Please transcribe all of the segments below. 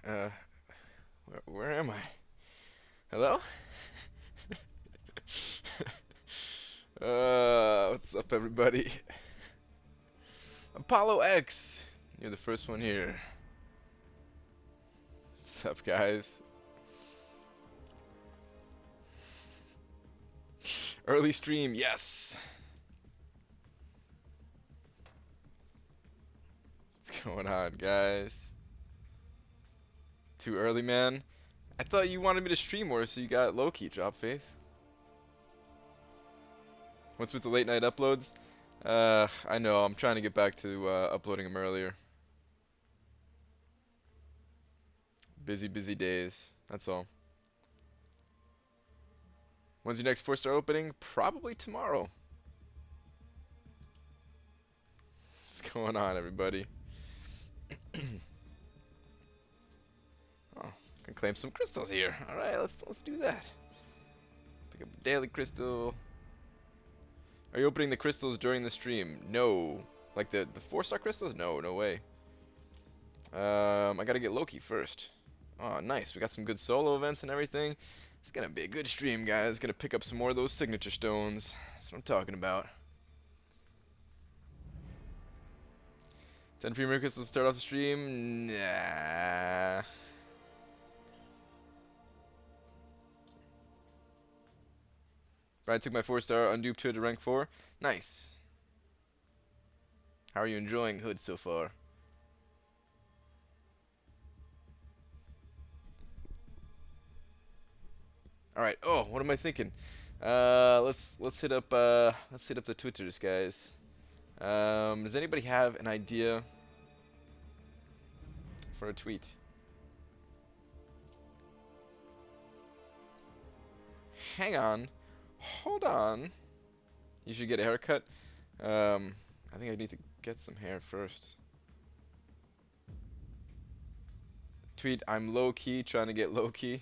uh, where am I? Hello? What's up, everybody? Apollo X! You're the first one here. What's up, guys? Early stream, yes! What's going on, guys? Too early, man? I thought you wanted me to stream more, so you got Loki, drop faith. What's with the late night uploads? I know, I'm trying to get back to uploading them earlier. Busy, busy days. That's all. When's your next 4-star opening? Probably tomorrow. What's going on, everybody? Oh, can claim some crystals here. All right, let's do that. Pick up a daily crystal. Are you opening the crystals during the stream? No. Like the 4-star crystals? No, no way. I gotta get Loki first. Oh, nice. We got some good solo events and everything. It's gonna be a good stream, guys. Gonna pick up some more of those signature stones. That's what I'm talking about. 10 free mirror crystals to start off the stream? Nah. Brian took my 4-star unduped Hood to rank 4. Nice. How are you enjoying Hood so far? All right. Oh, what am I thinking? Let's hit up the Twitters, guys. Does anybody have an idea for a tweet? Hang on. Hold on. You should get a haircut. I think I need to get some hair first. Tweet, I'm low-key trying to get low-key.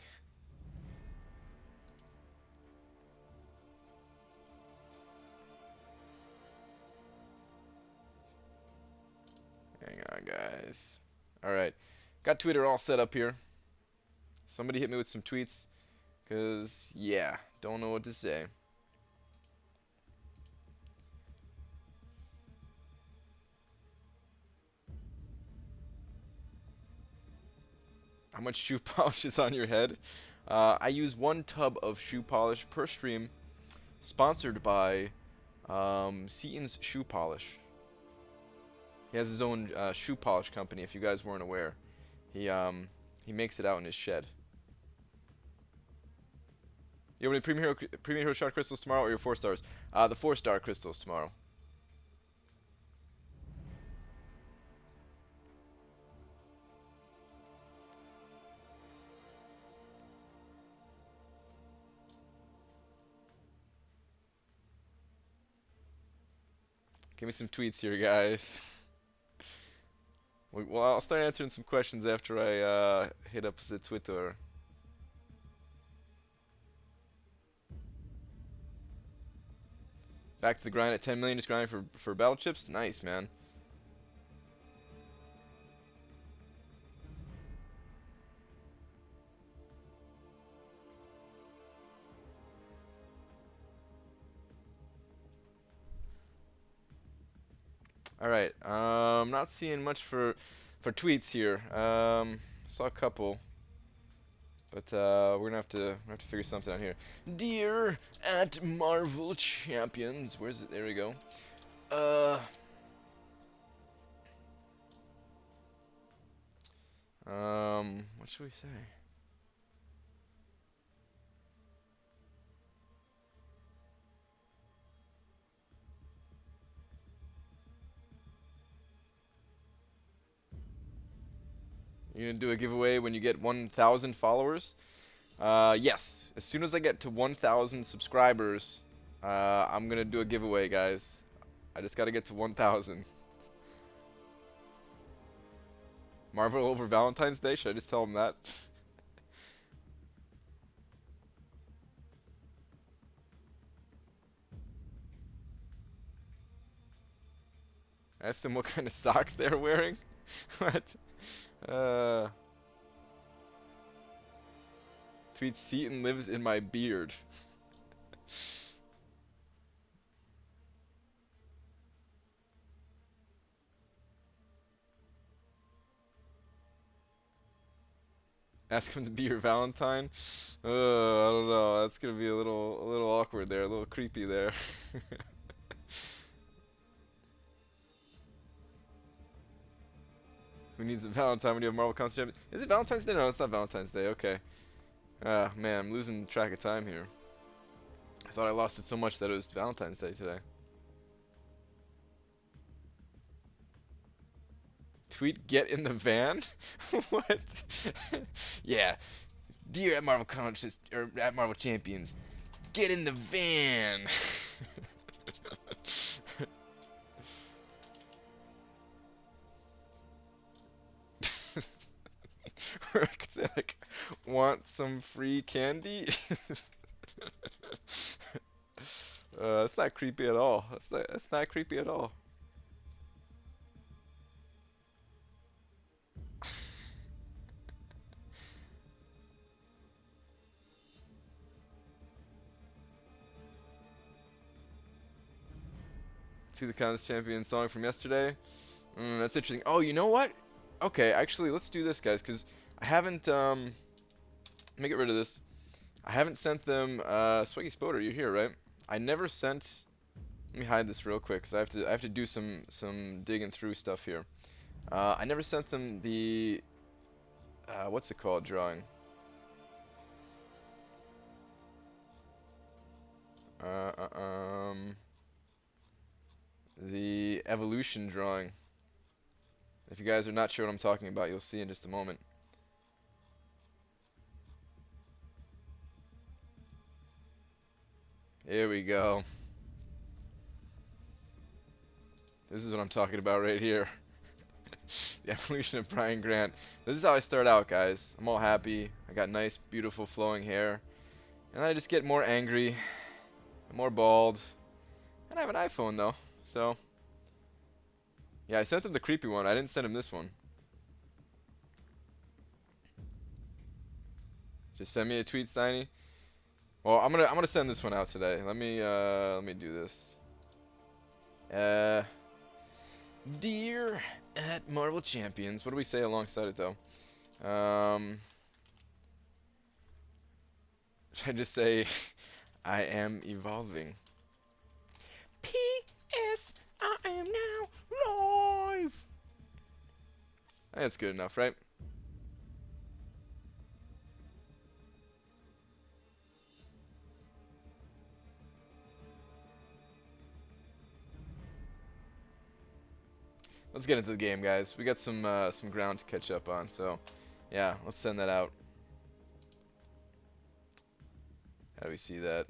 Hang on, guys. Alright. Got Twitter all set up here. Somebody hit me with some tweets. Because, yeah, don't know what to say. How much shoe polish is on your head? I use 1 tub of shoe polish per stream. Sponsored by Seaton's Shoe Polish. He has his own shoe polish company, if you guys weren't aware. He makes it out in his shed. You opening Premium Hero Shard crystals tomorrow or your 4 stars? The 4-star crystals tomorrow. Give me some tweets here, guys. Well, I'll start answering some questions after I hit up the Twitter. Back to the grind at 10 million, just grinding for battle chips. Nice, man. All right. Not seeing much for tweets here. Saw a couple, but we're gonna have to figure something out here. Dear at Marvel Champions, where's it? There we go. What should we say? You gonna do a giveaway when you get 1,000 followers? Yes. As soon as I get to 1,000 subscribers, I'm gonna do a giveaway, guys. I just gotta get to 1,000. Marvel over Valentine's Day? Should I just tell them that? I asked them what kind of socks they're wearing. What? Tweet Seaton lives in my beard. Ask him to be your Valentine. I don't know. That's gonna be a little awkward there, a little creepy there. Who needs a Valentine when you have Marvel Comics Champion? Is it Valentine's Day? No, it's not Valentine's Day. Okay. Ah, man, I'm losing track of time here. I thought I lost it so much that it was Valentine's Day today. Tweet get in the van? What? Yeah. Dear at Marvel Comics or at Marvel Champions, get in the van. Or I could say like, want some free candy? That's not creepy at all. That's not creepy at all. To the Contest Champion song from yesterday. That's interesting. Oh, you know what? Okay, actually, let's do this, guys, because I haven't. Let me get rid of this. I haven't sent them. Swaggy Spoder, you're here, right? I never sent. Let me hide this real quick, because I have to do some digging through stuff here. I never sent them the. What's it called? Drawing. The evolution drawing. If you guys are not sure what I'm talking about, you'll see in just a moment. Here we go. This is what I'm talking about right here. The evolution of Brian Grant. This is how I start out, guys. I'm all happy. I got nice, beautiful, flowing hair. And then I just get more angry, more bald. And I have an iPhone, though. So, yeah, I sent him the creepy one. I didn't send him this one. Just send me a tweet, Steiny. Well, I'm gonna send this one out today. Let me do this. Dear at Marvel Champions. What do we say alongside it though? Should I just say I am evolving? P.S. I am now live. That's good enough, right? Let's get into the game, guys. We got some ground to catch up on, so yeah, let's send that out. How do we see that?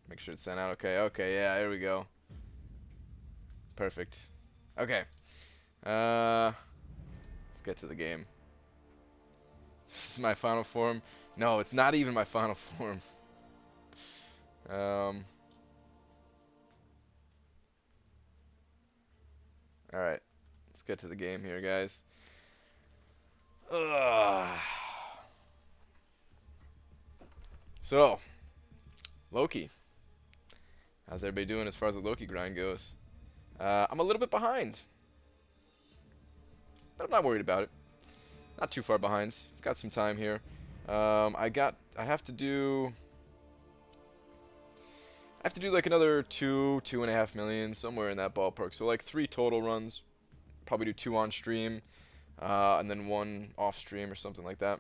Make sure it's sent out. Okay, yeah, here we go. Perfect. Okay. Let's get to the game. This is my final form. No, it's not even my final form. Alright. Let's get to the game here, guys. So, Loki. How's everybody doing as far as the Loki grind goes? I'm a little bit behind. But I'm not worried about it. Not too far behind. Got some time here. I have to do like another 2.5 million, somewhere in that ballpark. So like 3 total runs. Probably do 2 on stream, and then 1 off stream or something like that.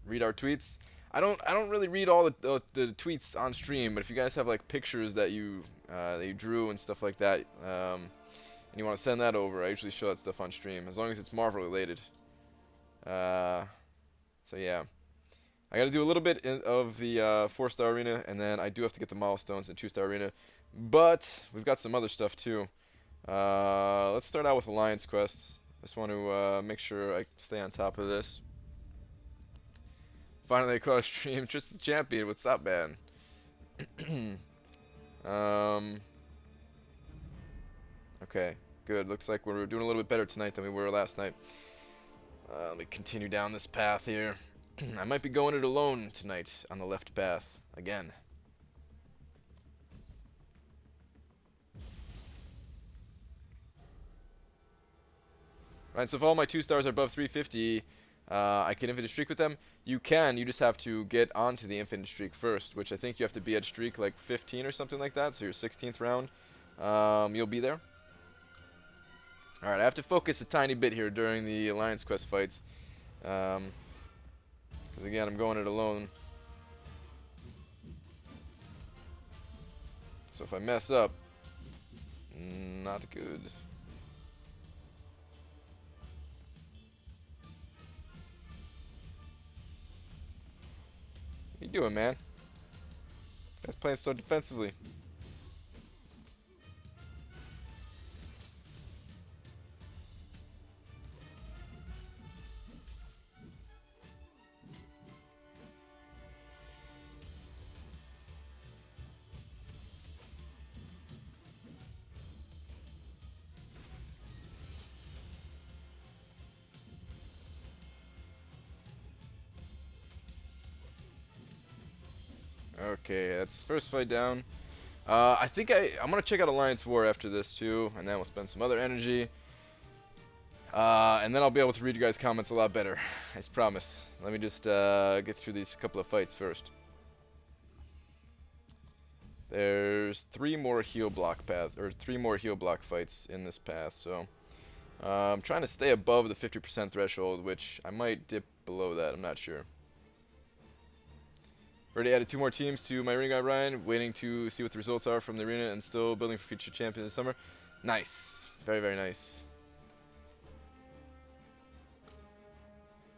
Read our tweets. I don't really read all the tweets on stream, but if you guys have like pictures that you drew and stuff like that, and you want to send that over, I usually show that stuff on stream as long as it's Marvel related. So yeah. I got to do a little bit of the 4-star arena, and then I do have to get the milestones in 2-star arena. But we've got some other stuff too. Let's start out with Alliance quests. Just want to make sure I stay on top of this. Finally, I caught a stream. Just the champion. What's up, man? Okay, good. Looks like we're doing a little bit better tonight than we were last night. Let me continue down this path here. I might be going it alone tonight on the left path again. Right, so if all my 2 stars are above 350, I can infinite streak with them. You can, you just have to get onto the infinite streak first, which I think you have to be at streak like 15 or something like that, so your 16th round, you'll be there. Alright, I have to focus a tiny bit here during the Alliance Quest fights. Because again, I'm going it alone. So if I mess up, not good. What you doing, man? Guy's playing so defensively. Okay, that's first fight down. I think I'm gonna check out Alliance War after this too, and then we'll spend some other energy. And then I'll be able to read you guys' comments a lot better. I promise. Let me just get through these couple of fights first. There's 3 more heal block fights in this path, so I'm trying to stay above the 50% threshold, which I might dip below that. I'm not sure. Already added 2 more teams to my arena guy Ryan, waiting to see what the results are from the arena and still building for future champions this summer. Nice. Very, very nice.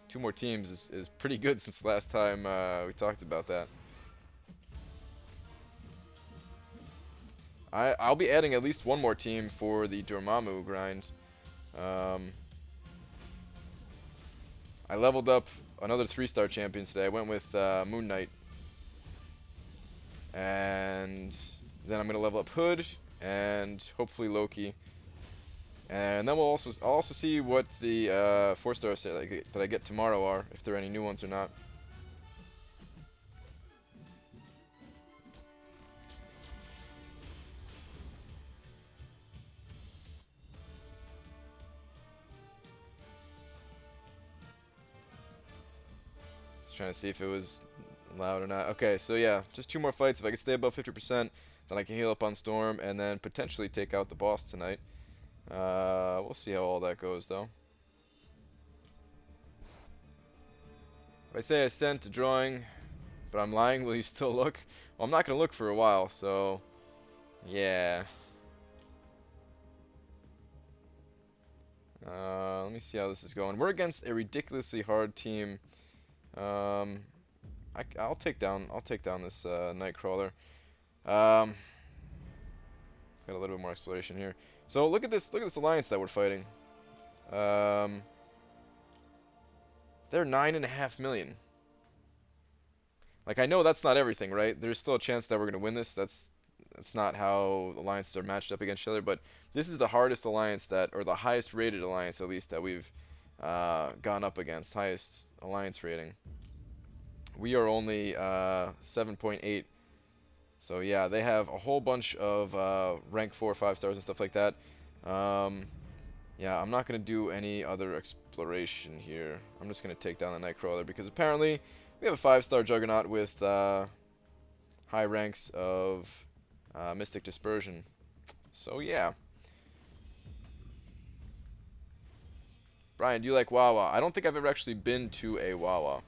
2 more teams is pretty good since the last time we talked about that. I'll be adding at least 1 more team for the Dormammu grind. I leveled up another 3-star champion today. I went with Moon Knight. And then I'm going to level up Hood and hopefully Loki. And then I'll also see what the 4-stars that I get tomorrow are, if there are any new ones or not. Just trying to see if it was loud or not. Okay, so yeah, just 2 more fights. If I can stay above 50%, then I can heal up on Storm and then potentially take out the boss tonight. We'll see how all that goes, though. If I say I sent a drawing, but I'm lying, will you still look? Well, I'm not going to look for a while, so yeah. Let me see how this is going. We're against a ridiculously hard team. I'll take down this Nightcrawler. Got a little bit more exploration here. So look at this alliance that we're fighting. They're 9.5 million. Like, I know that's not everything, right? There's still a chance that we're gonna win this. That's not how alliances are matched up against each other. But this is the hardest alliance or the highest rated alliance at least that we've gone up against. Highest alliance rating. We are only 7.8. So yeah, they have a whole bunch of rank 4, 5 stars and stuff like that. Yeah, I'm not going to do any other exploration here. I'm just going to take down the Nightcrawler because apparently we have a 5-star Juggernaut with high ranks of Mystic Dispersion. So yeah. Brian, do you like Wawa? I don't think I've ever actually been to a Wawa.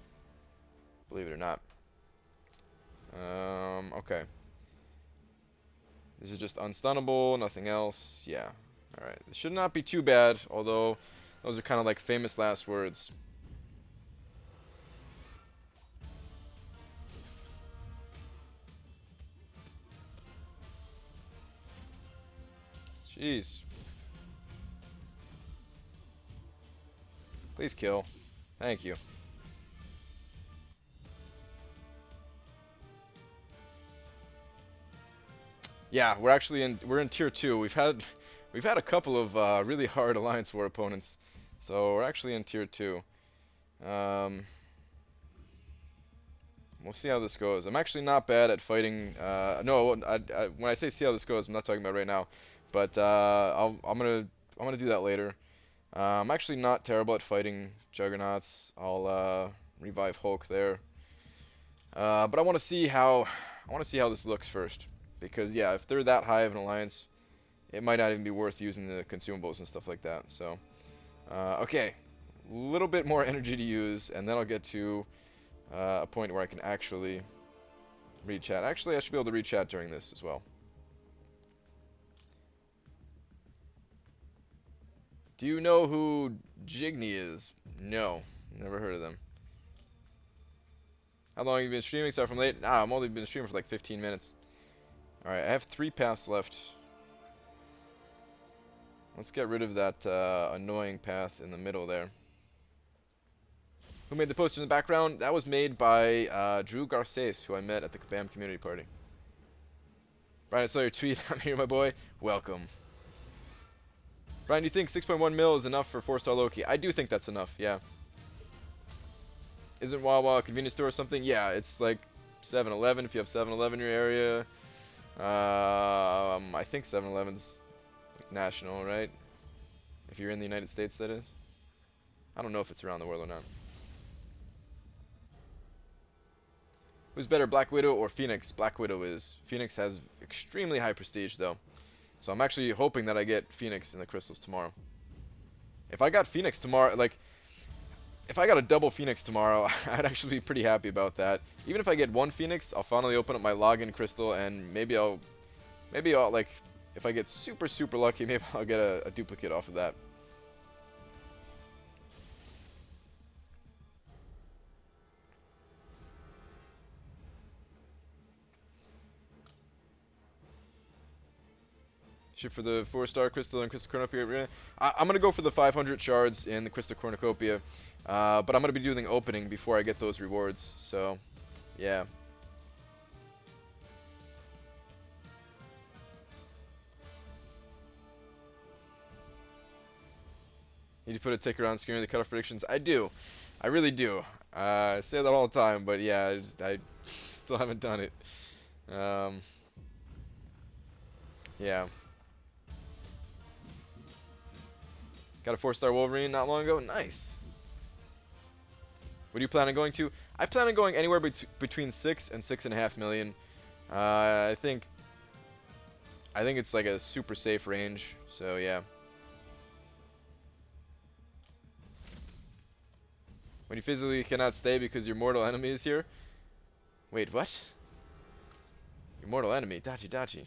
Believe it or not. Okay. This is just unstunnable, nothing else. Yeah. Alright. This should not be too bad, although those are kind of like famous last words. Jeez. Please kill. Thank you. Yeah, we're in tier 2. We've had a couple of really hard Alliance War opponents, so we're actually in tier 2. We'll see how this goes. I'm actually not bad at fighting. No, when I say see how this goes, I'm not talking about right now. But I'm gonna do that later. I'm actually not terrible at fighting juggernauts. I'll revive Hulk there. But I want to see how this looks first, because yeah, if they're that high of an alliance, it might not even be worth using the consumables and stuff like that. So, okay, a little bit more energy to use, and then I'll get to a point where I can actually read chat. Actually, I should be able to read chat during this as well. Do you know who Jigny is? No, never heard of them. How long have you been streaming? Sorry from late. Nah, I'm only been streaming for like 15 minutes. Alright, I have 3 paths left. Let's get rid of that annoying path in the middle there. Who made the poster in the background? That was made by Drew Garces, who I met at the Kabam community party. Brian, I saw your tweet. I'm here, my boy. Welcome. Brian, do you think 6.1 mil is enough for 4-star Loki? I do think that's enough, yeah. Isn't Wawa a convenience store or something? Yeah, it's like 7-Eleven if you have 7-Eleven in your area. I think 7-Eleven's like national, right? If you're in the United States, that is. I don't know if it's around the world or not. Who's better, Black Widow or Phoenix? Black Widow is. Phoenix has extremely high prestige, though. So I'm actually hoping that I get Phoenix in the crystals tomorrow. If I got Phoenix tomorrow, like, if I got a double Phoenix tomorrow, I'd actually be pretty happy about that. Even if I get 1 Phoenix, I'll finally open up my login crystal, and maybe I'll, like, if I get super, super lucky, maybe I'll get a duplicate off of that. Shoot for the 4-star crystal and crystal cornucopia. I'm gonna go for the 500 shards in the crystal cornucopia, but I'm gonna be doing opening before I get those rewards. So, yeah. Need to put a ticker on screen with the cutoff predictions. I do, I really do. I say that all the time, but yeah, I still haven't done it. Yeah. Got a 4-star Wolverine not long ago. Nice. What do you plan on going to? I plan on going anywhere between 6 and 6.5 million. I think it's like a super safe range. So yeah. When you physically cannot stay because your mortal enemy is here. Wait, what? Your mortal enemy, Dachi.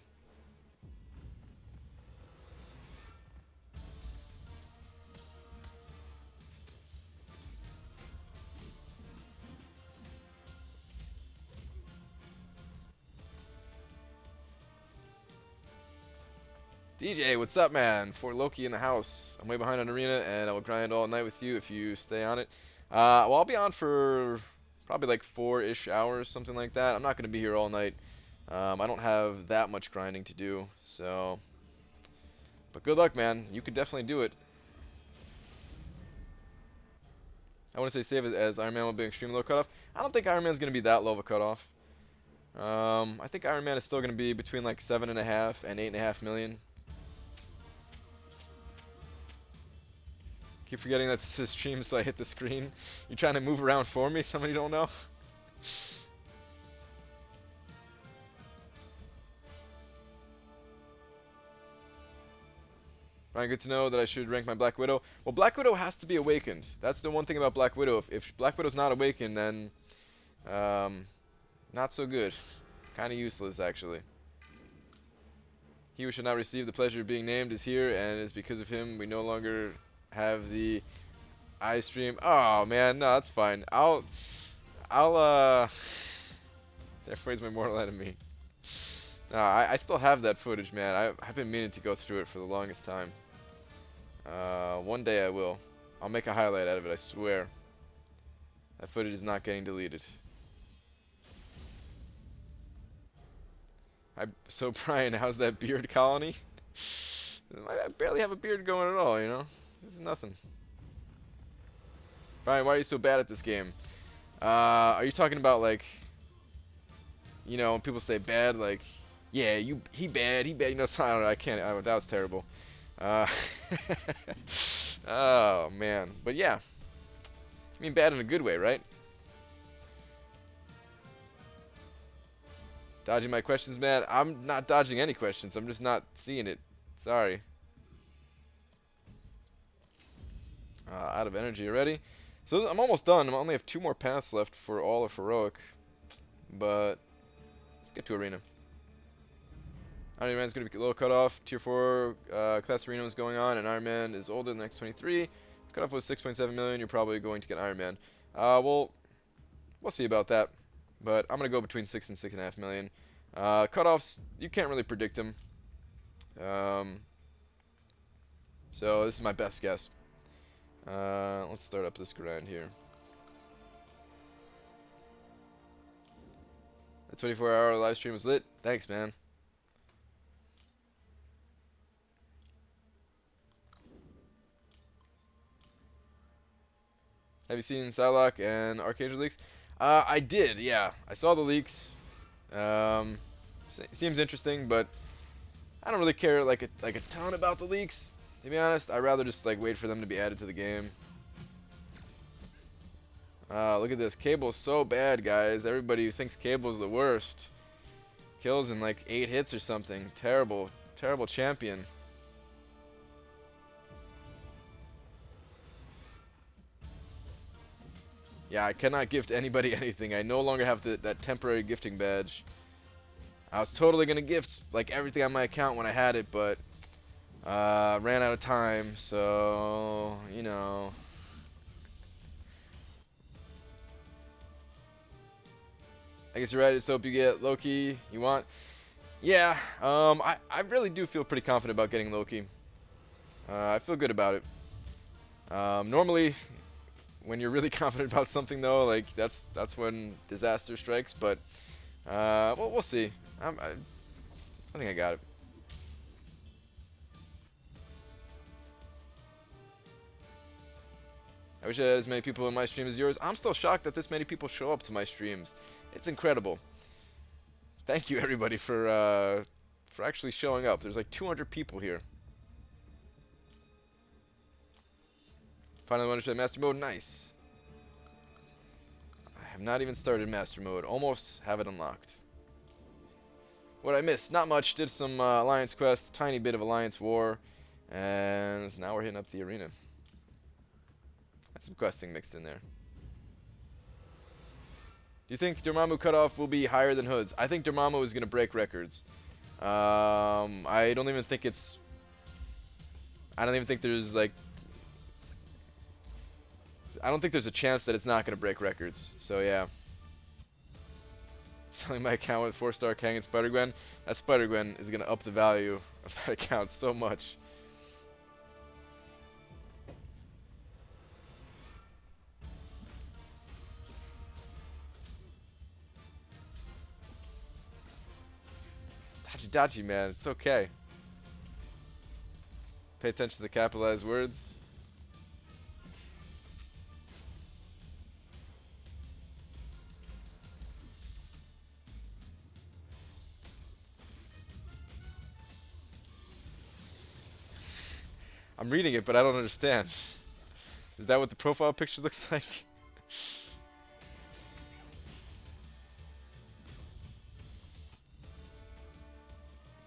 DJ, what's up, man? For Loki in the house. I'm way behind on Arena, and I will grind all night with you if you stay on it. Well, I'll be on for probably like 4-ish hours, something like that. I'm not going to be here all night. I don't have that much grinding to do, so... But good luck, man. You could definitely do it. I want to say save it as Iron Man will be extremely low cutoff. I don't think Iron Man's going to be that low of a cutoff. I think Iron Man is still going to be between like 7.5 and 8.5 million. Keep forgetting that this is stream, so I hit the screen. You trying to move around for me? Somebody don't know? Ryan, good to know that I should rank my Black Widow. Well, Black Widow has to be awakened. That's the one thing about Black Widow. If Black Widow's not awakened, then not so good. Kind of useless, actually. He who should not receive the pleasure of being named is here, and it is because of him we no longer have the iStream. Oh man, no, that's fine. Therefore he's my mortal enemy. No, I still have that footage, man. I've been meaning to go through it for the longest time. One day I will. I'll make a highlight out of it, I swear. That footage is not getting deleted. So Brian, how's that beard colony? I barely have a beard going at all, you know? This is nothing. Brian, why are you so bad at this game? Are you talking about, like, you know, when people say bad, like, yeah, he bad, he bad. You know, it's, I don't know, I can't. That was terrible. Uh, oh man, but yeah, I mean bad in a good way, right? Dodging my questions, man. I'm not dodging any questions. I'm just not seeing it. Sorry. Out of energy already. So I'm almost done. I only have 2 more paths left for all of heroic, but let's get to arena. Iron Man's going to be a little cut off. Tier 4 class arena is going on, and Iron Man is older than X23. Cutoff was 6.7 million. You're probably going to get Iron Man. Well, we'll see about that. But I'm going to go between 6 and 6.5 million. Cutoffs, you can't really predict them. So this is my best guess. Let's start up this grind here. The 24-hour live stream was lit. Thanks, man. Have you seen Psylocke and Archangel leaks? I did, yeah. I saw the leaks. Seems interesting, but I don't really care like a ton about the leaks. To be honest, I'd rather just like wait for them to be added to the game. Look at this. Cable is so bad, guys. Everybody thinks Cable is the worst. Kills in like 8 hits or something. Terrible, terrible champion. Yeah, I cannot gift anybody anything. I no longer have that temporary gifting badge. I was totally going to gift like everything on my account when I had it, but ran out of time, so, you know. I guess you're right. I just hope you get Loki you want. Yeah, I really do feel pretty confident about getting Loki. I feel good about it. Normally, when you're really confident about something, though, like that's when disaster strikes. But well, we'll see. I think I got it. I wish I had as many people in my stream as yours. I'm still shocked that this many people show up to my streams. It's incredible. Thank you, everybody, for actually showing up. There's like 200 people here. Finally understood Master Mode. Nice. I have not even started Master Mode. Almost have it unlocked. What I missed? Not much. Did some Alliance quest, tiny bit of Alliance War, and now we're hitting up the arena. Had some questing mixed in there. Do you think Dormammu cutoff will be higher than Hood's? I think Dormammu is going to break records. I don't even think it's... I don't even think there's, like... I don't think there's a chance that it's not going to break records. So, yeah. Selling my account with 4-star Kang and Spider-Gwen. That Spider-Gwen is going to up the value of that account so much. Dodgy, man. It's okay. Pay attention to the capitalized words. I'm reading it, but I don't understand. Is that what the profile picture looks like?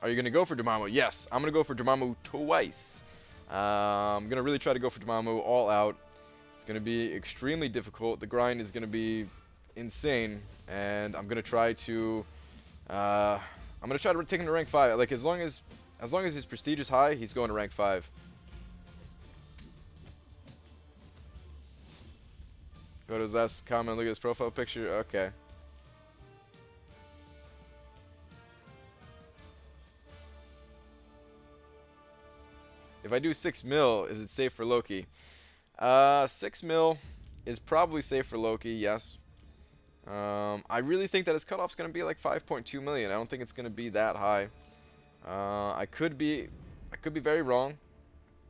Are you going to go for Dormammu? Yes, I'm going to go for Dormammu twice. I'm going to really try to go for Dormammu all out. It's going to be extremely difficult. The grind is going to be insane, and I'm going to try to take him to rank 5. Like as long as his prestige is high, he's going to rank 5. Go to his last comment, look at his profile picture. Okay. If I do 6 mil, is it safe for Loki? 6 mil is probably safe for Loki, yes. I really think that his cutoff's going to be like 5.2 million. I don't think it's going to be that high. I could be very wrong,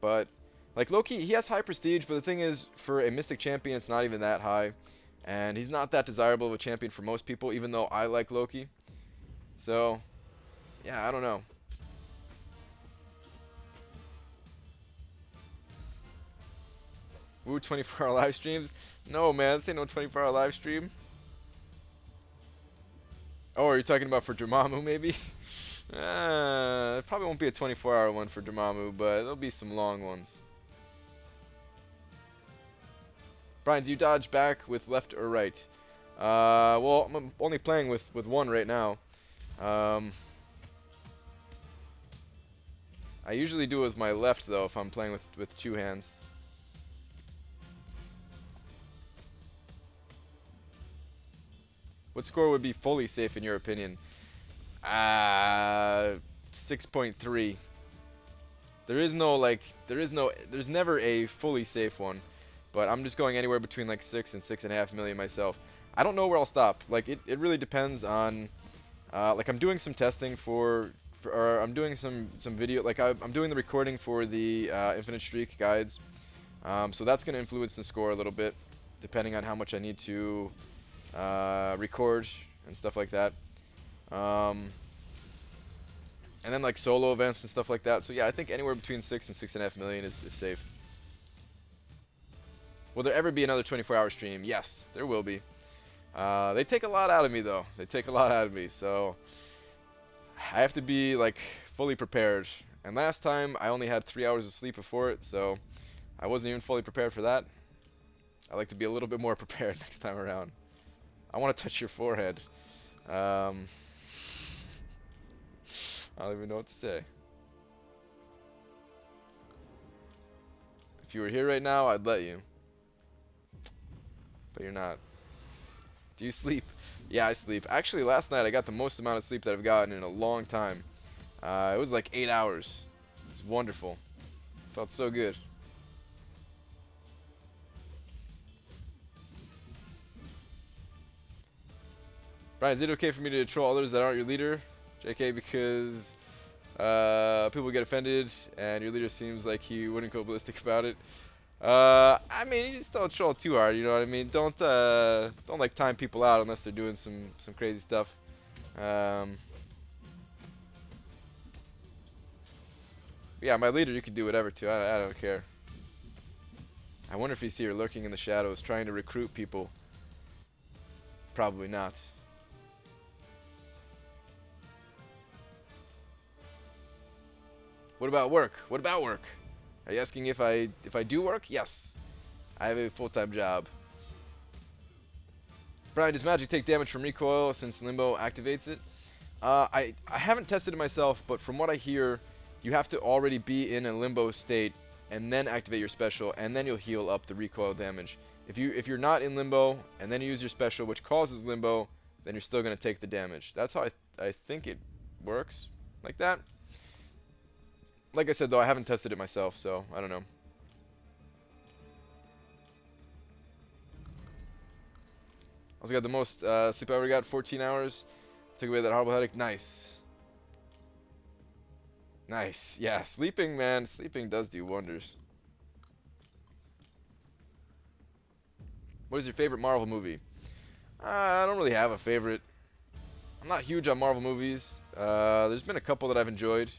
but like Loki, he has high prestige, but the thing is, for a Mystic champion, it's not even that high, and he's not that desirable of a champion for most people, even though I like Loki. So, yeah, I don't know. Woo, 24-hour live streams? No, man, this ain't no 24-hour live stream. Oh, are you talking about for Dormammu, maybe? It probably won't be a 24-hour one for Dormammu, but there'll be some long ones. Brian, do you dodge back with left or right? Well, I'm only playing with one right now. I usually do it with my left, though, if I'm playing with two hands. What score would be fully safe in your opinion? 6.3. There's never a fully safe one, but I'm just going anywhere between like 6 and 6.5 million myself. I don't know where I'll stop. Like it really depends on, like I'm doing some testing or I'm doing some video. Like I'm doing the recording for the Infinite Streak guides, so that's gonna influence the score a little bit, depending on how much I need to record and stuff like that. And then like solo events and stuff like that. So yeah, I think anywhere between 6 and 6.5 million is safe. Will there ever be another 24-hour stream? Yes, there will be. They take a lot out of me though. They take a lot out of me, so I have to be like fully prepared. And last time I only had 3 hours of sleep before it, so I wasn't even fully prepared for that. I like to be a little bit more prepared next time around. I want to touch your forehead. I don't even know what to say. If you were here right now, I'd let you. But you're not. Do you sleep? Yeah, I sleep. Actually, last night I got the most amount of sleep that I've gotten in a long time. It was like 8 hours. It's wonderful. Felt so good. Brian, is it okay for me to troll others that aren't your leader? JK, because people get offended and your leader seems like he wouldn't go ballistic about it. I mean, you just don't troll too hard, you know what I mean? Don't like time people out unless they're doing some crazy stuff. Yeah, my leader, you can do whatever to. I don't care. I wonder if he's here lurking in the shadows trying to recruit people. Probably not. What about work? What about work? Are you asking if I do work? Yes. I have a full-time job. Brian, does magic take damage from recoil since Limbo activates it? I haven't tested it myself, but from what I hear, you have to already be in a Limbo state and then activate your special, and then you'll heal up the recoil damage. If you're not in Limbo and then you use your special, which causes Limbo, then you're still gonna take the damage. That's how I think it works, like that. Like I said, though, I haven't tested it myself, so I don't know. Also got the most sleep I ever got, 14 hours. Took away that horrible headache. Nice. Nice. Yeah, sleeping, man. Sleeping does do wonders. What is your favorite Marvel movie? I don't really have a favorite. I'm not huge on Marvel movies. There's been a couple that I've enjoyed.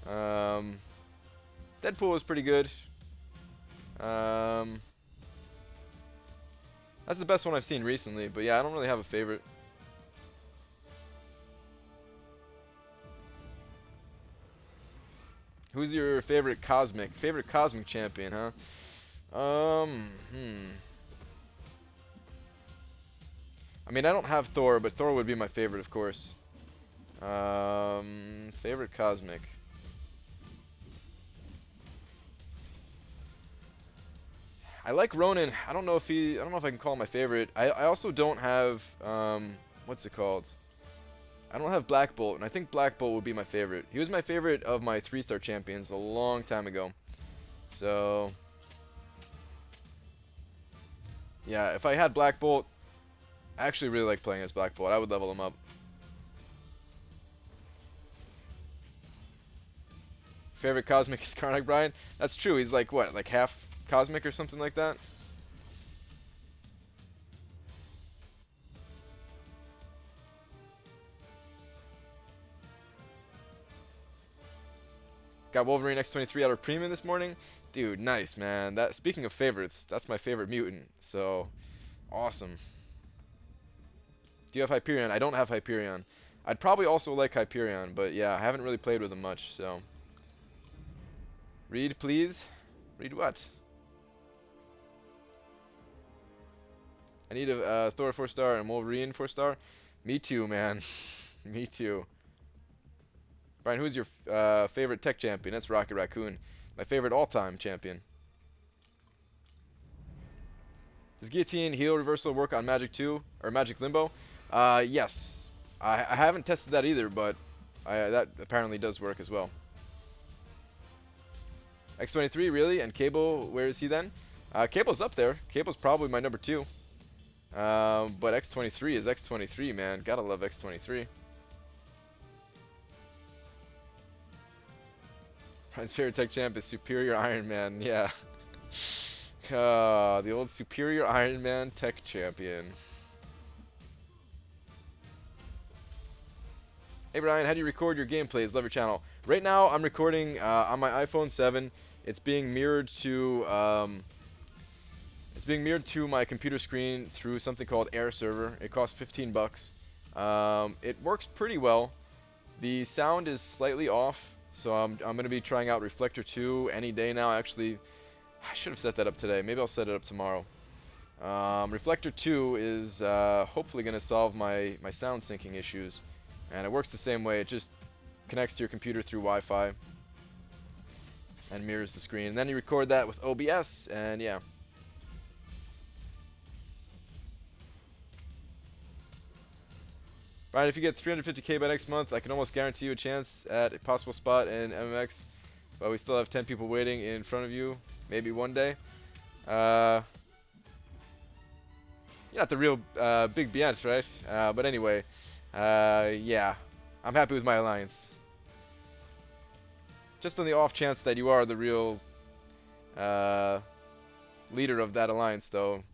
Deadpool was pretty good. That's the best one I've seen recently, but yeah, I don't really have a favorite. Who's your favorite cosmic champion, huh? I mean, I don't have Thor, but Thor would be my favorite, of course. Favorite cosmic. I like Ronan. I don't know if I can call him my favorite. I also don't have what's it called? I don't have Black Bolt, and I think Black Bolt would be my favorite. He was my favorite of my 3-star champions a long time ago. So yeah, if I had Black Bolt, I actually really like playing as Black Bolt. I would level him up. Favorite cosmic is Karnak Brian? That's true. He's like what, like half cosmic or something like that? Got Wolverine X23 out of premium this morning. Dude, nice, man. That, speaking of favorites, that's my favorite mutant. So, awesome. Do you have Hyperion? I don't have Hyperion. I'd probably also like Hyperion, but yeah, I haven't really played with him much, so. Read, please. Read what? I need a Thor 4-star and Wolverine 4-star. Me too, man. Me too. Brian, who's your favorite tech champion? That's Rocket Raccoon. My favorite all-time champion. Does Guillotine heal reversal work on Magic 2 or Magic Limbo? Yes. I haven't tested that either, but that apparently does work as well. X23, really? And Cable, where is he then? Cable's up there. Cable's probably my number 2. But X23 is X23, man. Gotta love X23. Brian's favorite tech champ is Superior Iron Man. Yeah. The old Superior Iron Man tech champion. Hey Brian, how do you record your gameplays? Love your channel. Right now, I'm recording on my iPhone 7. It's being mirrored to my computer screen through something called Air Server. It costs $15. It works pretty well. The sound is slightly off, so I'm going to be trying out Reflector 2 any day now. Actually, I should have set that up today. Maybe I'll set it up tomorrow. Reflector 2 is hopefully going to solve my sound syncing issues. And it works the same way. It just connects to your computer through Wi-Fi and mirrors the screen. And then you record that with OBS, and yeah. Brian, if you get 350k by next month, I can almost guarantee you a chance at a possible spot in MMX. But we still have 10 people waiting in front of you. Maybe one day. You're not the real big Biench, right? But anyway. Yeah, I'm happy with my alliance. Just on the off chance that you are the real leader of that alliance, though,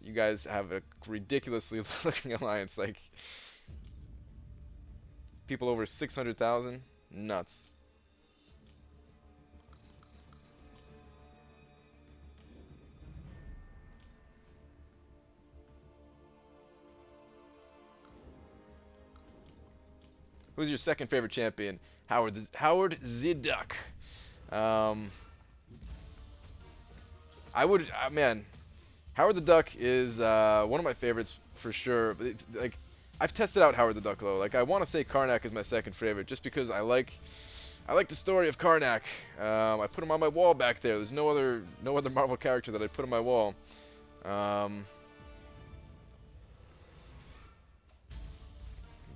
you guys have a ridiculously looking alliance. Like, people over 600,000? Nuts. Who's your second favorite champion? Howard the Duck. I would, man, Howard the Duck is one of my favorites for sure. But it's, like, I've tested out Howard the Duck though. Like, I want to say Karnak is my second favorite, just because I like the story of Karnak. I put him on my wall back there. There's no other Marvel character that I put on my wall.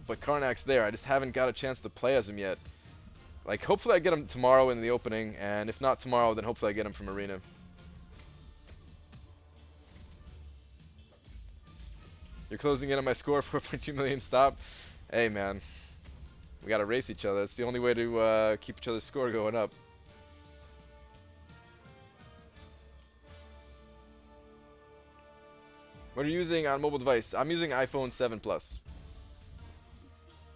But Karnak's there. I just haven't got a chance to play as him yet. Like, hopefully I get him tomorrow in the opening, and if not tomorrow, then hopefully I get him from Arena. You're closing in on my score, 4.2 million. Stop. Hey, man. We gotta race each other. It's the only way to keep each other's score going up. What are you using on mobile device? I'm using iPhone 7 Plus.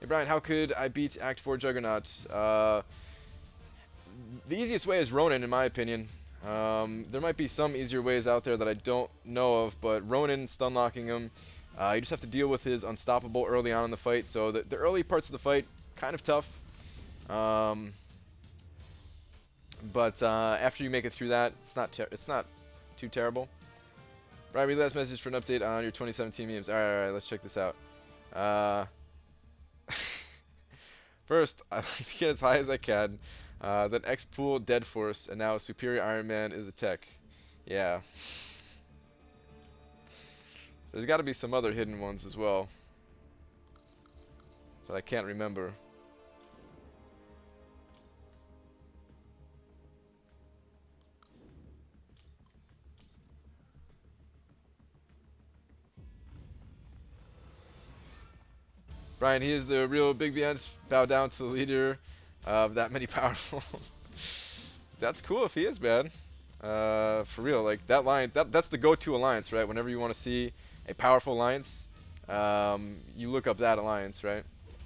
Hey Brian, how could I beat Act 4 Juggernaut? The easiest way is Ronin, in my opinion. There might be some easier ways out there that I don't know of, but Ronin, stun locking him, you just have to deal with his unstoppable early on in the fight. So the early parts of the fight, kind of tough. But after you make it through that, it's not too terrible. Brian, read the last message for an update on your 2017 memes. All right, let's check this out. First, I like to get as high as I can. Then X-Pool, Dead Force, and now Superior Iron Man is a tech. Yeah. There's got to be some other hidden ones as well that I can't remember. Brian, he is the real Big Biench. Bow down to the leader of that many powerful. That's cool if he is, man. For real, like that line, that's the go-to alliance, right? Whenever you want to see a powerful alliance, you look up that alliance, right?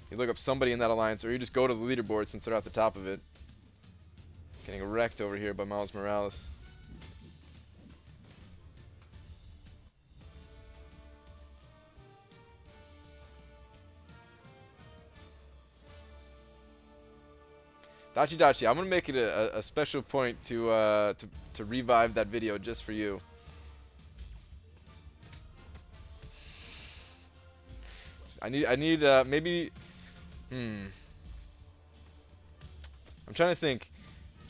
You look up somebody in that alliance, or you just go to the leaderboard since they're at the top of it. Getting wrecked over here by Miles Morales. Dachi Dachi, I'm gonna make it a special point to revive that video just for you. I need maybe I'm trying to think.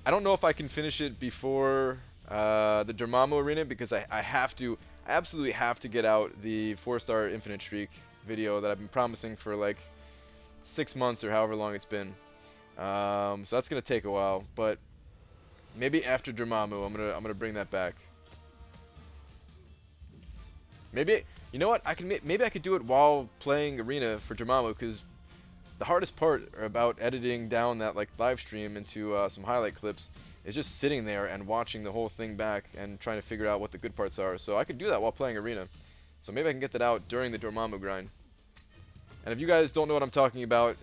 I don't know if I can finish it before the Dormammu arena because I have to, I absolutely have to get out the 4-star infinite streak video that I've been promising for like 6 months or however long it's been. So that's gonna take a while, but maybe after Dormammu, I'm gonna bring that back. Maybe, you know what? Maybe I could do it while playing arena for Dormammu, because the hardest part about editing down that like live stream into some highlight clips is just sitting there and watching the whole thing back and trying to figure out what the good parts are. So I could do that while playing arena. So maybe I can get that out during the Dormammu grind. And if you guys don't know what I'm talking about,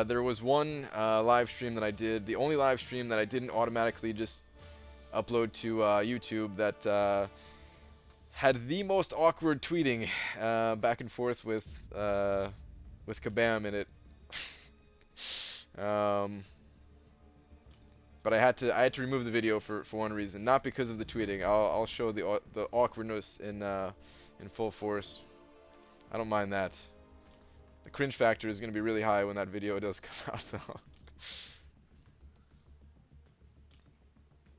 there was one live stream that I did, the only live stream that I didn't automatically just upload to YouTube, that had the most awkward tweeting back and forth with Kabam in it. But I had to remove the video for one reason, not because of the tweeting. I'll show the awkwardness in full force. I don't mind that. The cringe factor is going to be really high when that video does come out, though.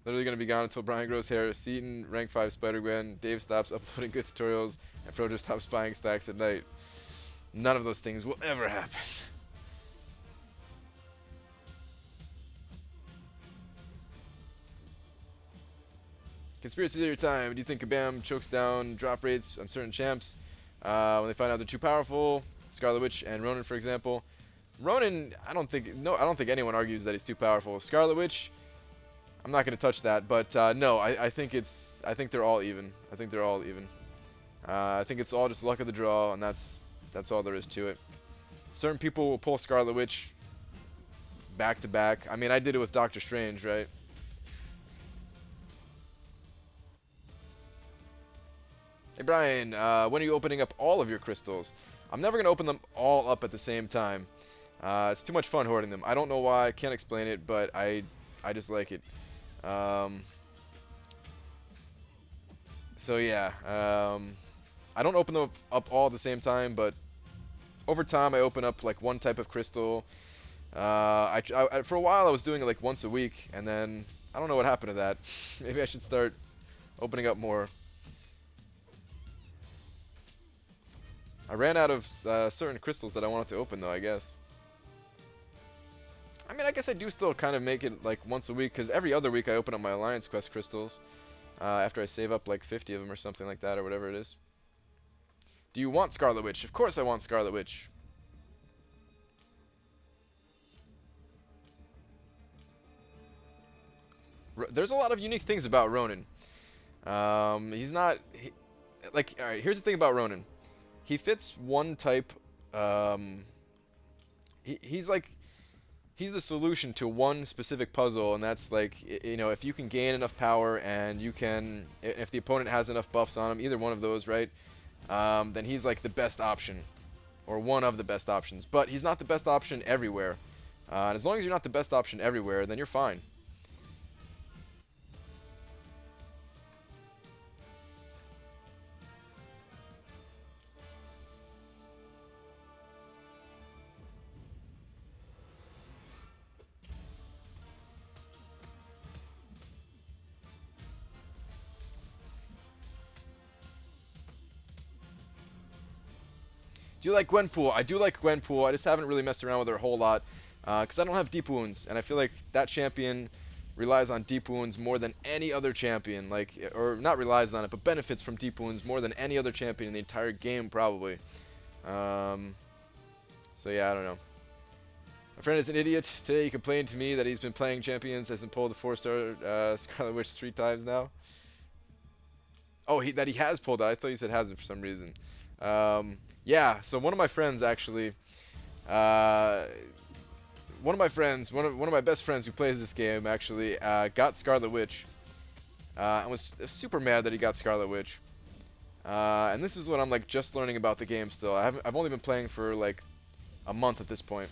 Literally going to be gone until Brian grows hair, Seaton, rank 5 Spider-Gwen, Dave stops uploading good tutorials, and Frojo stops buying stacks at night. None of those things will ever happen. Conspiracy Theory time. Do you think Kabam chokes down drop rates on certain champs when they find out they're too powerful? Scarlet Witch and Ronin, for example. Ronin, I don't think anyone argues that he's too powerful. Scarlet Witch, I'm not going to touch that, but no, I think they're all even. I think they're all even. I think it's all just luck of the draw, and that's all there is to it. Certain people will pull Scarlet Witch back to back. I mean, I did it with Doctor Strange, right? Hey Brian, when are you opening up all of your crystals? I'm never going to open them all up at the same time. It's too much fun hoarding them. I don't know why, I can't explain it, but I just like it. So yeah, I don't open them up all at the same time, but over time I open up like one type of crystal. For a while I was doing it like once a week, and then I don't know what happened to that. Maybe I should start opening up more. I ran out of certain crystals that I wanted to open, though, I guess. I mean, I guess I do still kind of make it like once a week, because every other week I open up my Alliance Quest crystals after I save up like 50 of them or something like that, or whatever it is. Do you want Scarlet Witch? Of course I want Scarlet Witch. There's a lot of unique things about Ronin. He's not... like, alright, here's the thing about Ronin. He fits one type, he's the solution to one specific puzzle, and that's like, you know, if you can gain enough power and you can, if the opponent has enough buffs on him, either one of those, right, then he's like the best option, or one of the best options. But he's not the best option everywhere, and as long as you're not the best option everywhere, then you're fine. Do you like Gwenpool? I do like Gwenpool. I just haven't really messed around with her a whole lot because I don't have deep wounds, and I feel like that champion relies on deep wounds more than any other champion. Like, or not relies on it, but benefits from deep wounds more than any other champion in the entire game, probably. So yeah, I don't know. My friend is an idiot. Today he complained to me that he's been playing champions, hasn't pulled the 4-star Scarlet Witch 3 times now. Oh, that he has pulled that. I thought you said hasn't for some reason. Yeah, so one of my friends actually, one of my friends, one of my best friends who plays this game actually got Scarlet Witch, and was super mad that he got Scarlet Witch. And this is when I'm like just learning about the game still. I've only been playing for like a month at this point.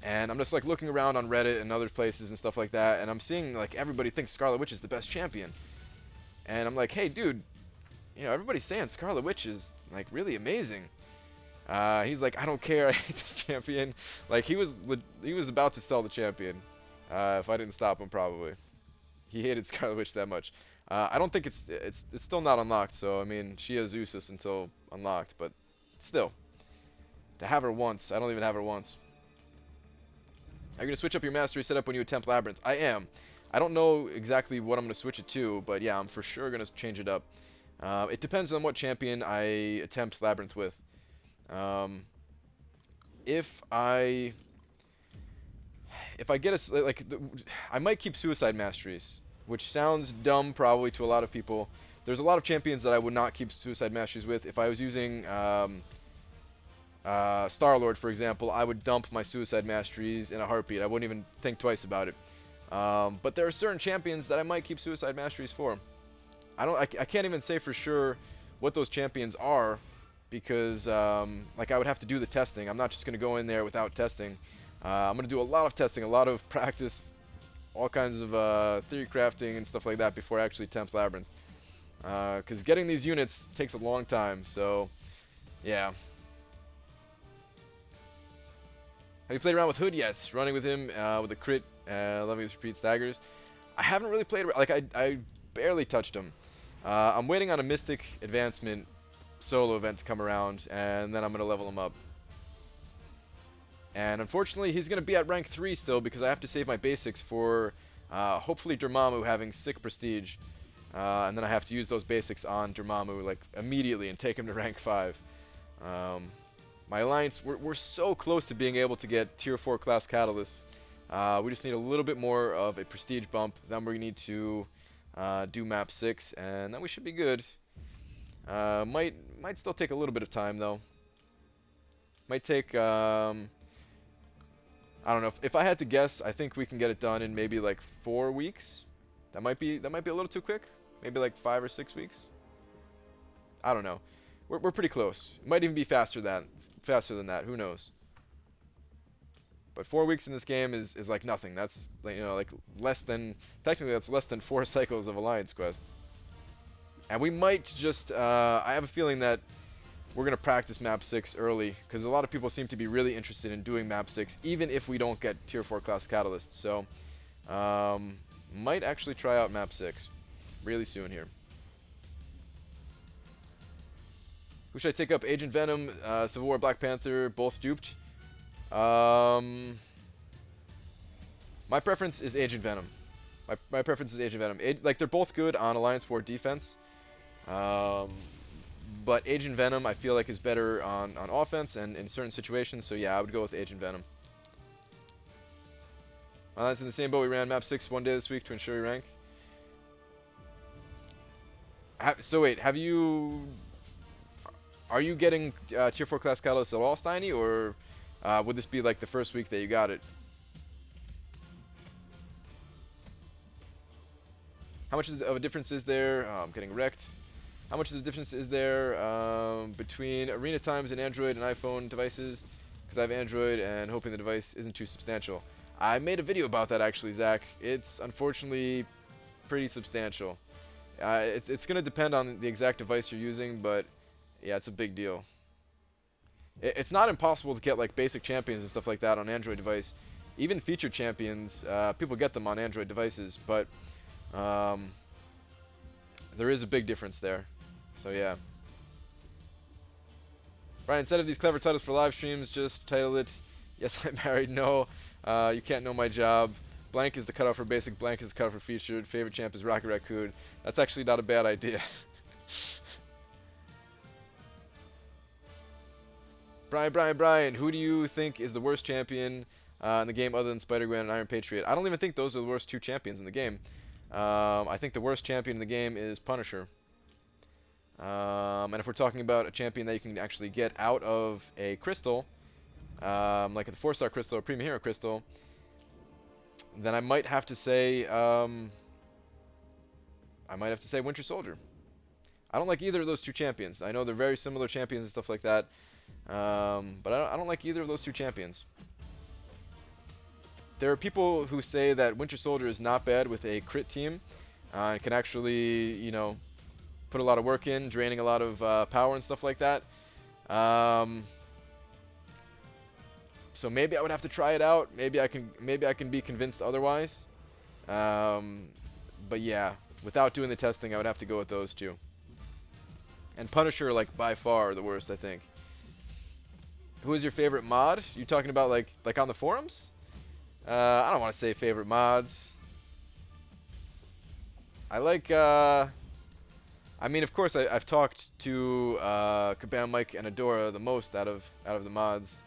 And I'm just like looking around on Reddit and other places and stuff like that, and I'm seeing like everybody thinks Scarlet Witch is the best champion. And I'm like, hey dude, you know, everybody's saying Scarlet Witch is like really amazing. He's like, I don't care, I hate this champion. Like he was about to sell the champion, if I didn't stop him probably. He hated Scarlet Witch that much. I don't think it's still not unlocked, so I mean she has Usus until unlocked, but still. To have her once, I don't even have her once. Are you going to switch up your mastery setup when you attempt Labyrinth? I am. I don't know exactly what I'm going to switch it to, but yeah, I'm for sure going to change it up. It depends on what champion I attempt Labyrinth with. If I get I might keep Suicide Masteries, which sounds dumb probably to a lot of people. There's a lot of champions that I would not keep Suicide Masteries with. If I was using Star-Lord, for example, I would dump my Suicide Masteries in a heartbeat. I wouldn't even think twice about it. But there are certain champions that I might keep Suicide Masteries for. I can't even say for sure what those champions are, because like I would have to do the testing. I'm not just going to go in there without testing. I'm going to do a lot of testing, a lot of practice, all kinds of theory crafting and stuff like that before I actually attempt Labyrinth. Because getting these units takes a long time, so yeah. Have you played around with Hood yet? Running with him with a crit, loving his repeat staggers. I haven't really played, like I barely touched him. I'm waiting on a Mystic Advancement solo event to come around, and then I'm going to level him up. And unfortunately, he's going to be at rank 3 still, because I have to save my basics for hopefully Dormammu having sick prestige. And then I have to use those basics on Dormammu like immediately and take him to rank 5. My alliance, we're so close to being able to get tier 4 class catalysts. We just need a little bit more of a prestige bump. Then we need to do map 6, and then we should be good. Might still take a little bit of time though. Might take I don't know. If I had to guess, I think we can get it done in maybe like 4 weeks. That might be a little too quick. Maybe like 5 or 6 weeks. I don't know. We're pretty close. It might even be faster than that. Who knows? But 4 weeks in this game is like nothing. That's like less than, technically that's less than 4 cycles of Alliance quests. And we might just I have a feeling that we're gonna practice map 6 early, because a lot of people seem to be really interested in doing map 6 even if we don't get tier 4 class catalyst. So might actually try out map 6 really soon here. Who should I take up? Agent Venom, Civil War, Black Panther, both duped. My preference is Agent Venom. My preference is Agent Venom. Like they're both good on Alliance War defense. But Agent Venom I feel like is better on offense and in certain situations. So yeah, I would go with Agent Venom. That's in the same boat. We ran map 6 one day this week to ensure we rank. So wait, are you getting tier 4 class catalyst at all, Steiny, or would this be like the first week that you got it? How much of a difference is there? Oh, I'm getting wrecked. How much of a difference is there between arena times and Android and iPhone devices? Because I have Android and hoping the device isn't too substantial. I made a video about that actually, Zach. It's unfortunately pretty substantial. It's going to depend on the exact device you're using, but yeah, it's a big deal. It's not impossible to get like basic champions and stuff like that on Android device. Even featured champions, people get them on Android devices, but there is a big difference there. So yeah. Brian, instead of these clever titles for live streams, just title it, "Yes, I'm married." No, you can't know my job. Blank is the cutoff for basic, blank is the cutoff for featured. Favorite champ is Rocket Raccoon. That's actually not a bad idea. Brian, who do you think is the worst champion in the game other than Spider-Gwen and Iron Patriot? I don't even think those are the worst 2 champions in the game. I think the worst champion in the game is Punisher. And if we're talking about a champion that you can actually get out of a crystal, like a 4-star crystal or premium hero crystal, then I might have to say Winter Soldier. I don't like either of those two champions. I know they're very similar champions and stuff like that, but I don't like either of those two champions. There are people who say that Winter Soldier is not bad with a crit team, and can actually, put a lot of work in, draining a lot of power and stuff like that. So maybe I would have to try it out. Maybe I can be convinced otherwise. But yeah, without doing the testing, I would have to go with those two. And Punisher, like, by far the worst, I think. Who is your favorite mod? You talking about like on the forums? I don't want to say favorite mods. I like. I mean, of course, I've talked to Kabam, Mike, and Adora the most out of the mods.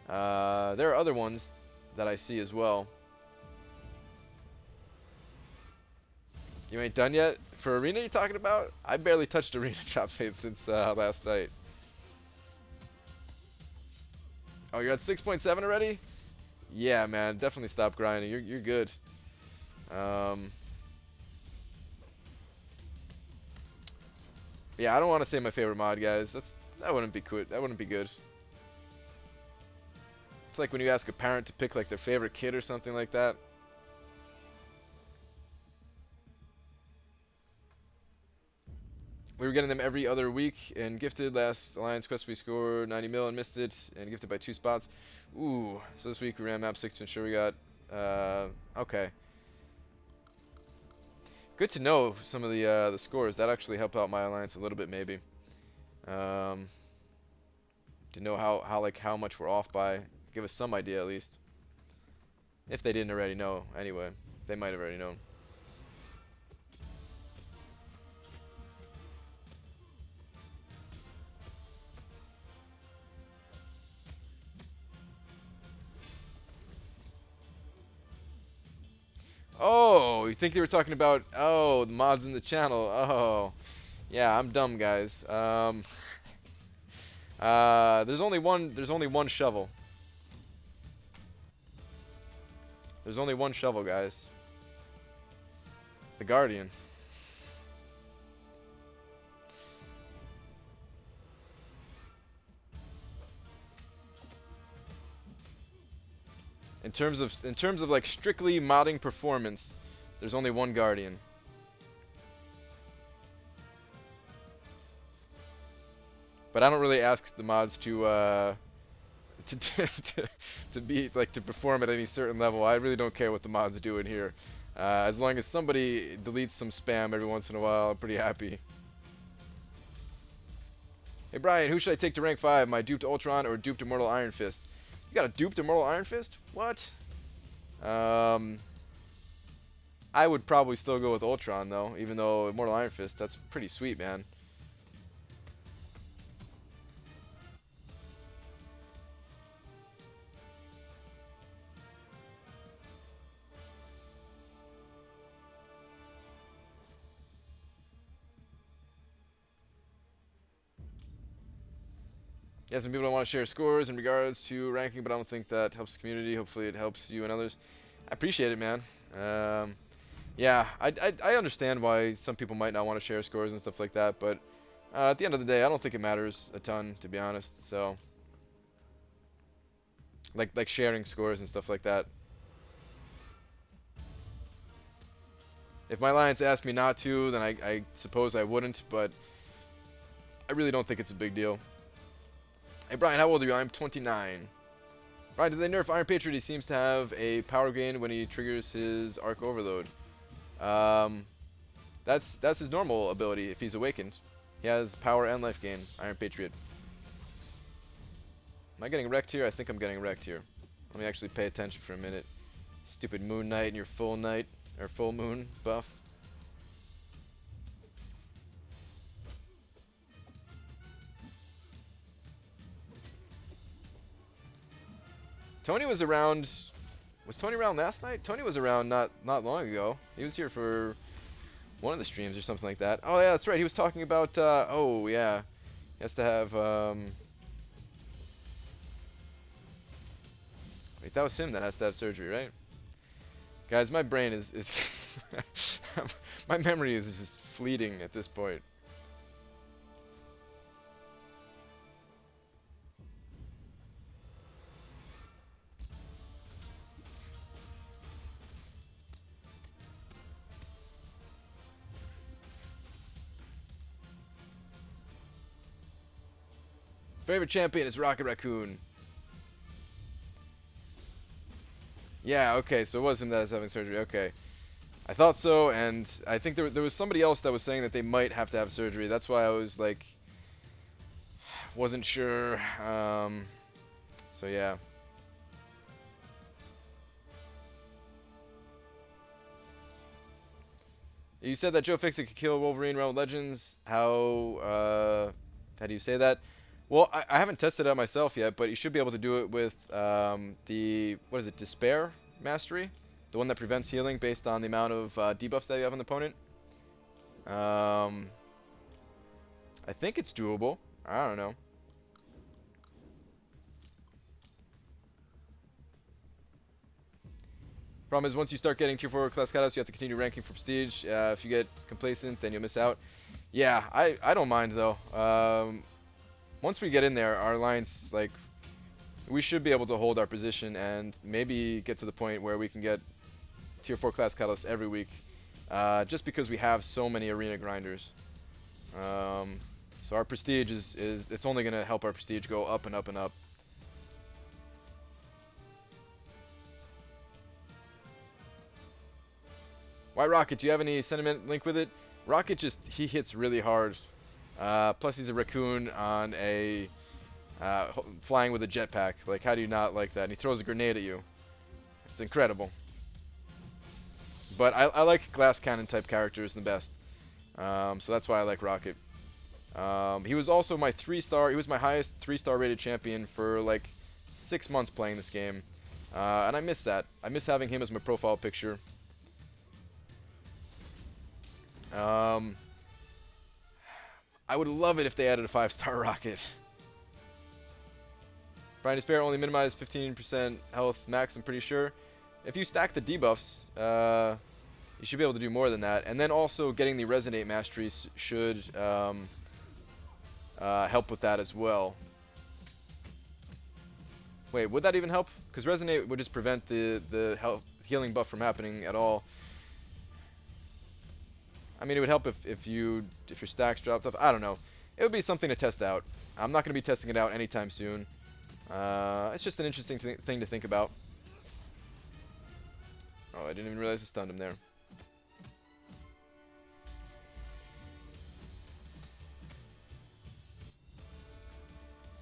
There are other ones that I see as well. You ain't done yet? For Arena you're talking about? I barely touched Arena Drop Fate since last night. Oh, you're at 6.7 already? Yeah, man, definitely stop grinding. You're good. Yeah, I don't want to say my favorite mod, guys. That wouldn't be good. That wouldn't be good. It's like when you ask a parent to pick like their favorite kid or something like that. We were getting them every other week, and gifted last Alliance Quest we scored 90 mil and missed it, and gifted by 2 spots. Ooh, so this week we ran map 6 to ensure we got, okay. Good to know some of the scores. That actually helped out my Alliance a little bit, maybe. To know how much we're off by. Give us some idea at least. If they didn't already know, anyway. They might have already known. Oh, you think they were talking about, the mods in the channel? Oh, yeah, I'm dumb, guys. There's only one shovel. There's only one shovel, guys. The Guardian. In terms of like strictly modding performance, there's only one Guardian. But I don't really ask the mods to be like to perform at any certain level. I really don't care what the mods do in here. As long as somebody deletes some spam every once in a while, I'm pretty happy. Hey Brian, who should I take to rank 5? My duped Ultron or duped Immortal Iron Fist? You got a duped Immortal Iron Fist? What? I would probably still go with Ultron though, even though Immortal Iron Fist, that's pretty sweet, man. Yeah, some people don't want to share scores in regards to ranking, but I don't think that helps the community. Hopefully it helps you and others. I appreciate it, man. Yeah, I understand why some people might not want to share scores and stuff like that, but at the end of the day, I don't think it matters a ton, to be honest. So, like sharing scores and stuff like that. If my Alliance asked me not to, then I suppose I wouldn't, but I really don't think it's a big deal. Hey Brian, how old are you? I'm 29. Brian, did they nerf Iron Patriot? He seems to have a power gain when he triggers his Arc Overload. That's his normal ability if he's awakened. He has power and life gain, Iron Patriot. Am I getting wrecked here? I think I'm getting wrecked here. Let me actually pay attention for a minute. Stupid Moon Knight and your full night, or full moon buff. Tony was around. Was Tony around last night? Tony was around not long ago. He was here for one of the streams or something like that. Oh yeah, that's right. He was talking about. Oh yeah, he has to have. Wait, that was him that has to have surgery, right? Guys, my brain is my memory is just fleeting at this point. Favorite champion is Rocket Raccoon. Yeah, okay, so it was him that was having surgery. Okay. I thought so, and I think there was somebody else that was saying that they might have to have surgery. That's why I was like, wasn't sure. So yeah. You said that Joe Fixit could kill Wolverine in Realm of Legends. How do you say that? Well, I haven't tested it out myself yet, but you should be able to do it with the, what is it, Despair Mastery? The one that prevents healing based on the amount of debuffs that you have on the opponent. I think it's doable. I don't know. Problem is, once you start getting tier 4 class cutouts, you have to continue ranking for prestige. If you get complacent, then you'll miss out. Yeah, I don't mind, though. Once we get in there, our alliance, like, we should be able to hold our position and maybe get to the point where we can get tier 4 class cutouts every week. Just because we have so many arena grinders. So our prestige is it's only going to help our prestige go up and up and up. Why Rocket? Do you have any sentiment link with it? Rocket he hits really hard. Plus he's a raccoon on a flying with a jetpack. Like, how do you not like that? And he throws a grenade at you. It's incredible. But I like glass cannon type characters the best. So that's why I like Rocket. He was also my 3-star. He was my highest 3-star rated champion for like 6 months playing this game. And I miss that. I miss having him as my profile picture. I would love it if they added a 5-star Rocket. Brian Despair only minimized 15% health max, I'm pretty sure. If you stack the debuffs, you should be able to do more than that. And then also getting the Resonate Mastery should help with that as well. Wait, would that even help? Because Resonate would just prevent the healing buff from happening at all. I mean, it would help if your stacks dropped off. I don't know. It would be something to test out. I'm not going to be testing it out anytime soon. It's just an interesting thing to think about. Oh, I didn't even realize I stunned him there.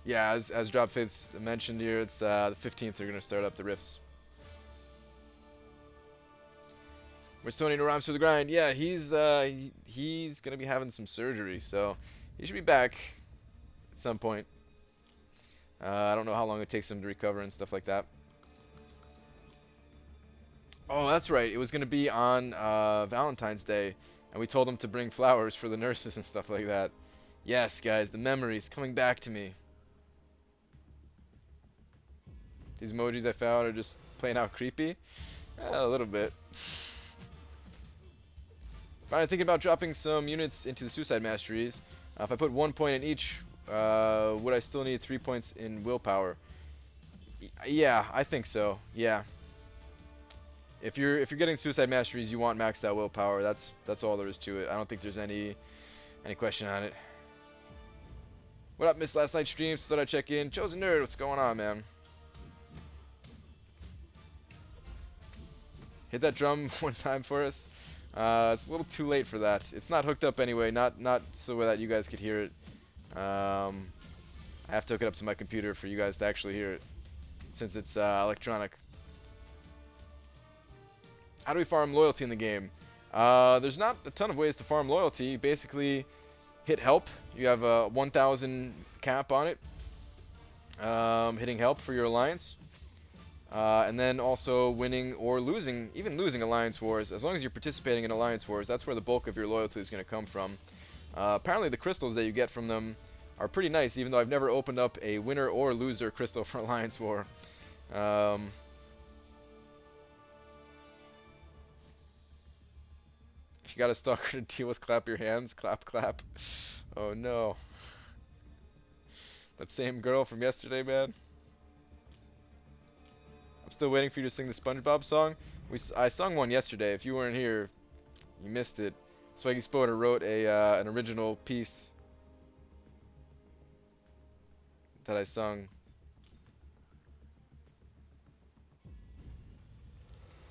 Yeah, as Drop Faiths mentioned here, it's the 15th they're going to start up the rifts. Where's Tony No Rhymes for the Grind? Yeah, he's going to be having some surgery, so he should be back at some point. I don't know how long it takes him to recover and stuff like that. Oh, that's right. It was going to be on Valentine's Day, and we told him to bring flowers for the nurses and stuff like that. Yes, guys, the memory, it's coming back to me. These emojis I found are just plain out creepy. A little bit. Alright, thinking about dropping some units into the Suicide Masteries. If I put 1 point in each, would I still need 3 points in willpower? Yeah, I think so. Yeah. If you're getting Suicide Masteries, you want maxed out willpower. That's all there is to it. I don't think there's any question on it. What up, missed last night's stream, so thought I'd check in. Chosen Nerd, what's going on, man? Hit that drum one time for us. It's a little too late for that. It's not hooked up anyway, not so that you guys could hear it. I have to hook it up to my computer for you guys to actually hear it, since it's electronic. How do we farm loyalty in the game? There's not a ton of ways to farm loyalty. Basically, hit help. You have a 1,000 cap on it. Hitting help for your alliance. And then also winning or losing, even losing Alliance Wars. As long as you're participating in Alliance Wars, that's where the bulk of your loyalty is going to come from. Apparently the crystals that you get from them are pretty nice, even though I've never opened up a winner or loser crystal for Alliance War. You got a stalker to deal with. Clap your hands. Clap, clap. Oh no. That same girl from yesterday, man. I'm still waiting for you to sing the SpongeBob song. I sung one yesterday. If you weren't here, you missed it. Swaggy Spoder wrote an original piece that I sung.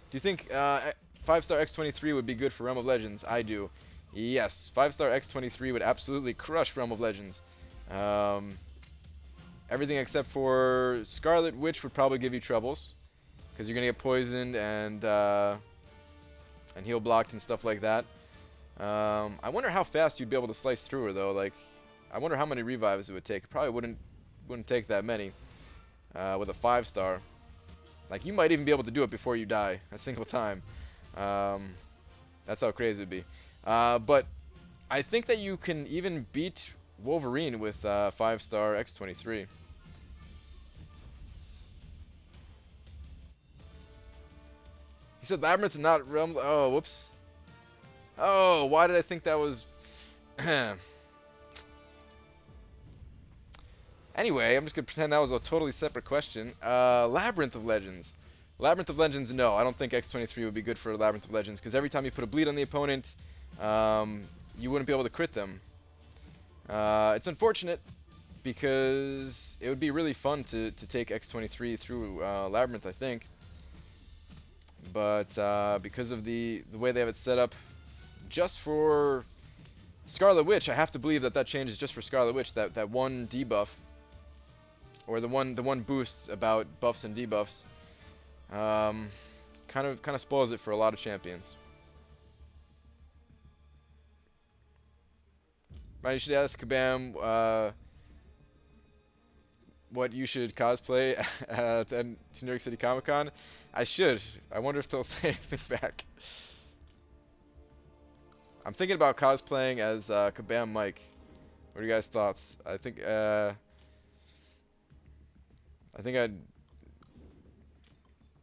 Do you think 5-star X23 would be good for Realm of Legends? I do. Yes, 5-star X23 would absolutely crush Realm of Legends. Everything except for Scarlet Witch would probably give you troubles, because you're gonna get poisoned and heal blocked and stuff like that. I wonder how fast you'd be able to slice through her though. Like, I wonder how many revives it would take. It probably wouldn't take that many with a 5-star. Like, you might even be able to do it before you die a single time. That's how crazy it would be. But I think that you can even beat Wolverine with 5-star X23. He said Labyrinth and not Realm. Oh, whoops. Oh, why did I think that was... Anyway, I'm just going to pretend that was a totally separate question. Labyrinth of Legends. Labyrinth of Legends, no. I don't think X23 would be good for Labyrinth of Legends, because every time you put a bleed on the opponent, you wouldn't be able to crit them. It's unfortunate, because it would be really fun to take X23 through Labyrinth, I think. But because of the way they have it set up, just for Scarlet Witch, I have to believe that changes just for Scarlet Witch. That one debuff, or the one boost about buffs and debuffs, kind of spoils it for a lot of champions. Right, you should ask Kabam what you should cosplay at New York City Comic Con. I should. I wonder if they'll say anything back. I'm thinking about cosplaying as Kabam Mike. What are you guys' thoughts? I think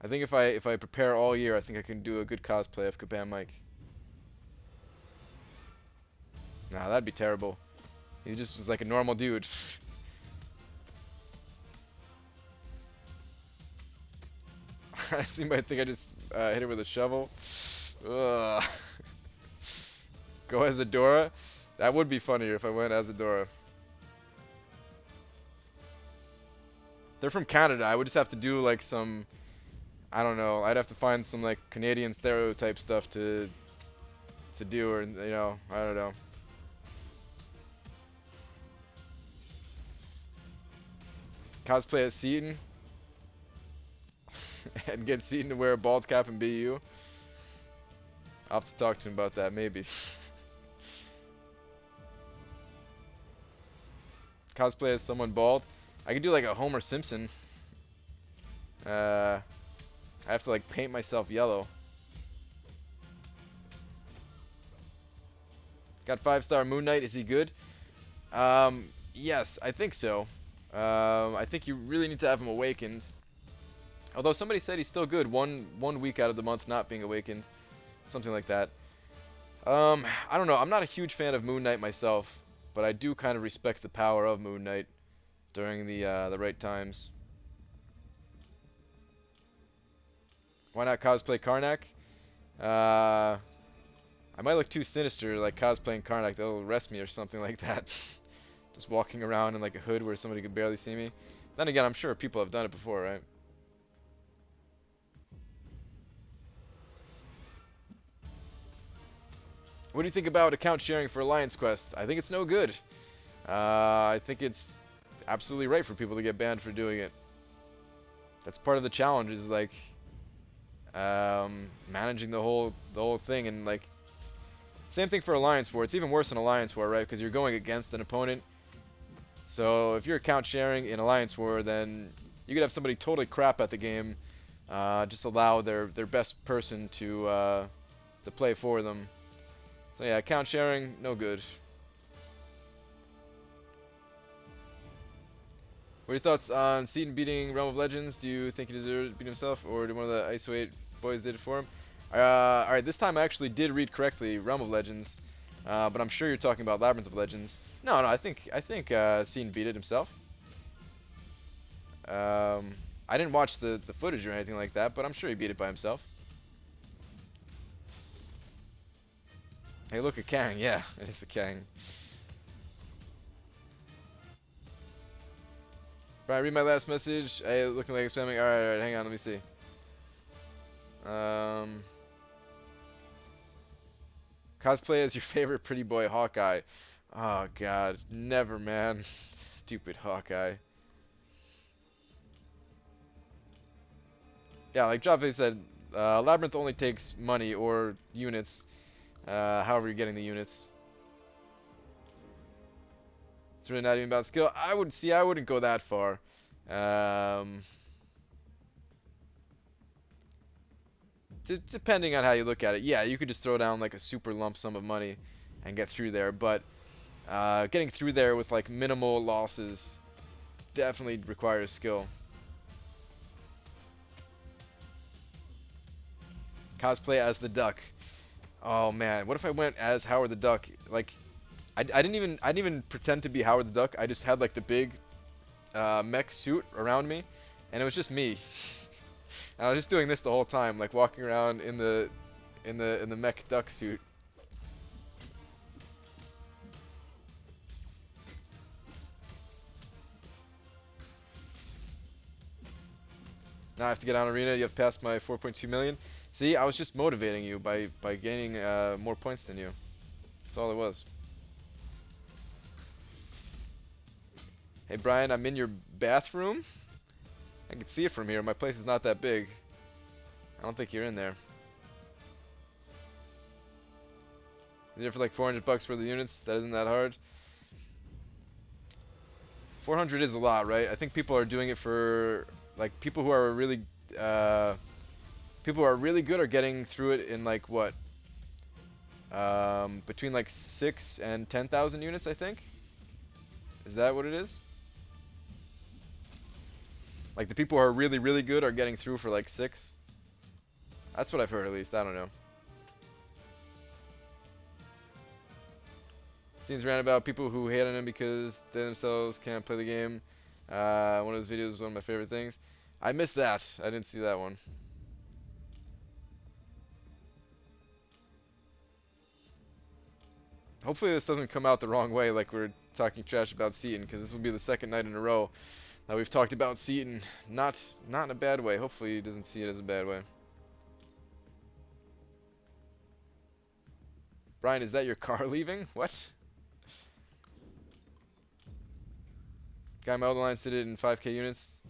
if I prepare all year, I think I can do a good cosplay of Kabam Mike. Nah, that'd be terrible. He just was like a normal dude. I seem I think I just hit her with a shovel. Ugh. Go as Adora? That would be funnier if I went as Adora. They're from Canada. I would just have to do like some, I don't know. I'd have to find some like Canadian stereotype stuff to do, or you know, I don't know. Cosplay as Seaton and get Seaton to wear a bald cap and be you. I'll have to talk to him about that, maybe. Cosplay as someone bald. I could do like a Homer Simpson. I have to like paint myself yellow. Got 5-star Moon Knight. Is he good? Yes, I think so. I think you really need to have him awakened. Although somebody said he's still good. One week out of the month not being awakened. Something like that. I don't know. I'm not a huge fan of Moon Knight myself, but I do kind of respect the power of Moon Knight during the right times. Why not cosplay Karnak? I might look too sinister, like cosplaying Karnak. They'll arrest me or something like that. Just walking around in like a hood where somebody can barely see me. Then again, I'm sure people have done it before, right? What do you think about account sharing for Alliance Quest? I think it's no good. I think it's absolutely right for people to get banned for doing it. That's part of the challenge, is like managing the whole thing, and like same thing for Alliance War. It's even worse in Alliance War, right? Because you're going against an opponent. So if you're account sharing in Alliance War, then you could have somebody totally crap at the game, just allow their best person to play for them. So yeah, account sharing, no good. What are your thoughts on Seaton beating Realm of Legends? Do you think he deserved to beat himself, or did one of the ISO 8 boys did it for him? Alright, this time I actually did read correctly Realm of Legends, but I'm sure you're talking about Labyrinth of Legends. No, no, I think Seaton beat it himself. I didn't watch the footage or anything like that, but I'm sure he beat it by himself. Hey, look, a Kang. Yeah, it is a Kang. Brian, read my last message. Hey, looking like spamming. Alright, hang on, let me see. Um, Cosplay as your favorite pretty boy Hawkeye. Oh, God. Never, man. Stupid Hawkeye. Yeah, like Java said, Labyrinth only takes money or units, however you're getting the units. It's really not even about skill. I wouldn't go that far. Um, Depending on how you look at it, yeah, you could just throw down like a super lump sum of money and get through there, but getting through there with like minimal losses definitely requires skill. Cosplay as the Duck. Oh man, what if I went as Howard the Duck? Like, I didn't even pretend to be Howard the Duck. I just had like the big mech suit around me, and it was just me. And I was just doing this the whole time, like walking around in the mech duck suit. Now I have to get on arena. You have passed my 4.2 million. See, I was just motivating you by gaining more points than you. That's all it was. Hey Brian, I'm in your bathroom. I can see it from here. My place is not that big. I don't think you're in there. You're there for like 400 bucks for the units. That isn't that hard. 400 is a lot, right? I think people are doing it for like people who are really people who are really good are getting through it in like what? Between like 6 and 10,000 units, I think. Is that what it is? Like the people who are really, really good are getting through for like 6. That's what I've heard at least. I don't know. Scenes ran about people who hate on him because they themselves can't play the game. One of those videos is one of my favorite things. I missed that. I didn't see that one. Hopefully this doesn't come out the wrong way like we're talking trash about Seaton, because this will be the second night in a row that we've talked about Seaton. Not in a bad way. Hopefully he doesn't see it as a bad way. Brian, is that your car leaving? What? Guy my other lines did it in 5k units.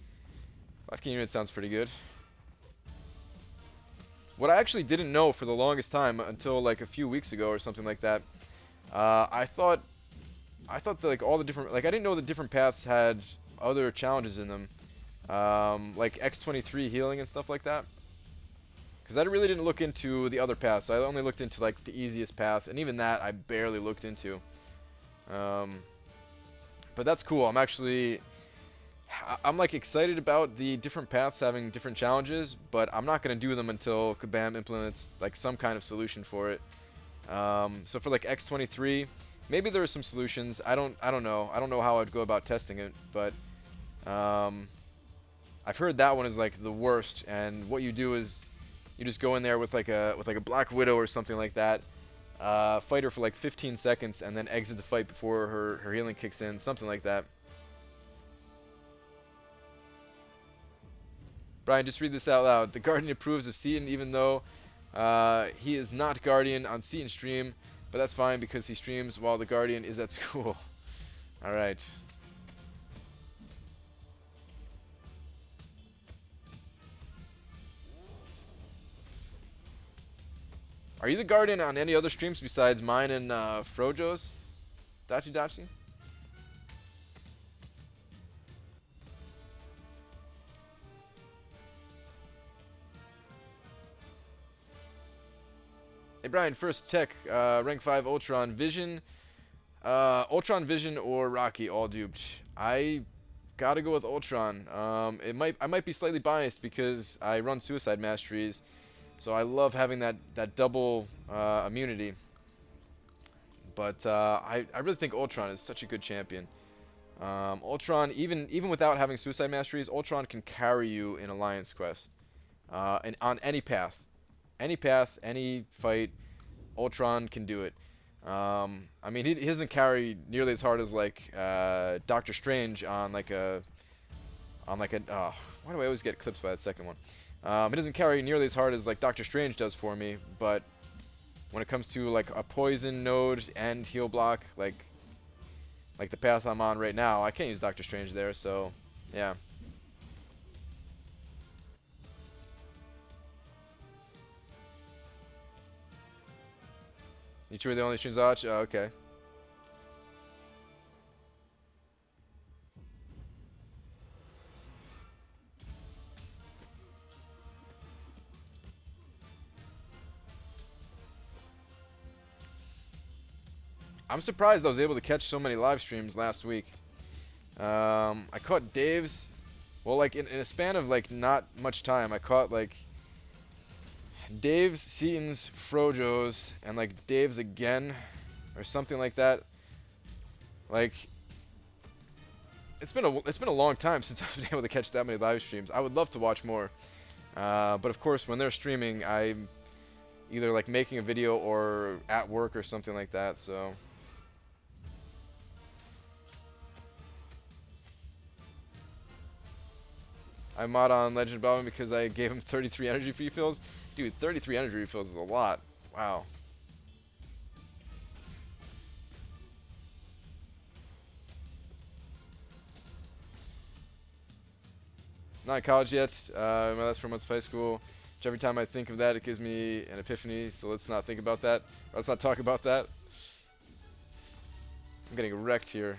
5k units sounds pretty good. What I actually didn't know for the longest time until like a few weeks ago or something like that, I thought that like all the different, like I didn't know the different paths had other challenges in them, like X23 healing and stuff like that. Because I really didn't look into the other paths. I only looked into like the easiest path, and even that I barely looked into. But that's cool. I'm like excited about the different paths having different challenges, but I'm not gonna do them until Kabam implements like some kind of solution for it. So for like X23, maybe there are some solutions. I don't know. I don't know how I'd go about testing it, but I've heard that one is like the worst. And what you do is you just go in there with like a Black Widow or something like that. Fight her for like 15 seconds and then exit the fight before her healing kicks in, something like that. Brian, just read this out loud. The Guardian approves of Seaton even though he is not Guardian on Seaton stream, but that's fine because he streams while the Guardian is at school. Alright. Are you the Guardian on any other streams besides mine and Frojo's? Dachi? Hey Brian, first tech, rank 5 Ultron Vision. Ultron Vision or Rocky, all duped. I gotta go with Ultron. I might be slightly biased because I run Suicide Masteries, So I love having that double immunity. But I really think Ultron is such a good champion. Ultron, even without having Suicide Masteries, Ultron can carry you in Alliance Quest. And on any path. Any path, any fight, Ultron can do it. I mean, he doesn't carry nearly as hard as like Doctor Strange on like a why do I always get clips by that second one? It doesn't carry nearly as hard as like Doctor Strange does for me, but when it comes to like a poison node and heal block, like the path I'm on right now, I can't use Doctor Strange there, so yeah. You two are the only Shinzachi? Oh, okay. I'm surprised I was able to catch so many live streams last week. I caught Dave's, well, like in a span of like not much time, I caught like Dave's, Seaton's, Frojo's, and like Dave's again, or something like that. Like, it's been a long time since I've been able to catch that many live streams. I would love to watch more, but of course, when they're streaming, I'm either like making a video or at work or something like that. So. I mod on Legend of Bowman because I gave him 33 energy refills. Dude, 33 energy refills is a lot. Wow. Not in college yet. My last 4 months of high school. Which every time I think of that, it gives me an epiphany. So let's not think about that. Or let's not talk about that. I'm getting wrecked here.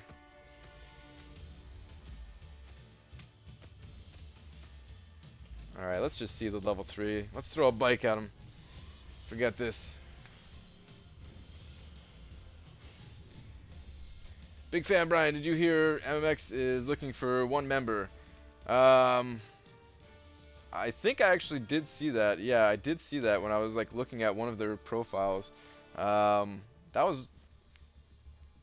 Alright, let's just see the level 3. Let's throw a bike at him. Forget this. Big fan Brian, did you hear MMX is looking for 1 member? I think I actually did see that. Yeah, I did see that when I was like looking at one of their profiles. That was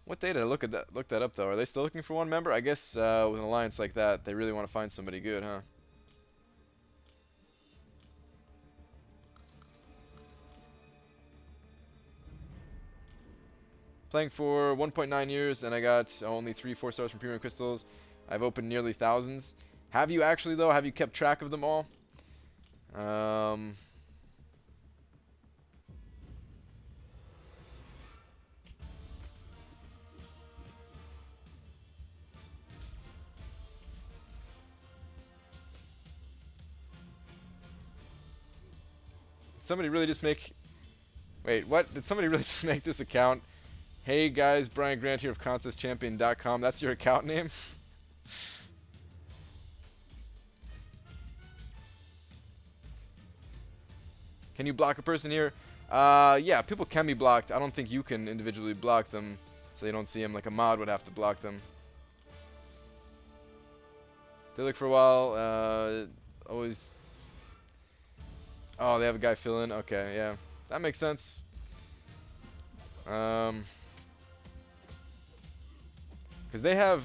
what day did I look that up though? Are they still looking for 1 member? I guess with an alliance like that, they really want to find somebody good, huh? Playing for 1.9 years, and I got only 3 4 stars from premium crystals. I've opened nearly thousands. Have you actually though? Have you kept track of them all? Somebody really just make... Wait, what? Did somebody really just make this account? Hey guys, Brian Grant here of ContestChampion.com. That's your account name? Can you block a person here? Yeah, people can be blocked. I don't think you can individually block them so you don't see them. Like a mod would have to block them. They look for a while. Always... Oh, they have a guy fill in? Okay, yeah. That makes sense. Because they have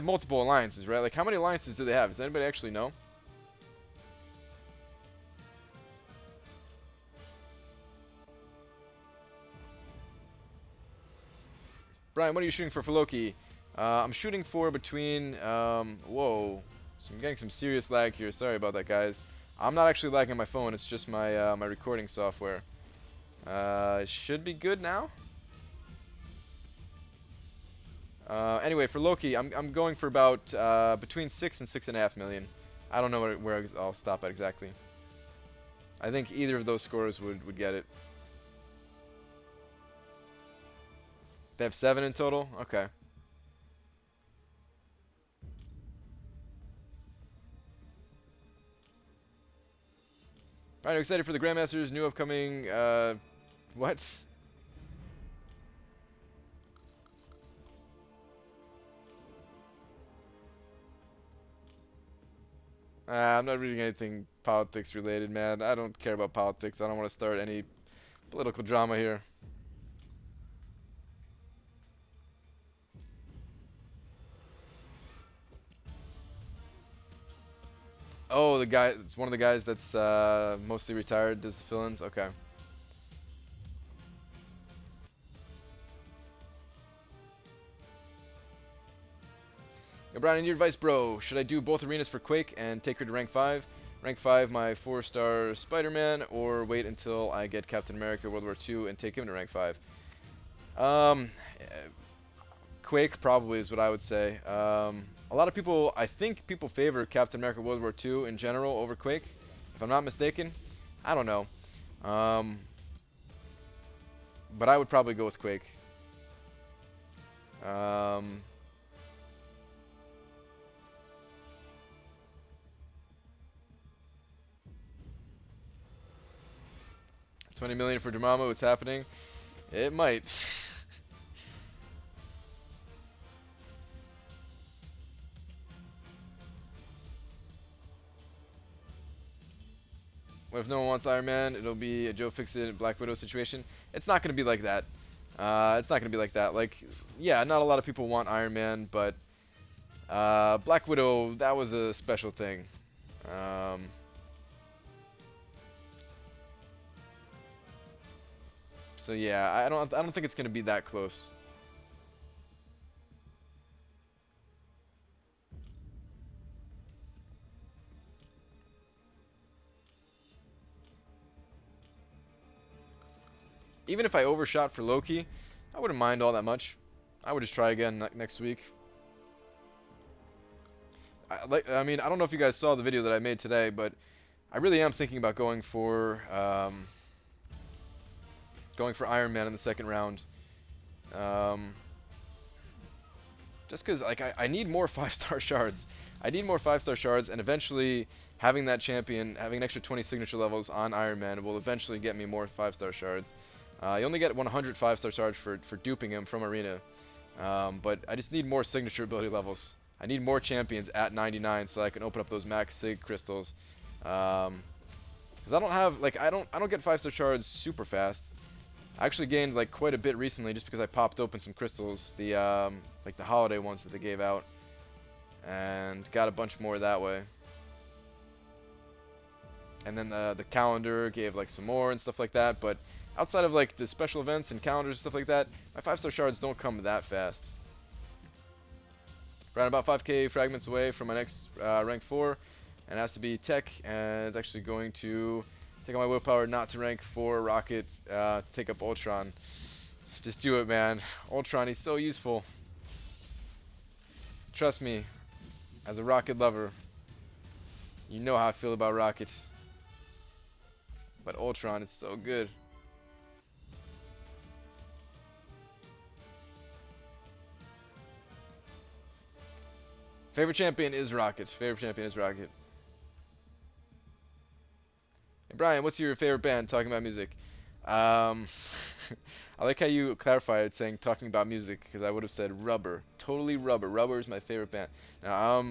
multiple alliances, right? Like, how many alliances do they have? Does anybody actually know? Brian, what are you shooting for Loki? I'm shooting for between, whoa. So I'm getting some serious lag here. Sorry about that, guys. I'm not actually lagging my phone. It's just my my recording software. It should be good now. Anyway, for Loki, I'm going for about between 6 and 6.5 million. I don't know where I'll stop at exactly. I think either of those scores would get it. They have 7 in total? Okay. Alright, excited for the Grandmaster's new upcoming, what? I'm not reading anything politics related, man. I don't care about politics. I don't want to start any political drama here. Oh, the guy, it's one of the guys that's mostly retired, does the fill-ins? Okay. Yo, Brian, in your advice, bro, should I do both arenas for Quake and take her to rank 5? Rank 5, my 4-star Spider-Man, or wait until I get Captain America World War II and take him to rank 5? Um, Quake probably is what I would say. A lot of people, I think people favor Captain America World War II in general over Quake, if I'm not mistaken. I don't know. Um, but I would probably go with Quake. Um, 20 million for Dormammu, it's happening. It might. What if no one wants Iron Man? It'll be a Joe Fixit Black Widow situation. It's not going to be like that. It's not going to be like that. Like, yeah, not a lot of people want Iron Man, but Black Widow, that was a special thing. Um, so yeah, I don't think it's going to be that close. Even if I overshot for Loki, I wouldn't mind all that much. I would just try again next week. I mean, I don't know if you guys saw the video that I made today, but I really am thinking about going for Iron Man in the second round. Um, just because like I need more 5-star shards. I need more 5-star shards, and eventually having that champion, having an extra 20 signature levels on Iron Man will eventually get me more 5-star shards. You only get 100 5-star shards for duping him from Arena. But I just need more signature ability levels. I need more champions at 99 so I can open up those max sig crystals. Because I don't have like I don't get 5-star shards super fast. I actually gained like quite a bit recently just because I popped open some crystals, the like the holiday ones that they gave out, and got a bunch more that way. And then the calendar gave like some more and stuff like that. But outside of like the special events and calendars and stuff like that, my 5-star shards don't come that fast. Around about 5k fragments away from my next rank 4, and it has to be tech, and it's actually going to take out my willpower not to rank 4 rocket, take up Ultron. Just do it, man. Ultron, he's so useful. Trust me, as a rocket lover, you know how I feel about rocket. But Ultron is so good. Favorite champion is Rocket. Favorite champion is Rocket. Hey Brian, what's your favorite band talking about music? Um, I like how you clarified it saying talking about music because I would have said Rubber. Totally Rubber. Rubber is my favorite band. Now,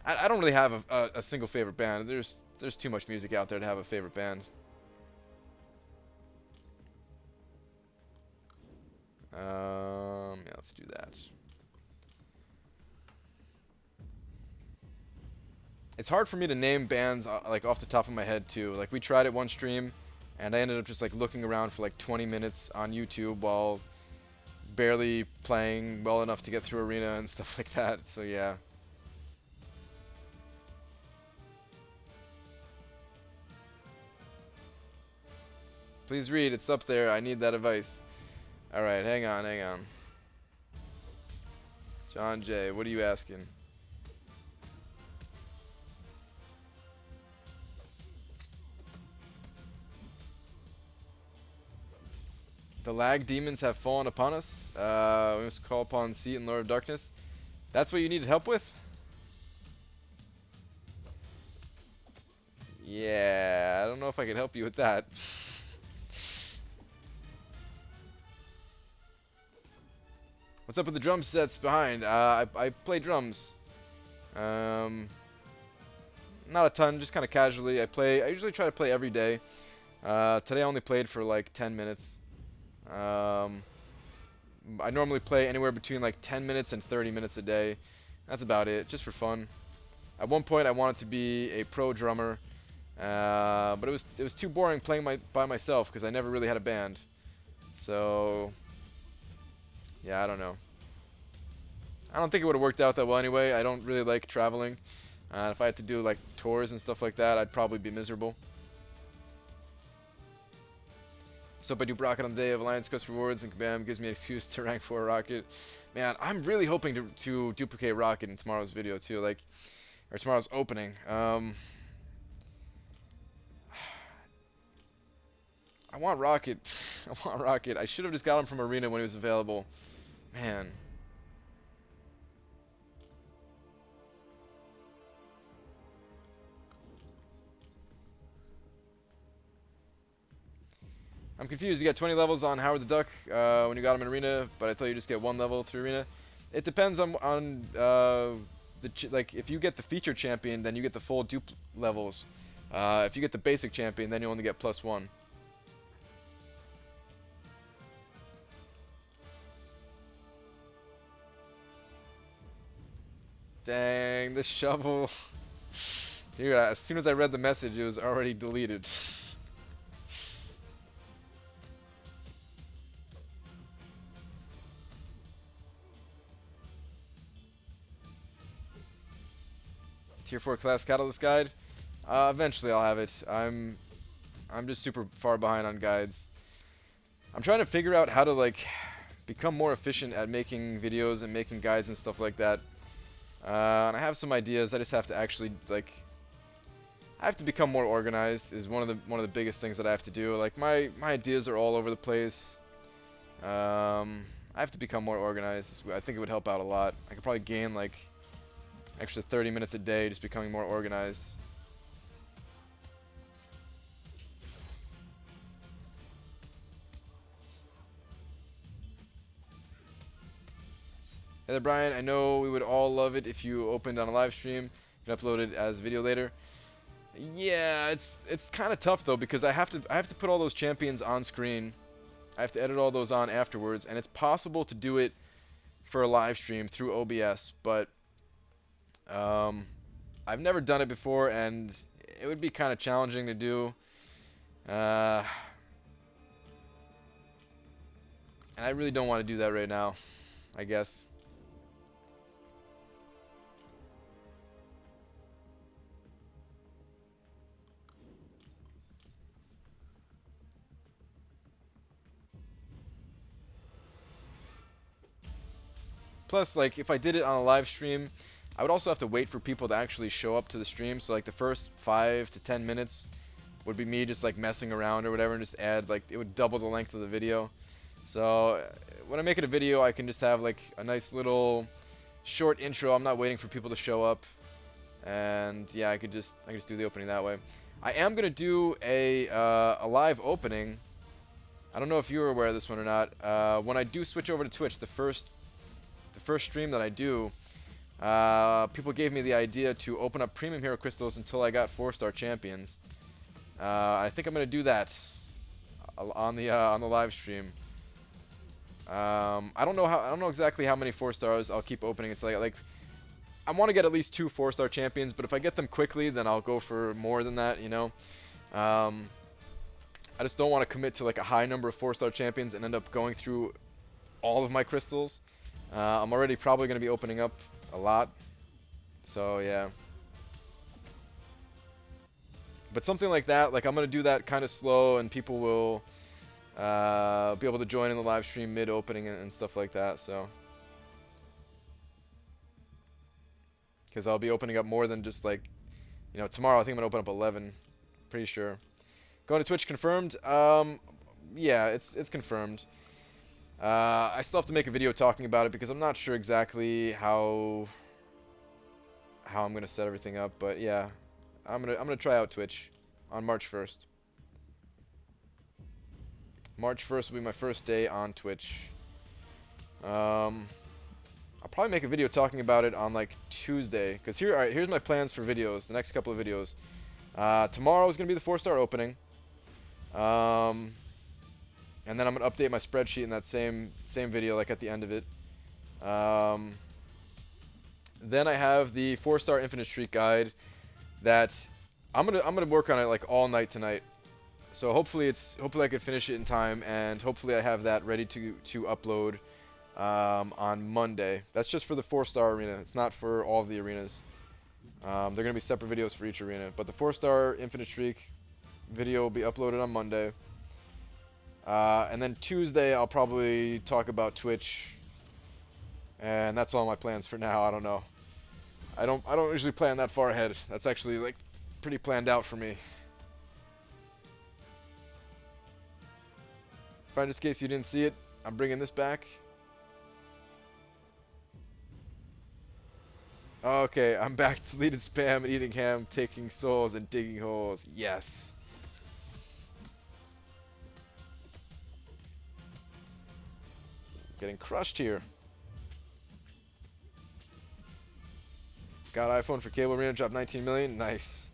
I don't really have a single favorite band. There's too much music out there to have a favorite band. Yeah, let's do that. It's hard for me to name bands like off the top of my head too. Like we tried it one stream, and I ended up just like looking around for like 20 minutes on YouTube while barely playing well enough to get through arena and stuff like that. So yeah. Please read. It's up there. I need that advice. All right, hang on, hang on. John J, what are you asking? The lag demons have fallen upon us. We must call upon Seat and Lord of Darkness. That's what you needed help with? Yeah, I don't know if I can help you with that. What's up with the drum sets behind? I play drums. not a ton, just kind of casually. I usually try to play every day. Today I only played for like 10 minutes. Um, I normally play anywhere between like 10 minutes and 30 minutes a day. That's about it, just for fun. At one point I wanted to be a pro drummer, but it was too boring playing by myself because I never really had a band. So yeah, I don't know. I don't think it would have worked out that well anyway. I don't really like traveling. If I had to do like tours and stuff like that, I'd probably be miserable. So if I do Rocket on the day of Alliance Quest rewards, and Kabam gives me an excuse to rank 4 Rocket. Man, I'm really hoping to duplicate Rocket in tomorrow's video too, like, or tomorrow's opening. I want Rocket. I want Rocket. I should have just got him from Arena when he was available. Man. I'm confused. You get 20 levels on Howard the Duck when you got him in Arena, but I thought you just get 1 level through Arena. It depends on like if you get the feature champion, then you get the full dupe levels. If you get the basic champion, then you only get +1. Dang, this shovel. Dude, as soon as I read the message, it was already deleted. Tier 4 class catalyst guide. Eventually I'll have it. I'm just super far behind on guides. I'm trying to figure out how to like become more efficient at making videos and making guides and stuff like that. And I have some ideas. I just have to actually like I have to become more organized is one of the biggest things that I have to do. Like my ideas are all over the place. I have to become more organized. I think it would help out a lot. I could probably gain like extra 30 minutes a day just becoming more organized. Hey there, Brian. I know we would all love it if you opened on a live stream and uploaded as video later. Yeah, it's kind of tough though because I have to put all those champions on screen. I have to edit all those on afterwards, and it's possible to do it for a live stream through OBS, but I've never done it before, and it would be kind of challenging to do. And I really don't want to do that right now, I guess. Plus, like, if I did it on a live stream, I would also have to wait for people to actually show up to the stream. So, like, the first 5 to 10 minutes would be me just, like, messing around or whatever and just add, like, it would double the length of the video. So, when I make it a video, I can just have, like, a nice little short intro. I'm not waiting for people to show up. And, yeah, I could just do the opening that way. I am going to do a live opening. I don't know if you were aware of this one or not. When I do switch over to Twitch, the first stream that I do, people gave me the idea to open up premium hero crystals until I got 4-star champions. I think I'm gonna do that on the live stream. I don't know exactly how many 4-stars I'll keep opening until I want to get at least 2 4-star champions, but if I get them quickly, then I'll go for more than that. You know, I just don't want to commit to like a high number of 4-star champions and end up going through all of my crystals. I'm already probably going to be opening up a lot. So, yeah. But something like that, like I'm going to do that kind of slow and people will be able to join in the live stream mid-opening and stuff like that, so. Because I'll be opening up more than just like, you know, tomorrow I think I'm going to open up 11. Pretty sure. Going to Twitch confirmed? Yeah, it's confirmed. I still have to make a video talking about it because I'm not sure exactly how I'm gonna set everything up, but yeah, I'm gonna try out Twitch on March 1st. March 1st will be my first day on Twitch. I'll probably make a video talking about it on like Tuesday. Because here, alright, here's my plans for videos, the next couple of videos. Tomorrow is going to be the 4-star opening. And then I'm going to update my spreadsheet in that same video, like at the end of it. Then I have the 4-star infinite streak guide that I'm gonna work on it like all night tonight. So hopefully I can finish it in time, and hopefully I have that ready to upload on Monday. That's just for the 4-star arena. It's not for all of the arenas. They're gonna be separate videos for each arena. But the 4-star infinite streak video will be uploaded on Monday. And then Tuesday I'll probably talk about Twitch. And that's all my plans for now. I don't know. I don't usually plan that far ahead. That's actually like pretty planned out for me. But just in case you didn't see it, I'm bringing this back. Okay, I'm back to deleted spam, eating ham, taking souls, and digging holes. Yes. Getting crushed here. Got iPhone for cable arena, dropped 19 million. Nice.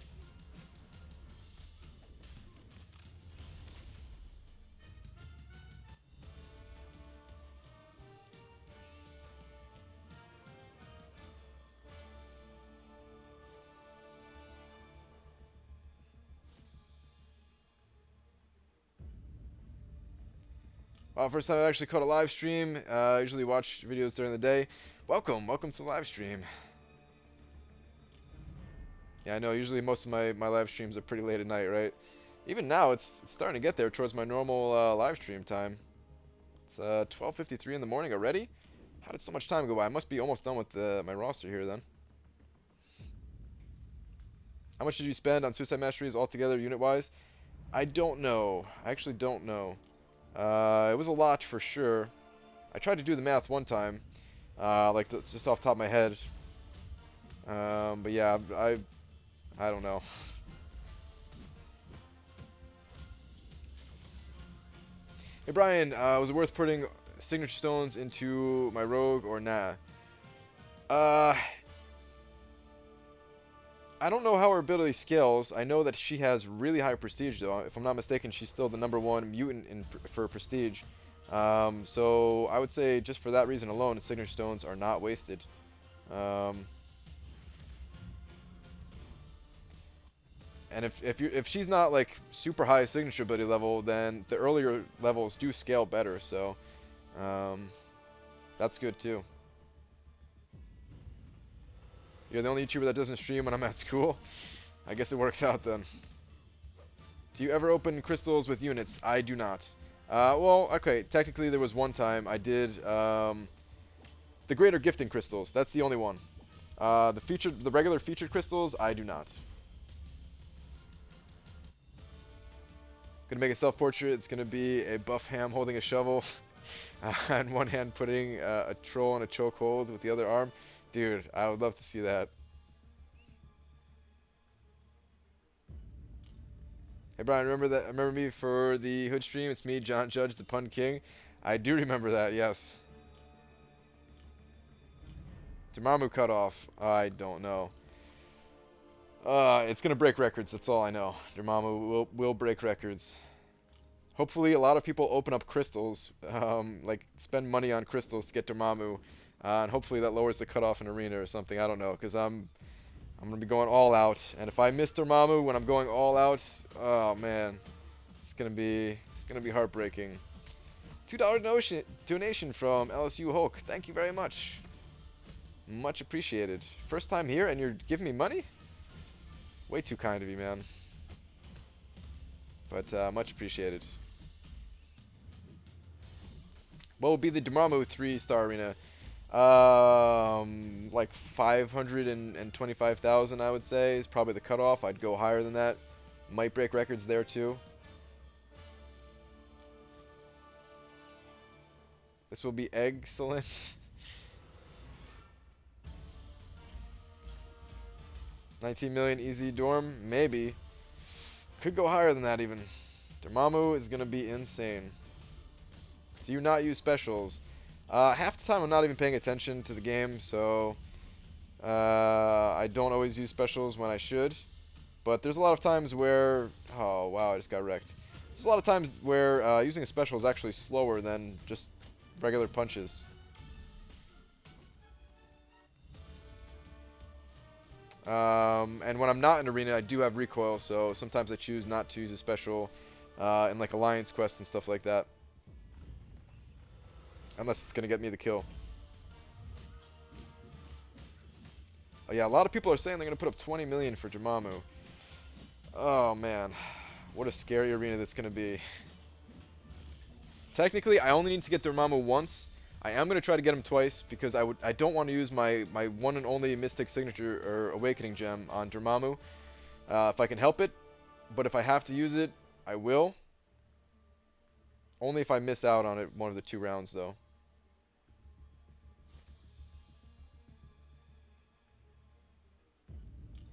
Wow, first time I've actually caught a live stream. I usually watch videos during the day. Welcome to the live stream. Yeah, I know, usually most of my live streams are pretty late at night, right? Even now, it's starting to get there towards my normal live stream time. It's 12:53 in the morning already? How did so much time go by? I must be almost done with my roster here then. How much did you spend on Suicide Masteries altogether, unit-wise? I don't know. I actually don't know. It was a lot for sure. I tried to do the math one time, just off the top of my head. But yeah, I don't know. Hey Brian, was it worth putting signature stones into my rogue or nah? I don't know how her ability scales. I know that she has really high prestige, though. If I'm not mistaken, she's still the #1 mutant for prestige. So I would say just for that reason alone, signature stones are not wasted. And if she's not like super high signature ability level, then the earlier levels do scale better. So that's good too. You're the only YouTuber that doesn't stream when I'm at school. I guess it works out then. Do you ever open crystals with units? I do not. Well, okay. Technically, there was one time I did the greater gifting crystals. That's the only one. The regular featured crystals, I do not. Gonna make a self-portrait. It's gonna be a buff ham holding a shovel, and one hand putting a troll in a chokehold with the other arm. Dude, I would love to see that. Hey Brian, remember me for the Hood stream? It's me, John Judge, the Pun King. I do remember that, yes. Dormammu cutoff. I don't know. It's gonna break records, that's all I know. Dormammu will break records. Hopefully a lot of people open up crystals, like spend money on crystals to get Dormammu. And hopefully that lowers the cutoff in arena or something. I don't know, because I'm gonna be going all out, and if I miss Dormammu when I'm going all out, oh man, it's gonna be heartbreaking. $2 donation from LSU Hulk. Thank you very much. Much appreciated. First time here, and you're giving me money? Way too kind of you, man. But much appreciated. What will be the Dormammu 3-star arena? Like 525,000, I would say, is probably the cutoff. I'd go higher than that. Might break records there too. This will be excellent. 19 million easy dorm, maybe. Could go higher than that even. Dormammu is gonna be insane. Do you not use specials? Half the time I'm not even paying attention to the game, so I don't always use specials when I should. But there's a lot of times where... Oh, wow, I just got wrecked. There's a lot of times where using a special is actually slower than just regular punches. And when I'm not in arena, I do have recoil, so sometimes I choose not to use a special in like alliance quests and stuff like that. Unless it's going to get me the kill. Oh yeah, a lot of people are saying they're going to put up 20 million for Dormammu. Oh man, what a scary arena that's going to be. Technically, I only need to get Dormammu once. I am going to try to get him twice because I don't want to use my one and only Mystic Signature or Awakening Gem on Dormammu if I can help it. But if I have to use it, I will. Only if I miss out on it one of the 2 rounds, though.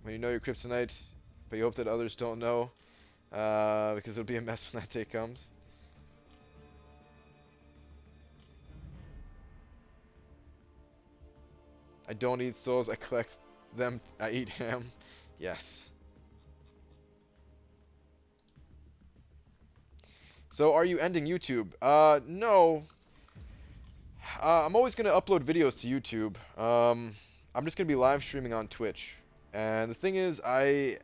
When you know your kryptonite, but you hope that others don't know, because it'll be a mess when that day comes. I don't eat souls, I collect them, I eat ham. Yes. So, are you ending YouTube? No. I'm always going to upload videos to YouTube. I'm just going to be live streaming on Twitch. And the thing is, I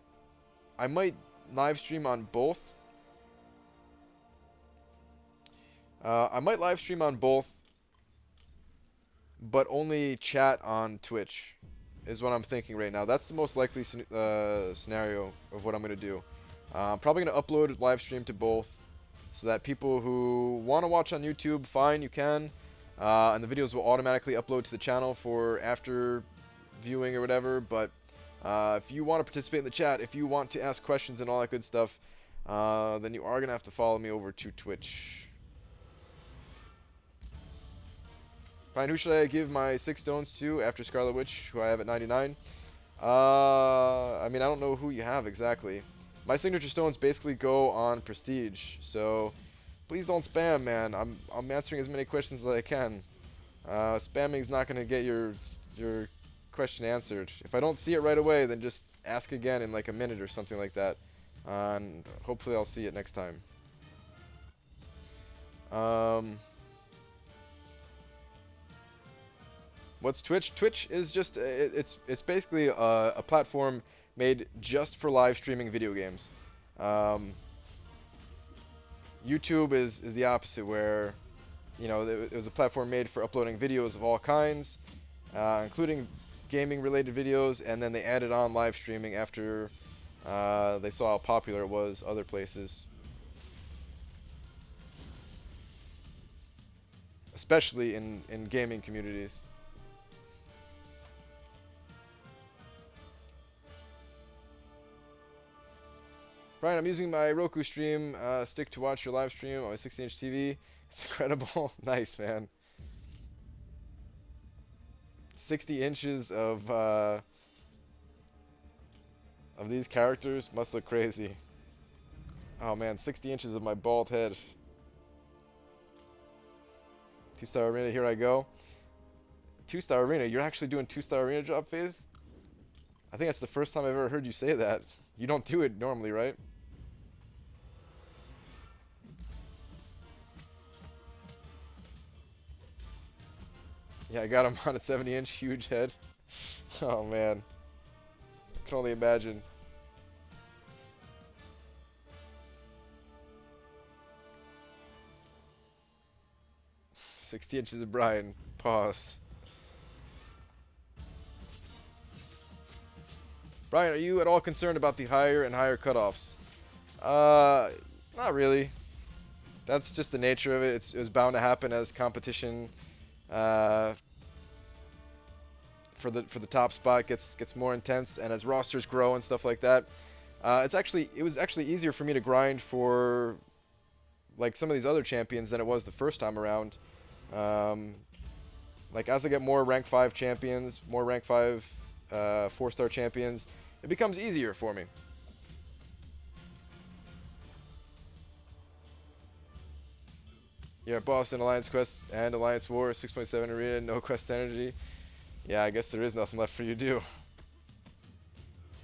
might live stream on both. I might live stream on both, but only chat on Twitch is what I'm thinking right now. That's the most likely scenario of what I'm going to do. I'm probably going to upload live stream to both so that people who want to watch on YouTube, fine, you can. And the videos will automatically upload to the channel for after viewing or whatever, but if you want to participate in the chat, if you want to ask questions and all that good stuff, then you are going to have to follow me over to Twitch. Fine, who should I give my 6 stones to after Scarlet Witch, who I have at 99? I mean, I don't know who you have exactly. My signature stones basically go on prestige, so please don't spam, man. I'm answering as many questions as I can. Spamming is not going to get your question answered. If I don't see it right away, then just ask again in like a minute or something like that, and hopefully I'll see it next time. What's Twitch? Twitch is just it's basically a platform made just for live streaming video games. YouTube is the opposite, where it was a platform made for uploading videos of all kinds, including gaming related videos, and then they added on live streaming after they saw how popular it was other places, especially in gaming communities. Brian, I'm using my Roku stream stick to watch your live stream on my 60-inch TV. It's incredible. Nice, man. 60 inches of these characters must look crazy. Oh man, 60 inches of my bald head. 2-star arena, here I go. 2-star arena? You're actually doing 2-star arena job, Faith? I think that's the first time I've ever heard you say that. You don't do it normally, right? Yeah, I got him on a 70-inch huge head. Oh man, I can only imagine. "60 inches of Brian." Pause. Brian, are you at all concerned about the higher and higher cutoffs? Not really. That's just the nature of it. It was bound to happen as competition for the top spot gets more intense, and as rosters grow and stuff like that. It was actually easier for me to grind for like some of these other champions than it was the first time around. Like as I get more rank 5 champions, more rank 5 4-star champions, it becomes easier for me. You're a boss in Alliance Quest and Alliance War, 6.7 arena, no quest energy. Yeah, I guess there is nothing left for you to do.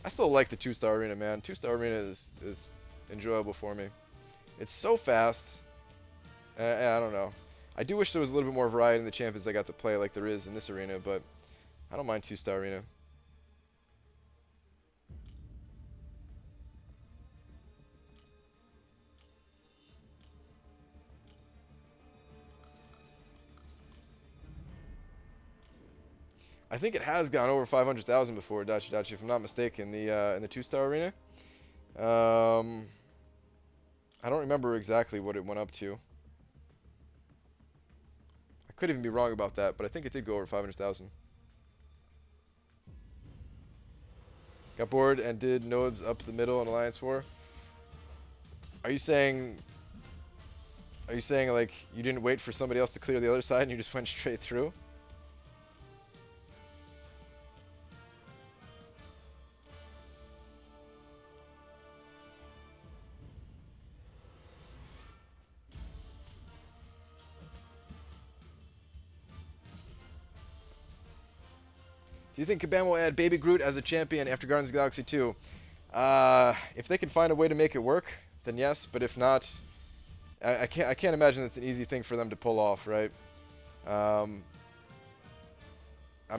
I still like the 2-star arena, man. 2-star arena is enjoyable for me. It's so fast. I don't know. I do wish there was a little bit more variety in the champions I got to play like there is in this arena, but I don't mind 2-star arena. I think it has gone over 500,000 before, Dachi, if I'm not mistaken, in the 2-star arena. I don't remember exactly what it went up to. I could even be wrong about that, but I think it did go over 500,000. Got bored and did nodes up the middle in Alliance War. Are you saying like you didn't wait for somebody else to clear the other side and you just went straight through? Do you think Kabam will add Baby Groot as a champion after Guardians of the Galaxy 2? If they can find a way to make it work, then yes. But if not, I can't imagine it's an easy thing for them to pull off, right? I'm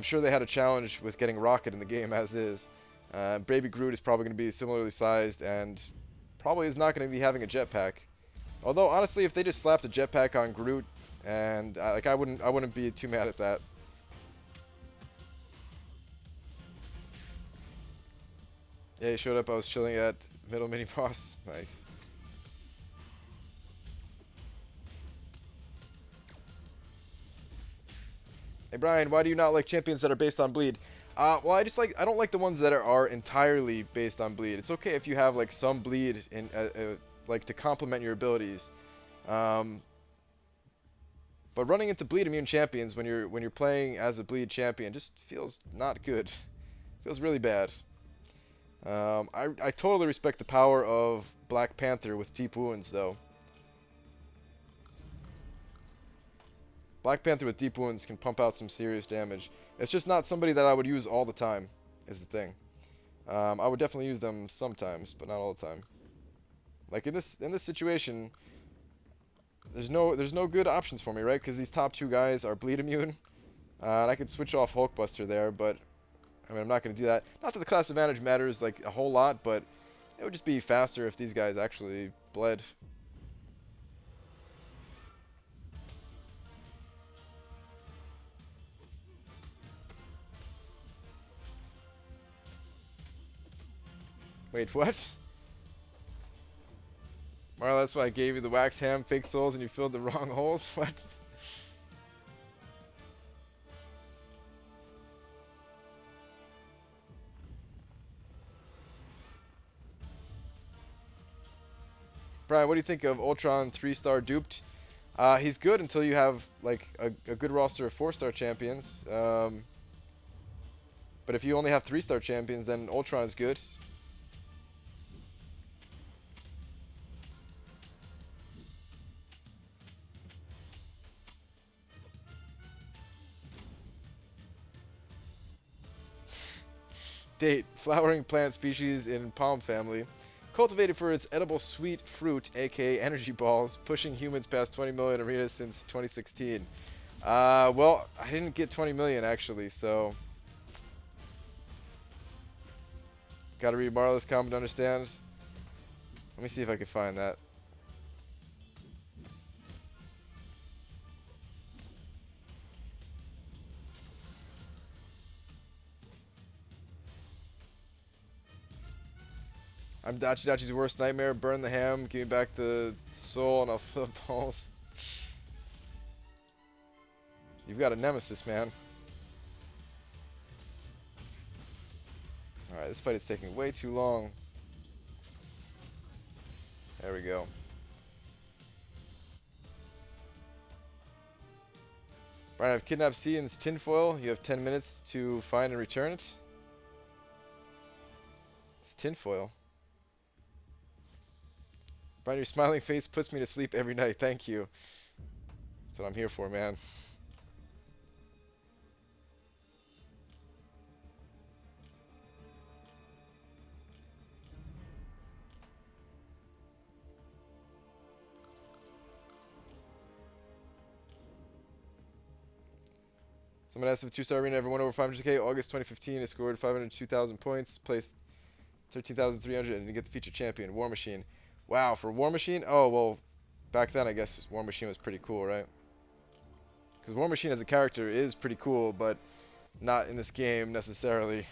sure they had a challenge with getting Rocket in the game as is. Baby Groot is probably going to be similarly sized and probably is not going to be having a jetpack. Although honestly, if they just slapped a jetpack on Groot, and like I wouldn't be too mad at that. Yeah, he showed up. I was chilling at middle mini boss. Nice. Hey Brian, why do you not like champions that are based on bleed? Well, I don't like the ones that are entirely based on bleed. It's okay if you have like some bleed in like to complement your abilities. But running into bleed immune champions when you're playing as a bleed champion just feels not good. Feels really bad. I totally respect the power of Black Panther with deep wounds, though. Black Panther with deep wounds can pump out some serious damage. It's just not somebody that I would use all the time, is the thing. I would definitely use them sometimes, but not all the time. Like in this situation, there's no good options for me, right? Because these top two guys are bleed immune, and I could switch off Hulkbuster there, but I mean, I'm not going to do that. Not that the class advantage matters like a whole lot, but it would just be faster if these guys actually bled. Wait, what? Marla, that's why I gave you the wax ham, fake souls, and you filled the wrong holes? What? Brian, what do you think of Ultron 3-star duped? He's good until you have like a good roster of 4-star champions. But if you only have 3-star champions, then Ultron is good. Date: flowering plant species in palm family. Cultivated for its edible sweet fruit, aka energy balls, pushing humans past 20 million arenas since 2016. Well, I didn't get 20 million actually, so gotta read Marla's comment to understand. Let me see if I can find that. I'm Dachi's worst nightmare. Burn the ham, give me back the soul, and I'll fill up the holes. You've got a nemesis, man. Alright, this fight is taking way too long. There we go. Brian, I've kidnapped C in this tinfoil. You have 10 minutes to find and return it. It's tinfoil. Brian, your smiling face puts me to sleep every night. Thank you. That's what I'm here for, man. Someone asked if 2-star arena ever went over 500k. August 2015, it scored 502,000 points, placed 13,300, and to get the featured champion, War Machine. Wow, for War Machine? Oh, well, back then I guess War Machine was pretty cool, right? Because War Machine as a character is pretty cool, but not in this game necessarily.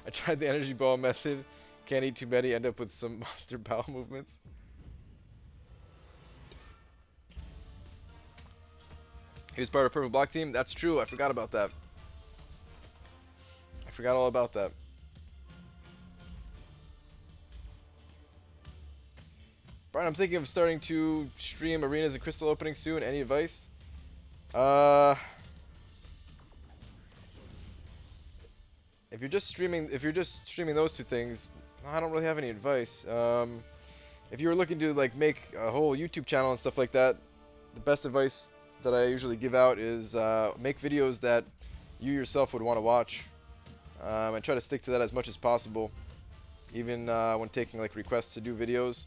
I tried the energy ball method. Can't eat too many, end up with some monster bowel movements. He was part of Purple Block team. That's true. I forgot about that. I forgot all about that. Brian, I'm thinking of starting to stream arenas and crystal openings soon. Any advice? Uh, if you're just streaming those two things, I don't really have any advice. If you were looking to like make a whole YouTube channel and stuff like that, the best advice that I usually give out is make videos that you yourself would want to watch, and try to stick to that as much as possible, even when taking like requests to do videos.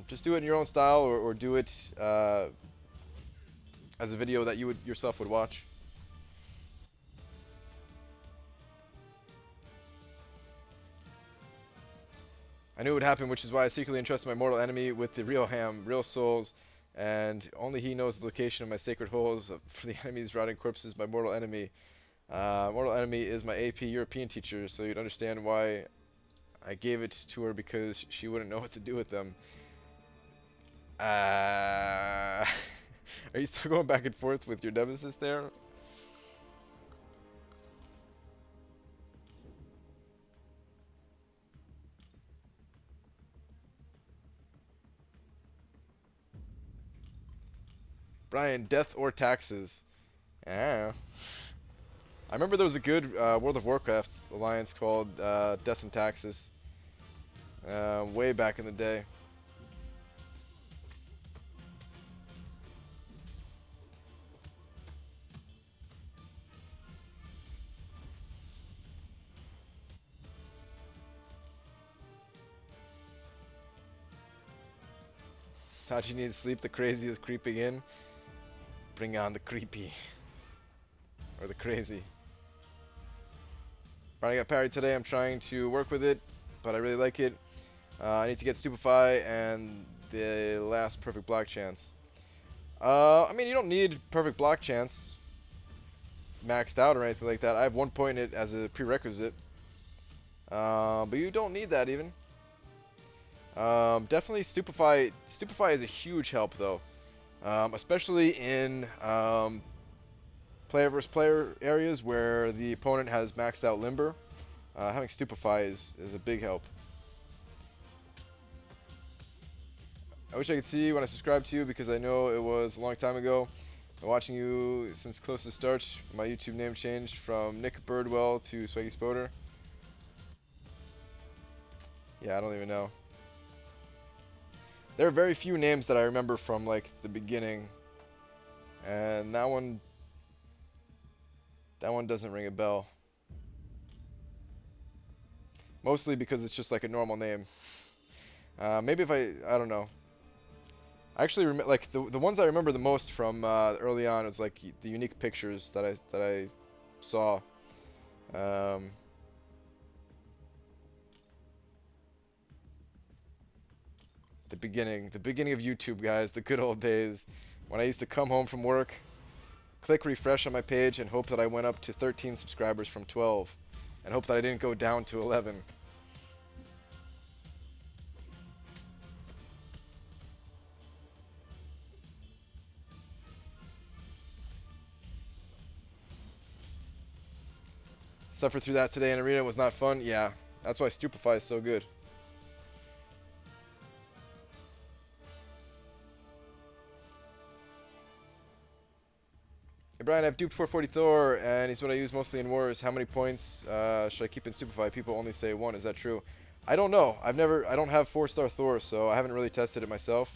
Just do it in your own style, or do it as a video that you yourself would watch. I knew it would happen, which is why I secretly entrusted my mortal enemy with the real ham, real souls, and only he knows the location of my sacred holes for the enemy's rotting corpses. My mortal enemy. Mortal enemy is my AP European teacher, so you'd understand why I gave it to her, because she wouldn't know what to do with them. Are you still going back and forth with your nemesis there? Brian, death or taxes? Yeah. I remember there was a good World of Warcraft alliance called Death and Taxes. Way back in the day. Tachi needs sleep, the crazy is creeping in. Bring on the creepy. Or the crazy. Brian, I got parried today. I'm trying to work with it, but I really like it. I need to get Stupefy and the last perfect block chance. I mean, you don't need perfect block chance maxed out or anything like that. I have 1 point in it as a prerequisite. But you don't need that even. Definitely Stupefy. Stupefy is a huge help though. Especially in player versus player areas where the opponent has maxed out Limber. Having Stupefy is a big help. I wish I could see you when I subscribed to you, because I know it was a long time ago. I've been watching you since close to start. My YouTube name changed from Nick Birdwell to Swaggy Spoder. Yeah, I don't even know. There are very few names that I remember from like the beginning, and that one doesn't ring a bell. Mostly because it's just like a normal name. Maybe if I don't know. I actually like the ones I remember the most from early on was like the unique pictures that I saw. The beginning of YouTube, guys, the good old days when I used to come home from work, click refresh on my page, and hope that I went up to 13 subscribers from 12, and hope that I didn't go down to 11. Suffered through that today in arena. It was not fun. Yeah, that's why Stupefy is so good. Hey Brian, I've duped 440 Thor, and he's what I use mostly in wars. How many points should I keep in Stupefy? People only say 1. Is that true? I don't know. I don't have 4-star Thor, so I haven't really tested it myself.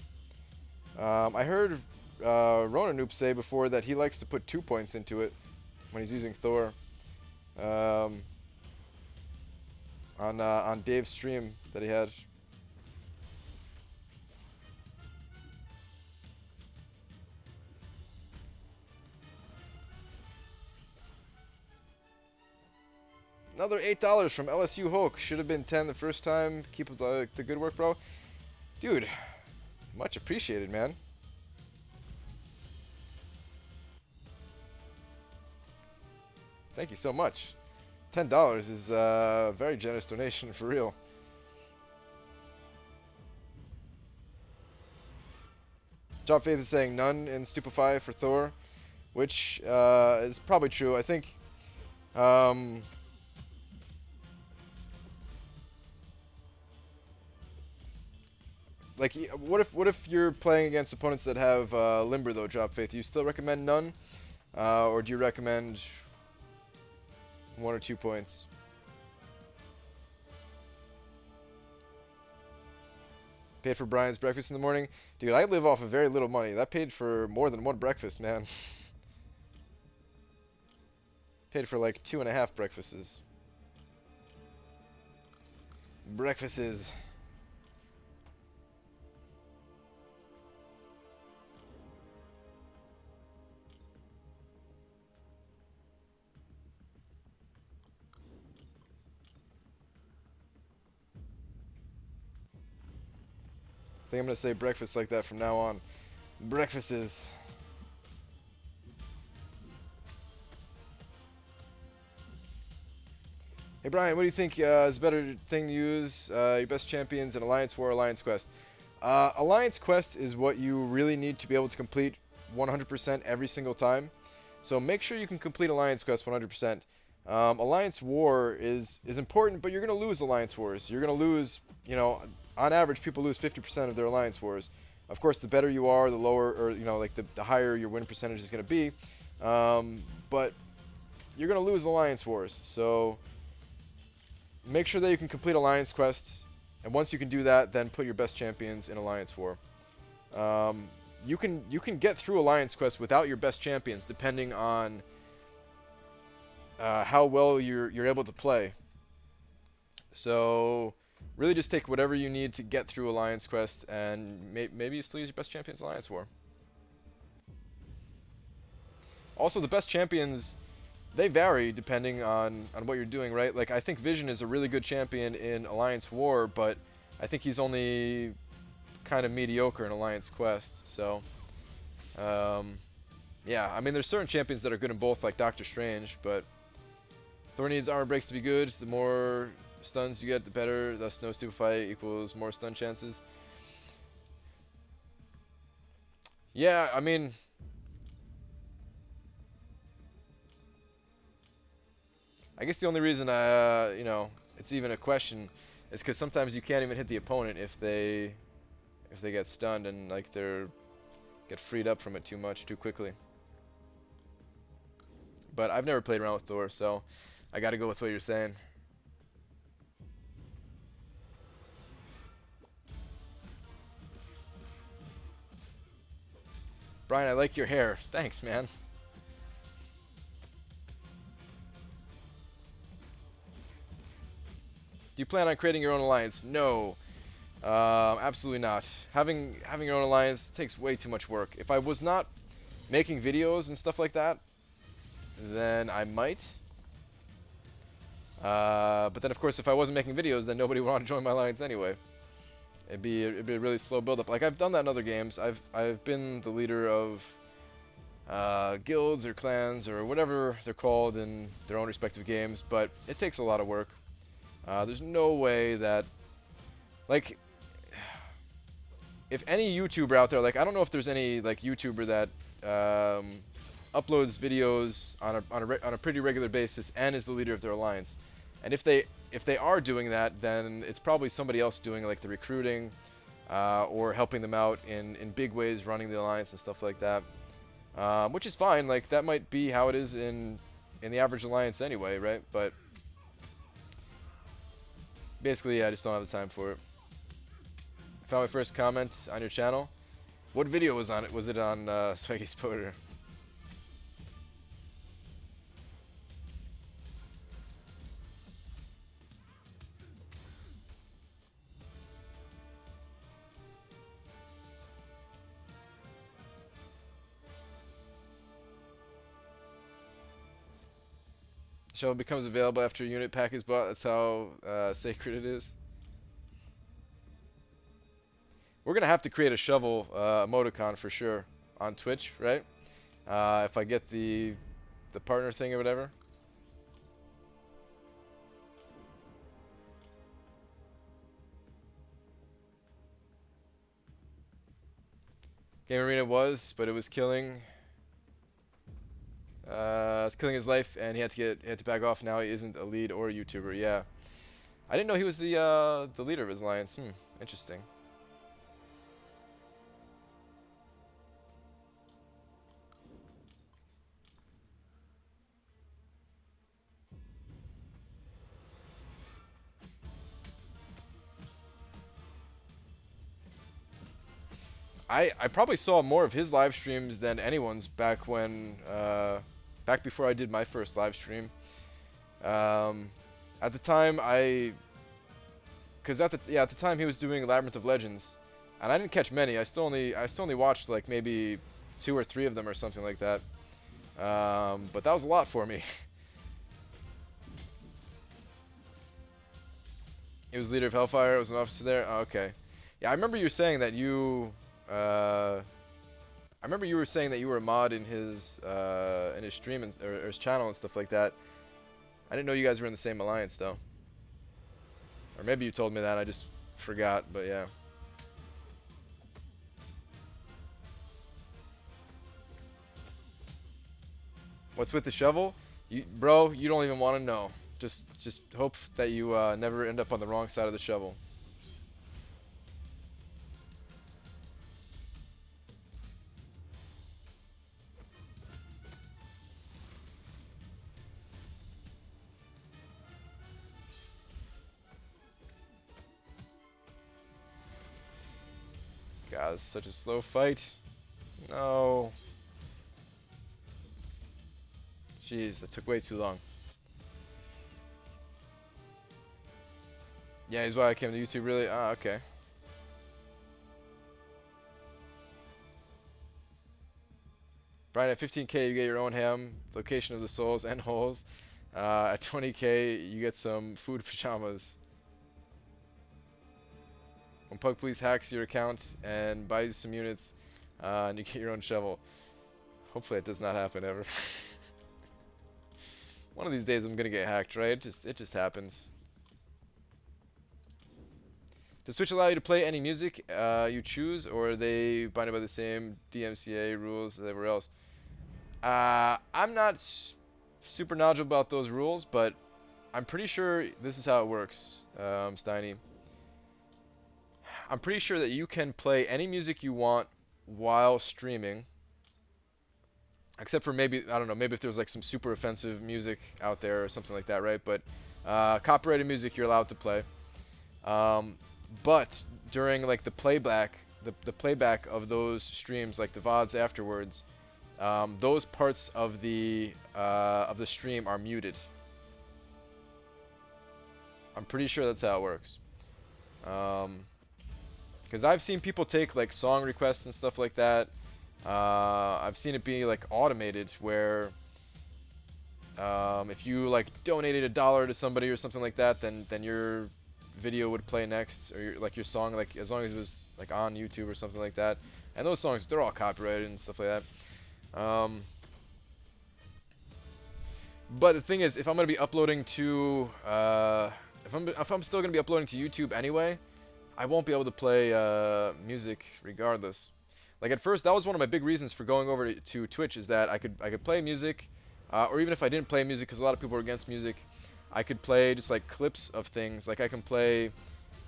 I heard Rona Noob say before that he likes to put 2 points into it when he's using Thor. On Dave's stream that he had. Another $8 from LSU Hulk. Should have been 10 the first time. Keep up the good work, bro. Dude, much appreciated, man. Thank you so much. $10 is a very generous donation, for real. Job Faith is saying none in Stupefy for Thor, which is probably true. I think like, what if you're playing against opponents that have Limber though, Job Faith? Do you still recommend none, or do you recommend 1 or 2 points? Paid for Brian's breakfast in the morning. Dude, I live off of very little money. That paid for more than 1 breakfast, man. Paid for like 2.5 breakfasts. Breakfasts. I think I'm going to say breakfast like that from now on. Breakfasts. Hey Brian, what do you think is a better thing to use? Your best champions in Alliance War or Alliance Quest? Alliance Quest is what you really need to be able to complete 100% every single time. So make sure you can complete Alliance Quest 100%. Alliance War is important, but you're going to lose Alliance Wars. You're going to lose, you know, on average, people lose 50% of their Alliance Wars. Of course, the better you are, the lower, or, you know, like the higher your win percentage is going to be. But you're going to lose Alliance Wars. So make sure that you can complete Alliance Quest. And once you can do that, then put your best champions in Alliance War. You can get through Alliance Quest without your best champions, depending on how well you're able to play. So really just take whatever you need to get through Alliance Quest, and maybe you still use your best champions in Alliance War. Also, the best champions, they vary depending on what you're doing, right? Like, I think Vision is a really good champion in Alliance War, but I think he's only kind of mediocre in Alliance Quest. So, yeah, I mean, there's certain champions that are good in both, like Doctor Strange, but Thor needs armor breaks to be good. The more stuns you get, the better. Thus, no Stupefy equals more stun chances. Yeah, I mean, I guess the only reason you know, it's even a question is because sometimes you can't even hit the opponent if they get stunned and like get freed up from it too quickly. But I've never played around with Thor, so I got to go with what you're saying. Brian, I like your hair. Thanks, man. Do you plan on creating your own alliance? No, absolutely not. Having your own alliance takes way too much work. If I was not making videos and stuff like that, then I might. But then, of course, if I wasn't making videos, then nobody would want to join my alliance anyway. It'd be a really slow build-up. Like, I've done that in other games. I've been the leader of guilds or clans or whatever they're called in their own respective games, but it takes a lot of work. There's no way that, like, if any YouTuber out there, like, I don't know if there's any, like, YouTuber that uploads videos on a pretty regular basis and is the leader of their alliance. And if they are doing that, then it's probably somebody else doing like the recruiting, or helping them out in big ways, running the alliance and stuff like that. Which is fine. Like that might be how it is in the average alliance anyway, right? But basically, yeah, I just don't have the time for it. I found my first comment on your channel. What video was on it? Was it on Swaggy's Poder? Shovel becomes available after a unit pack is bought. That's how sacred it is. We're gonna have to create a shovel emoticon for sure on Twitch, right? If I get the partner thing or whatever. Game Arena was, but it was killing. It's killing his life, and he had to back off. Now he isn't a lead or a YouTuber. Yeah, I didn't know he was the leader of his alliance. Interesting. I probably saw more of his live streams than anyone's back when back before I did my first live stream. At the time because at the time he was doing Labyrinth of Legends, and I didn't catch many. I still only watched like maybe 2 or 3 of them or something like that. But that was a lot for me. He was leader of Hellfire. Was an officer there. Oh, okay. Yeah, I remember you saying that you. I remember you were saying that you were a mod in his stream or his channel and stuff like that. I didn't know you guys were in the same alliance though. Or maybe you told me that, I just forgot, but yeah. What's with the shovel? Bro, you don't even want to know. Just hope that you never end up on the wrong side of the shovel. God, it's such a slow fight. No. Jeez, that took way too long. Yeah, he's why I came to YouTube, really? Ah, okay. Brian, at 15k you get your own ham, location of the souls and holes. At 20k you get some food pajamas. When Pug Police hacks your account and buys you some units, and you get your own shovel. Hopefully it does not happen ever. One of these days I'm gonna get hacked, right? It just happens. Does Switch allow you to play any music you choose, or are they binded by the same DMCA rules as everywhere else? I'm not super knowledgeable about those rules, but I'm pretty sure this is how it works, Steiny. I'm pretty sure that you can play any music you want while streaming. Except for maybe, I don't know, maybe if there's like some super offensive music out there or something like that, right? But copyrighted music you're allowed to play. But during like the playback of those streams, like the VODs afterwards, those parts of the stream are muted. I'm pretty sure that's how it works. Because I've seen people take like song requests and stuff like that. I've seen it be like automated where if you like donated $1 to somebody or something like that, then your video would play next, or your song, like as long as it was like on YouTube or something like that. And those songs, they're all copyrighted and stuff like that. But the thing is, if I'm gonna be uploading to if I'm still gonna be uploading to YouTube anyway, I won't be able to play music regardless. Like at first, that was one of my big reasons for going over to Twitch is that I could play music, or even if I didn't play music, because a lot of people are against music, I could play just like clips of things. Like I can play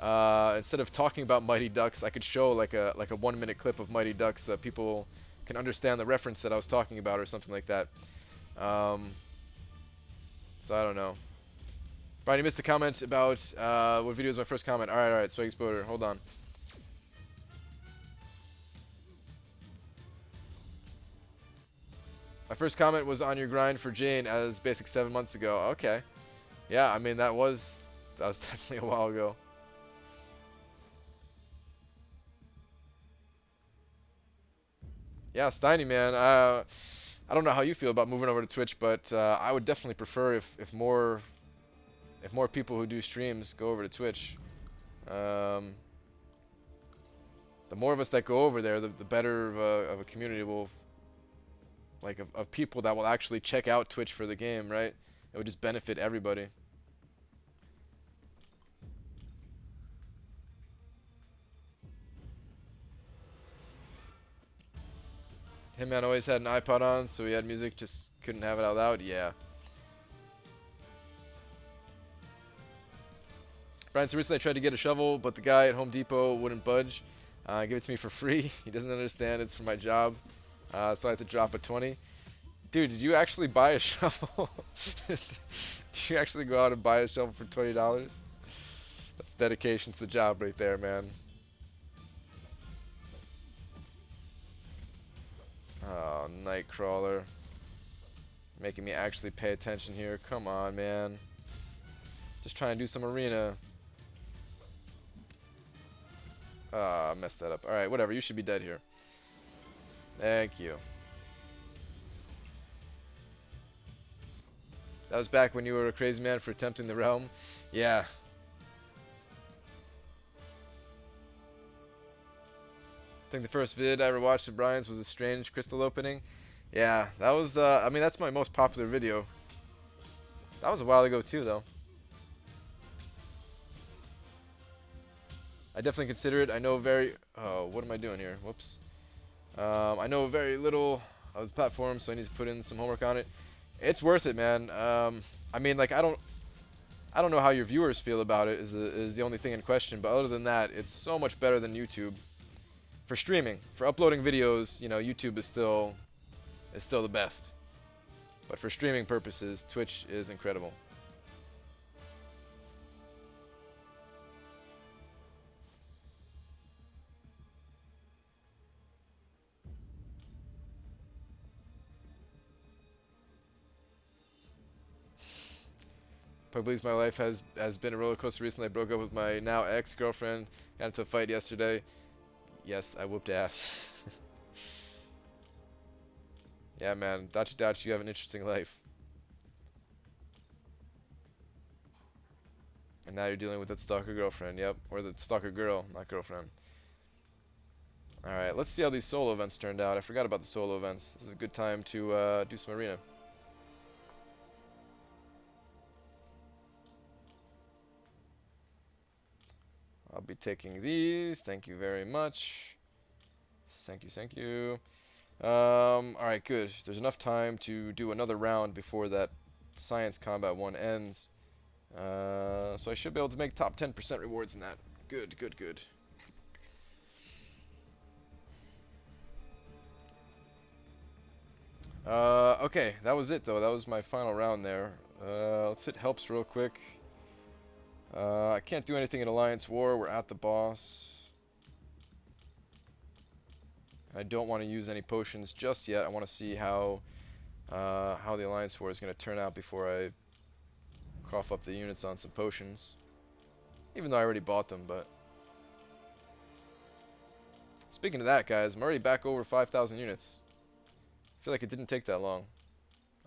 instead of talking about Mighty Ducks, I could show like a 1 minute clip of Mighty Ducks so people can understand the reference that I was talking about or something like that. Um, so I don't know. Brian, you missed the comment about what video was my first comment. All right, Swag Exploder, hold on. My first comment was on your grind for Jane as basic 7 months ago. Okay, yeah, I mean that was definitely a while ago. Yeah, Steiny man. I don't know how you feel about moving over to Twitch, but I would definitely prefer if more people who do streams go over to Twitch. Um, the more of us that go over there, the better of a community will, like of people that will actually check out Twitch for the game, right? It would just benefit everybody. Him man always had an iPod on, so he had music, just couldn't have it out loud. Yeah. Brian, so recently I tried to get a shovel, but the guy at Home Depot wouldn't budge. Give it to me for free. He doesn't understand it's for my job, so I had to drop a 20. Dude, did you actually buy a shovel? Did you actually go out and buy a shovel for $20? That's dedication to the job right there, man. Oh, Nightcrawler. Making me actually pay attention here. Come on, man. Just trying to do some arena. Ah, I messed that up. Alright, whatever. You should be dead here. Thank you. That was back when you were a crazy man for attempting the realm. Yeah. I think the first vid I ever watched of Brian's was a strange crystal opening. Yeah, that was, I mean, that's my most popular video. That was a while ago too, though. I definitely consider it. I know very, oh, what am I doing here? Whoops. I know very little of this platform, so I need to put in some homework on it. It's worth it, man. I mean, like, I don't know how your viewers feel about it. Is the only thing in question. But other than that, it's so much better than YouTube. For streaming, for uploading videos, you know, YouTube is still the best. But for streaming purposes, Twitch is incredible. Probably believes my life has been a roller coaster recently. I broke up with my now ex-girlfriend. Got into a fight yesterday. Yes, I whooped ass. Yeah, man. Dachi, you have an interesting life. And now you're dealing with that stalker girlfriend. Yep, or the stalker girl, not girlfriend. Alright, let's see how these solo events turned out. I forgot about the solo events. This is a good time to do some arena. I'll be taking these. Thank you very much. Thank you, thank you. Alright, good. There's enough time to do another round before that science combat one ends. So I should be able to make top 10% rewards in that. Good, good, good. Okay, that was it though. That was my final round there. Let's hit helps real quick. I can't do anything in Alliance War. We're at the boss. I don't want to use any potions just yet. I want to see how the Alliance War is going to turn out before I cough up the units on some potions. Even though I already bought them, but... Speaking of that, guys, I'm already back over 5,000 units. I feel like it didn't take that long.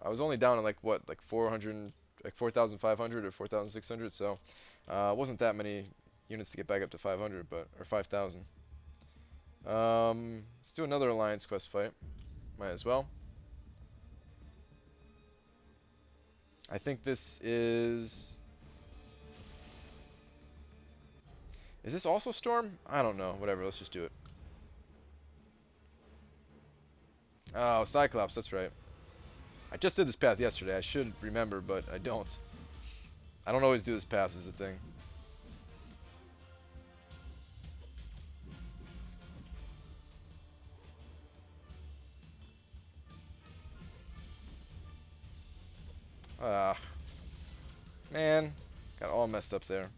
I was only down at like, what, like 400, like 4,500 or 4,600, so it wasn't that many units to get back up to 500, but, or 5,000. Let's do another Alliance quest fight. Might as well. I think this is... Is this also Storm? I don't know. Whatever, let's just do it. Oh, Cyclops, that's right. I just did this path yesterday. I should remember, but I don't. I don't always do this path is the thing. Ah, man. Got all messed up there.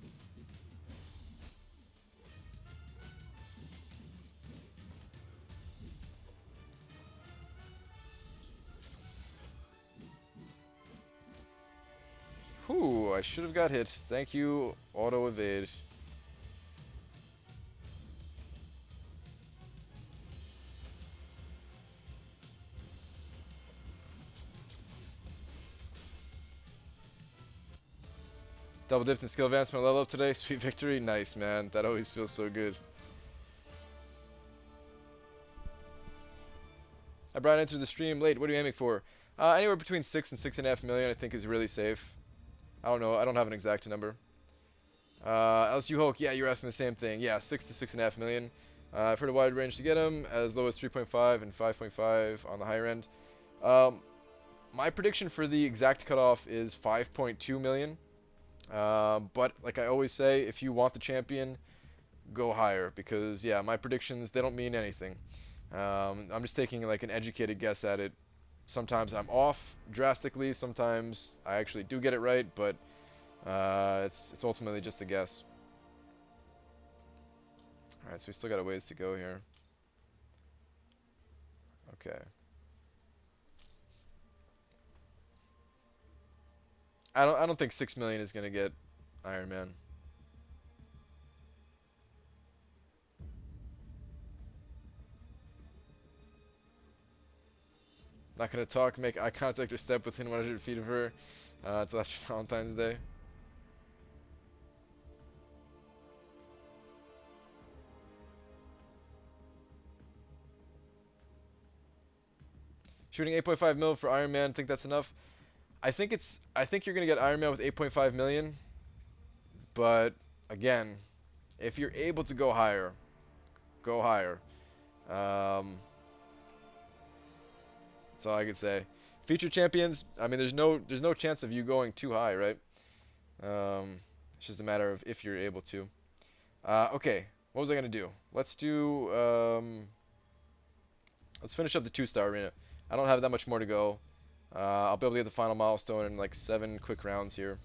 Whew, I should have got hit. Thank you, auto evade. Double dipped in skill advancement level up today. Sweet victory. Nice, man. That always feels so good. I brought into the stream late. What are you aiming for? Anywhere between 6 and 6.5 million, I think, is really safe. I don't know. I don't have an exact number. LSU Hulk, yeah, you're asking the same thing. Yeah, 6 to 6.5 million. I've heard a wide range to get them, as low as 3.5 and 5.5 on the higher end. My prediction for the exact cutoff is 5.2 million. But like I always say, if you want the champion, go higher, because yeah, my predictions, they don't mean anything. I'm just taking like an educated guess at it. Sometimes I'm off drastically. Sometimes I actually do get it right, but it's ultimately just a guess. All right, so we still got a ways to go here. Okay. I don't think 6 million is gonna get Iron Man. Not gonna talk, make eye contact, or step within 100 feet of her until after Valentine's Day. Shooting 8.5 mil for Iron Man. Think that's enough? I think you're gonna get Iron Man with 8.5 million. But again, if you're able to go higher, go higher. That's all I could say. Feature champions. I mean, there's no chance of you going too high, right? It's just a matter of if you're able to. Okay, what was I gonna do? Let's finish up the 2-star arena. I don't have that much more to go. I'll be able to get the final milestone in like 7 quick rounds here.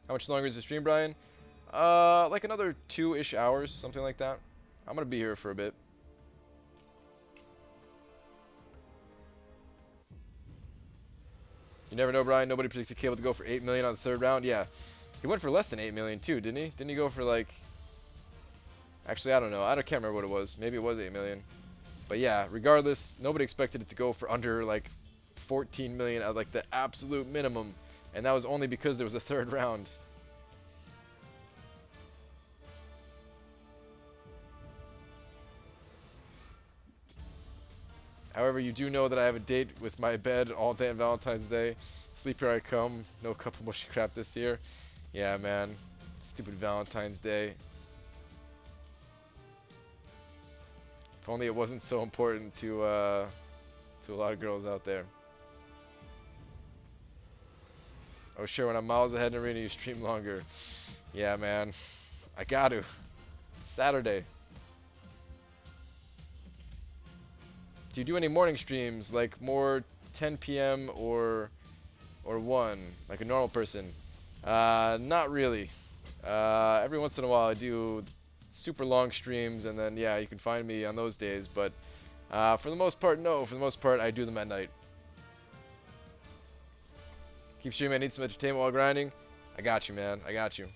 How much longer is the stream, Brian? Like another 2-ish hours, something like that. I'm gonna be here for a bit. You never know, Brian. Nobody predicted Cable to go for 8 million on the 3rd round. Yeah, he went for less than 8 million too, didn't he? Didn't he go for like? Actually, I don't know. Can't remember what it was. Maybe it was 8 million. But yeah, regardless, nobody expected it to go for under like 14 million at like the absolute minimum, and that was only because there was a 3rd round. However, you do know that I have a date with my bed all day on Valentine's Day. Sleep here I come. No couple mushy crap this year. Yeah, man. Stupid Valentine's Day. If only it wasn't so important to a lot of girls out there. Oh, sure, when I'm miles ahead in arena, you stream longer. Yeah, man. I got to. Saturday. Do you do any morning streams, like more 10 p.m. or 1, like a normal person? Not really. Every once in a while I do super long streams, and then yeah, you can find me on those days, but for the most part, no. For the most part, I do them at night. Keep streaming. I need some entertainment while grinding. I got you, man. I got you.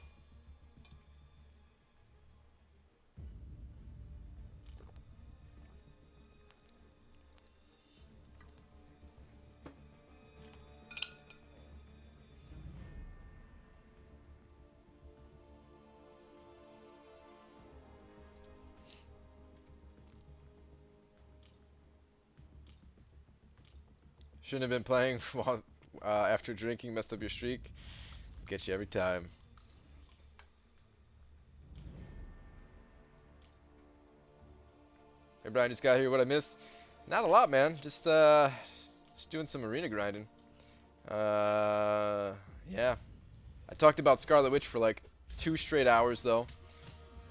Shouldn't have been playing while after drinking, messed up your streak. Get you every time. Hey Brian, just got here. What I miss? Not a lot, man. Just doing some arena grinding. Yeah. I talked about Scarlet Witch for like 2 straight hours though.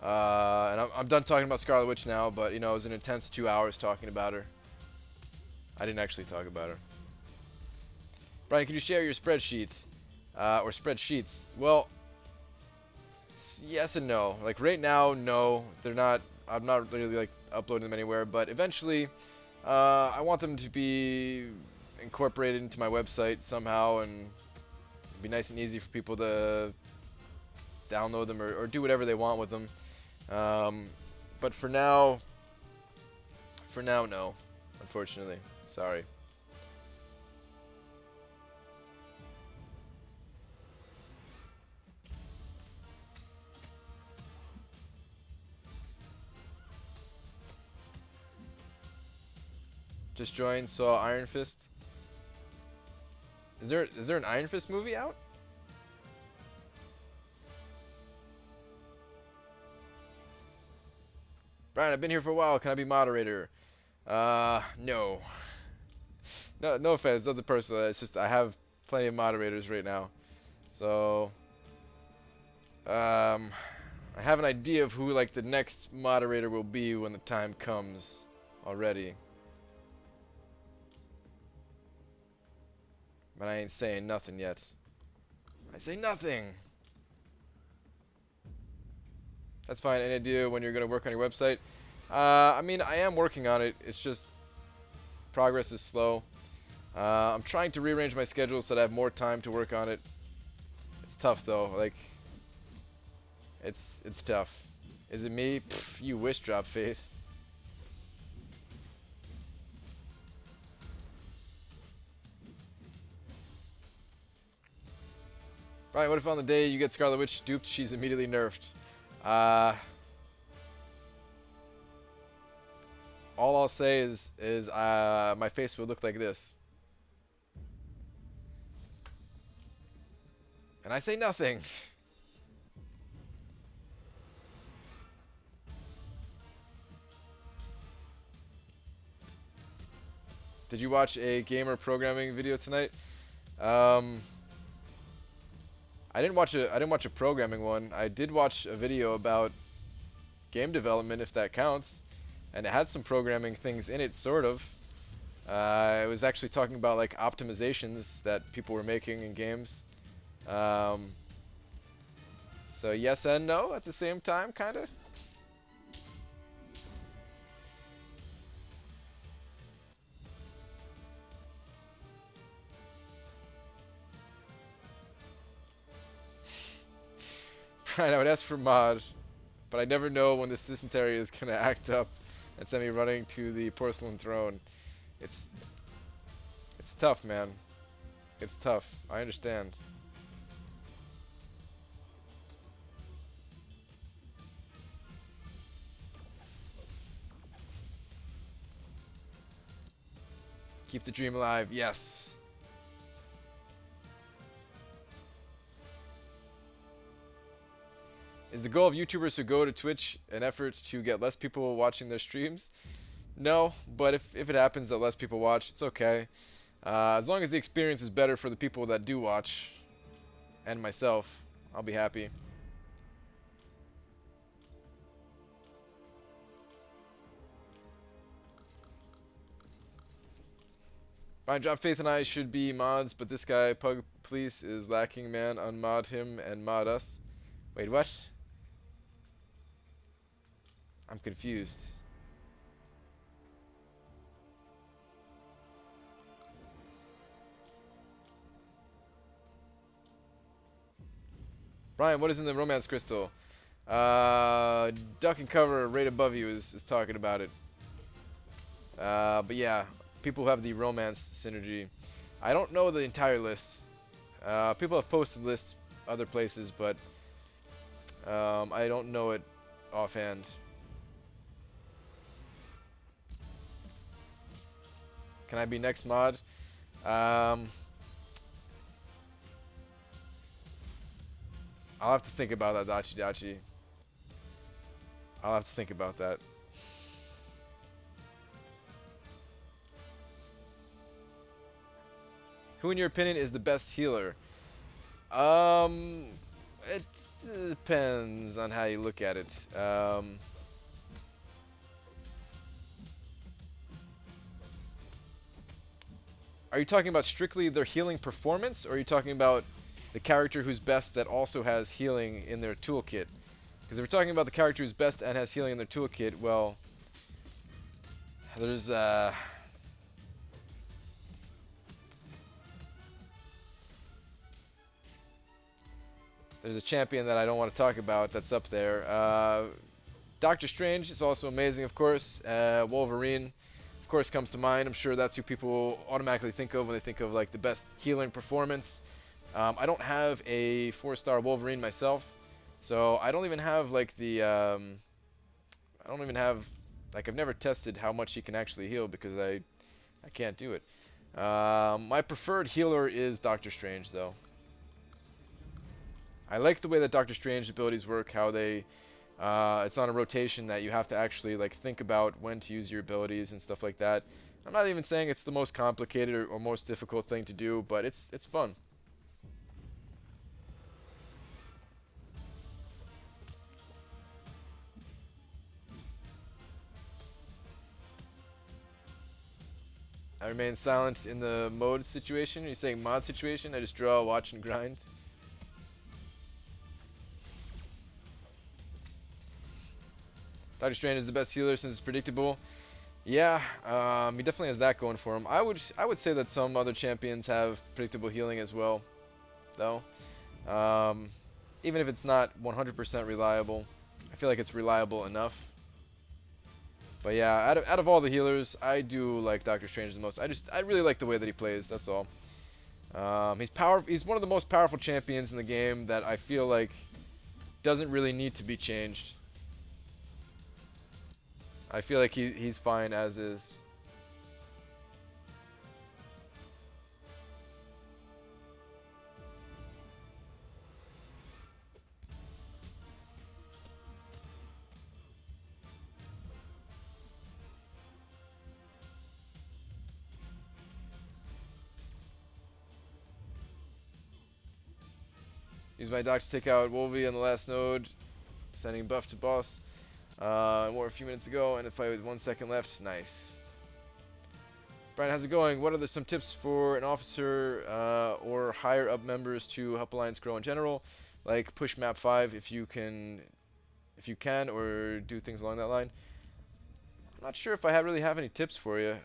And I'm done talking about Scarlet Witch now, but you know, it was an intense 2 hours talking about her. I didn't actually talk about her. Brian, can you share your spreadsheets? Or spreadsheets? Well, yes and no. Like right now, no, they're not. I'm not really like uploading them anywhere, but eventually, I want them to be incorporated into my website somehow, and it'd be nice and easy for people to download them or do whatever they want with them. But for now, no. Unfortunately, sorry. Just joined, saw Iron Fist. Is there an Iron Fist movie out? Brian, I've been here for a while. Can I be moderator? No. No, no offense, not the personal. It's just I have plenty of moderators right now, so I have an idea of who like the next moderator will be when the time comes already. But I ain't saying nothing yet. I say nothing. That's fine. Any idea when you're gonna work on your website? I mean, I am working on it. It's just progress is slow. I'm trying to rearrange my schedule so that I have more time to work on it. It's tough though. Like, it's tough. Is it me? Pff, you wish, Drop Faith. Right, what if on the day you get Scarlet Witch duped, she's immediately nerfed? All I'll say is my face would look like this. And I say nothing. Did you watch a gamer programming video tonight? I didn't watch a programming one. I did watch a video about game development, if that counts, and it had some programming things in it, sort of. It was actually talking about like optimizations that people were making in games. So yes and no at the same time, kind of. Right, I would ask for mod, but I never know when this dysentery is gonna act up and send me running to the porcelain throne. It's tough, man. It's tough. I understand. Keep the dream alive. Yes. Is the goal of YouTubers who go to Twitch an effort to get less people watching their streams? No, but if it happens that less people watch, it's okay. As long as the experience is better for the people that do watch, and myself, I'll be happy. Fine, Drop Faith and I should be mods, but this guy, Pug Police, is lacking, man. Unmod him and mod us. Wait, what? I'm confused. Brian, what is in the romance crystal? Duck and Cover right above you is talking about it. But yeah, people who have the romance synergy. I don't know the entire list. People have posted lists other places, but I don't know it offhand. Can I be next mod? I'll have to think about that, Dachi. I'll have to think about that. Who, in your opinion, is the best healer? Um, it depends on how you look at it. Are you talking about strictly their healing performance, or are you talking about the character who's best that also has healing in their toolkit? Because if we're talking about the character who's best and has healing in their toolkit, well, there's there's a champion that I don't want to talk about that's up there. Doctor Strange is also amazing, of course. Wolverine, of course, comes to mind. I'm sure that's who people automatically think of when they think of like the best healing performance. I don't have a 4-star Wolverine myself, so I don't even have like the I don't even have like I've never tested how much he can actually heal because I can't do it. My preferred healer is Doctor Strange, though. I like the way that Doctor Strange's abilities work, how they it's on a rotation that you have to actually like think about when to use your abilities and stuff like that. I'm not even saying it's the most complicated or most difficult thing to do, but it's fun. I remain silent in the mode situation. Are you saying mod situation? I just draw, watch, and grind. Doctor Strange is the best healer since it's predictable. Yeah, he definitely has that going for him. I would say that some other champions have predictable healing as well, though. Um, Even if it's not 100% reliable, I feel like it's reliable enough. But yeah, out of all the healers, I do like Doctor Strange the most. I really like the way that he plays. That's all. He's one of the most powerful champions in the game that I feel like doesn't really need to be changed. I feel like he's fine as is. Use my doc to take out Wolvie on the last node, sending buff to boss. More a few minutes ago, and a fight with 1 second left. Nice. Brian, how's it going? What are some tips for an officer or higher up members to help Alliance grow in general? Like push map 5 if you can, or do things along that line. I'm not sure if I really have any tips for you.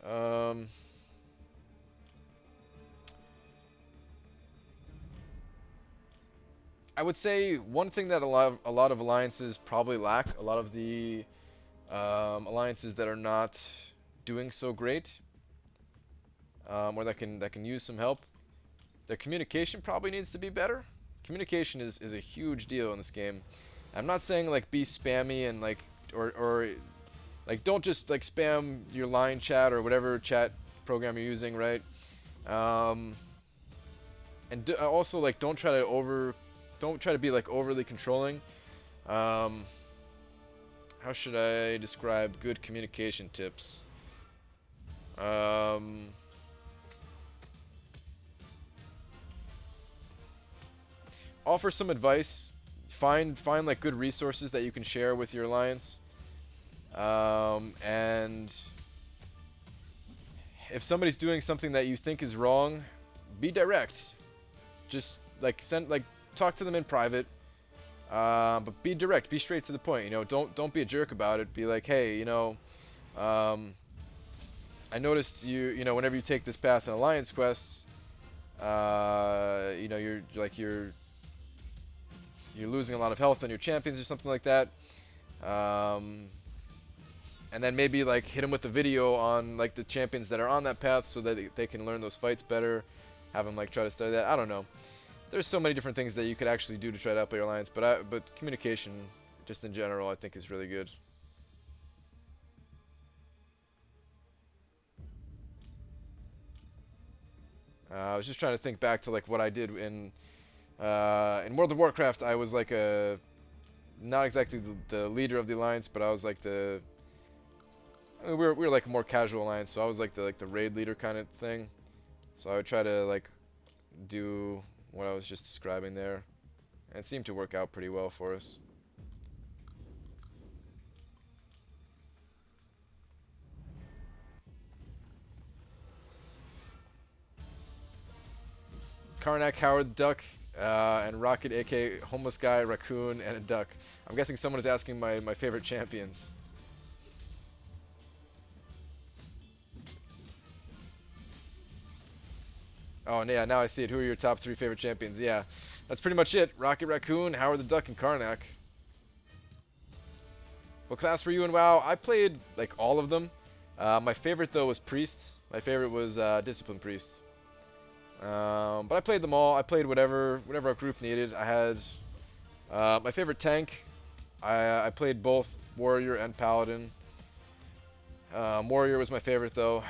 I would say one thing that a lot of alliances probably lack, a lot of the alliances that are not doing so great, or that can use some help, their communication probably needs to be better. Communication is a huge deal in this game. I'm not saying like be spammy and like or like don't just like spam your line chat or whatever chat program you're using, right? Um, and also like don't try to be like overly controlling. Um, how should I describe good communication tips? Um, Offer some advice. Find like good resources that you can share with your alliance. And if somebody's doing something that you think is wrong, be direct. Just like talk to them in private. But be direct. Be straight to the point. Don't be a jerk about it. Be like, hey, I noticed whenever you take this path in Alliance quests, you're losing a lot of health on your champions or something like that. And then maybe like hit them with the video on like the champions that are on that path so that they can learn those fights better. Have them like try to study that. I don't know. There's so many different things that you could actually do to try to help your alliance, but communication, just in general, I think is really good. I was just trying to think back to like what I did in World of Warcraft. I was like not exactly the leader of the alliance, but I was like I mean, we were like a more casual alliance, so I was like the raid leader kind of thing. So I would try to like do what I was just describing there. And it seemed to work out pretty well for us. Karnak, Howard, Duck, and Rocket, aka Homeless Guy, Raccoon, and a Duck. I'm guessing someone is asking my favorite champions. Oh, yeah, now I see it. Who are your top 3 favorite champions? Yeah, that's pretty much it. Rocket, Raccoon, Howard the Duck, and Karnak. What class were you in WoW? I played, like, all of them. My favorite, though, was Priest. My favorite was Discipline Priest. But I played them all. I played whatever our group needed. I had my favorite tank. I played both Warrior and Paladin. Warrior was my favorite, though.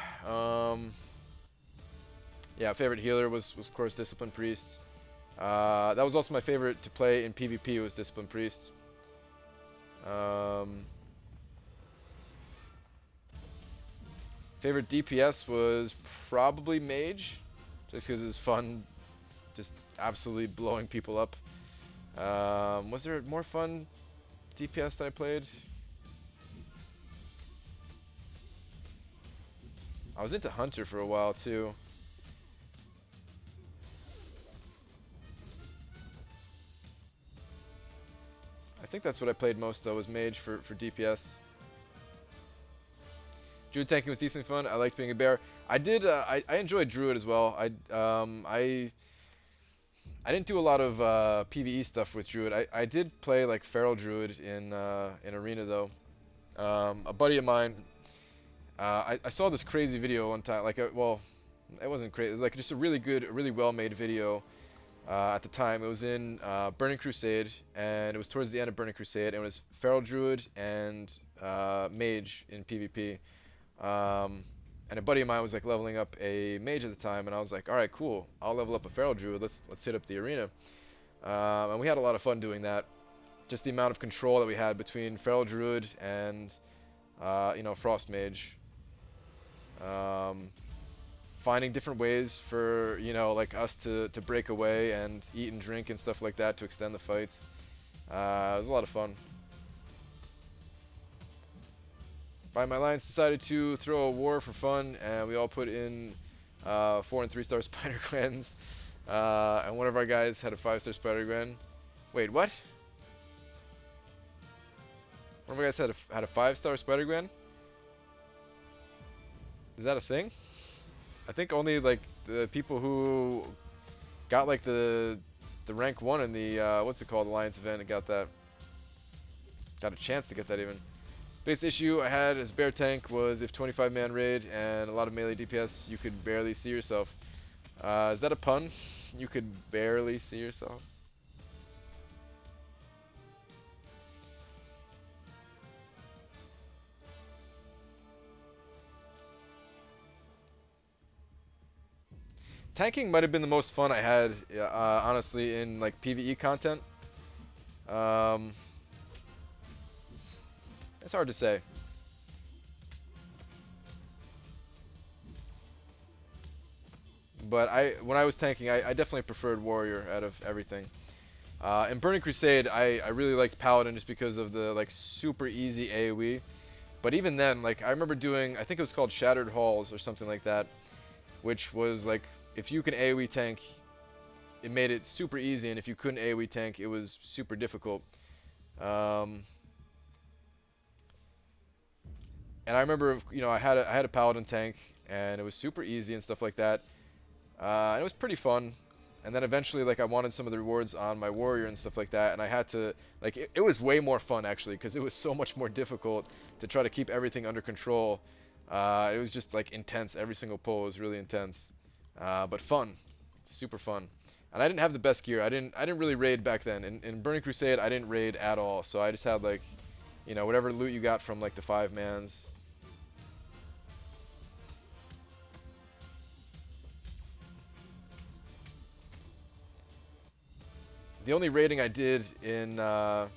Yeah, favorite healer was of course Discipline Priest. That was also my favorite to play in PvP, was Discipline Priest. Favorite DPS was probably Mage, just because it was fun, just absolutely blowing people up. Was there more fun DPS that I played? I was into Hunter for a while too. I think that's what I played most though, was Mage for DPS. Druid tanking was decently fun. I liked being a bear. I did. I enjoyed Druid as well. I didn't do a lot of PvE stuff with Druid. I did play like Feral Druid in Arena though. A buddy of mine. I saw this crazy video one time. Like, well, it wasn't crazy. It was like just a really good, really well-made video. At the time, it was in Burning Crusade, and it was towards the end of Burning Crusade, and it was Feral Druid and Mage in PvP. And a buddy of mine was like leveling up a Mage at the time, and I was like, all right, cool, I'll level up a Feral Druid. Let's hit up the arena. And we had a lot of fun doing that. Just the amount of control that we had between Feral Druid and Frost Mage. Finding different ways for like us to break away and eat and drink and stuff like that to extend the fights. It was a lot of fun. By my Alliance decided to throw a war for fun, and we all put in 4 and 3-star Spider Glens. And one of our guys had a 5-star Spider Glen. Wait, what? One of our guys had a 5-star Spider Glen? Is that a thing? I think only like the people who got like the rank 1 in the what's it called, Alliance event, got a chance to get that even. Biggest issue I had as bear tank was if 25-man raid and a lot of melee DPS, you could barely see yourself. Is that a pun? You could barely see yourself. Tanking might have been the most fun I had, honestly, in like PvE content. It's hard to say. But when I was tanking, I definitely preferred Warrior out of everything. In Burning Crusade, I really liked Paladin just because of the like super easy AoE. But even then, like I remember doing, I think it was called Shattered Halls or something like that, which was like, if you can AoE tank, it made it super easy, and if you couldn't AoE tank, it was super difficult. And I remember, I had a Paladin tank, and it was super easy and stuff like that. And it was pretty fun. And then eventually, like, I wanted some of the rewards on my Warrior and stuff like that, and I had to, like, it was way more fun, actually, because it was so much more difficult to try to keep everything under control. It was just, like, intense. Every single pull was really intense. But fun. Super fun. And I didn't have the best gear. I didn't really raid back then. In Burning Crusade, I didn't raid at all, so I just had, like, whatever loot you got from, like, the 5-mans. The only raiding I did in World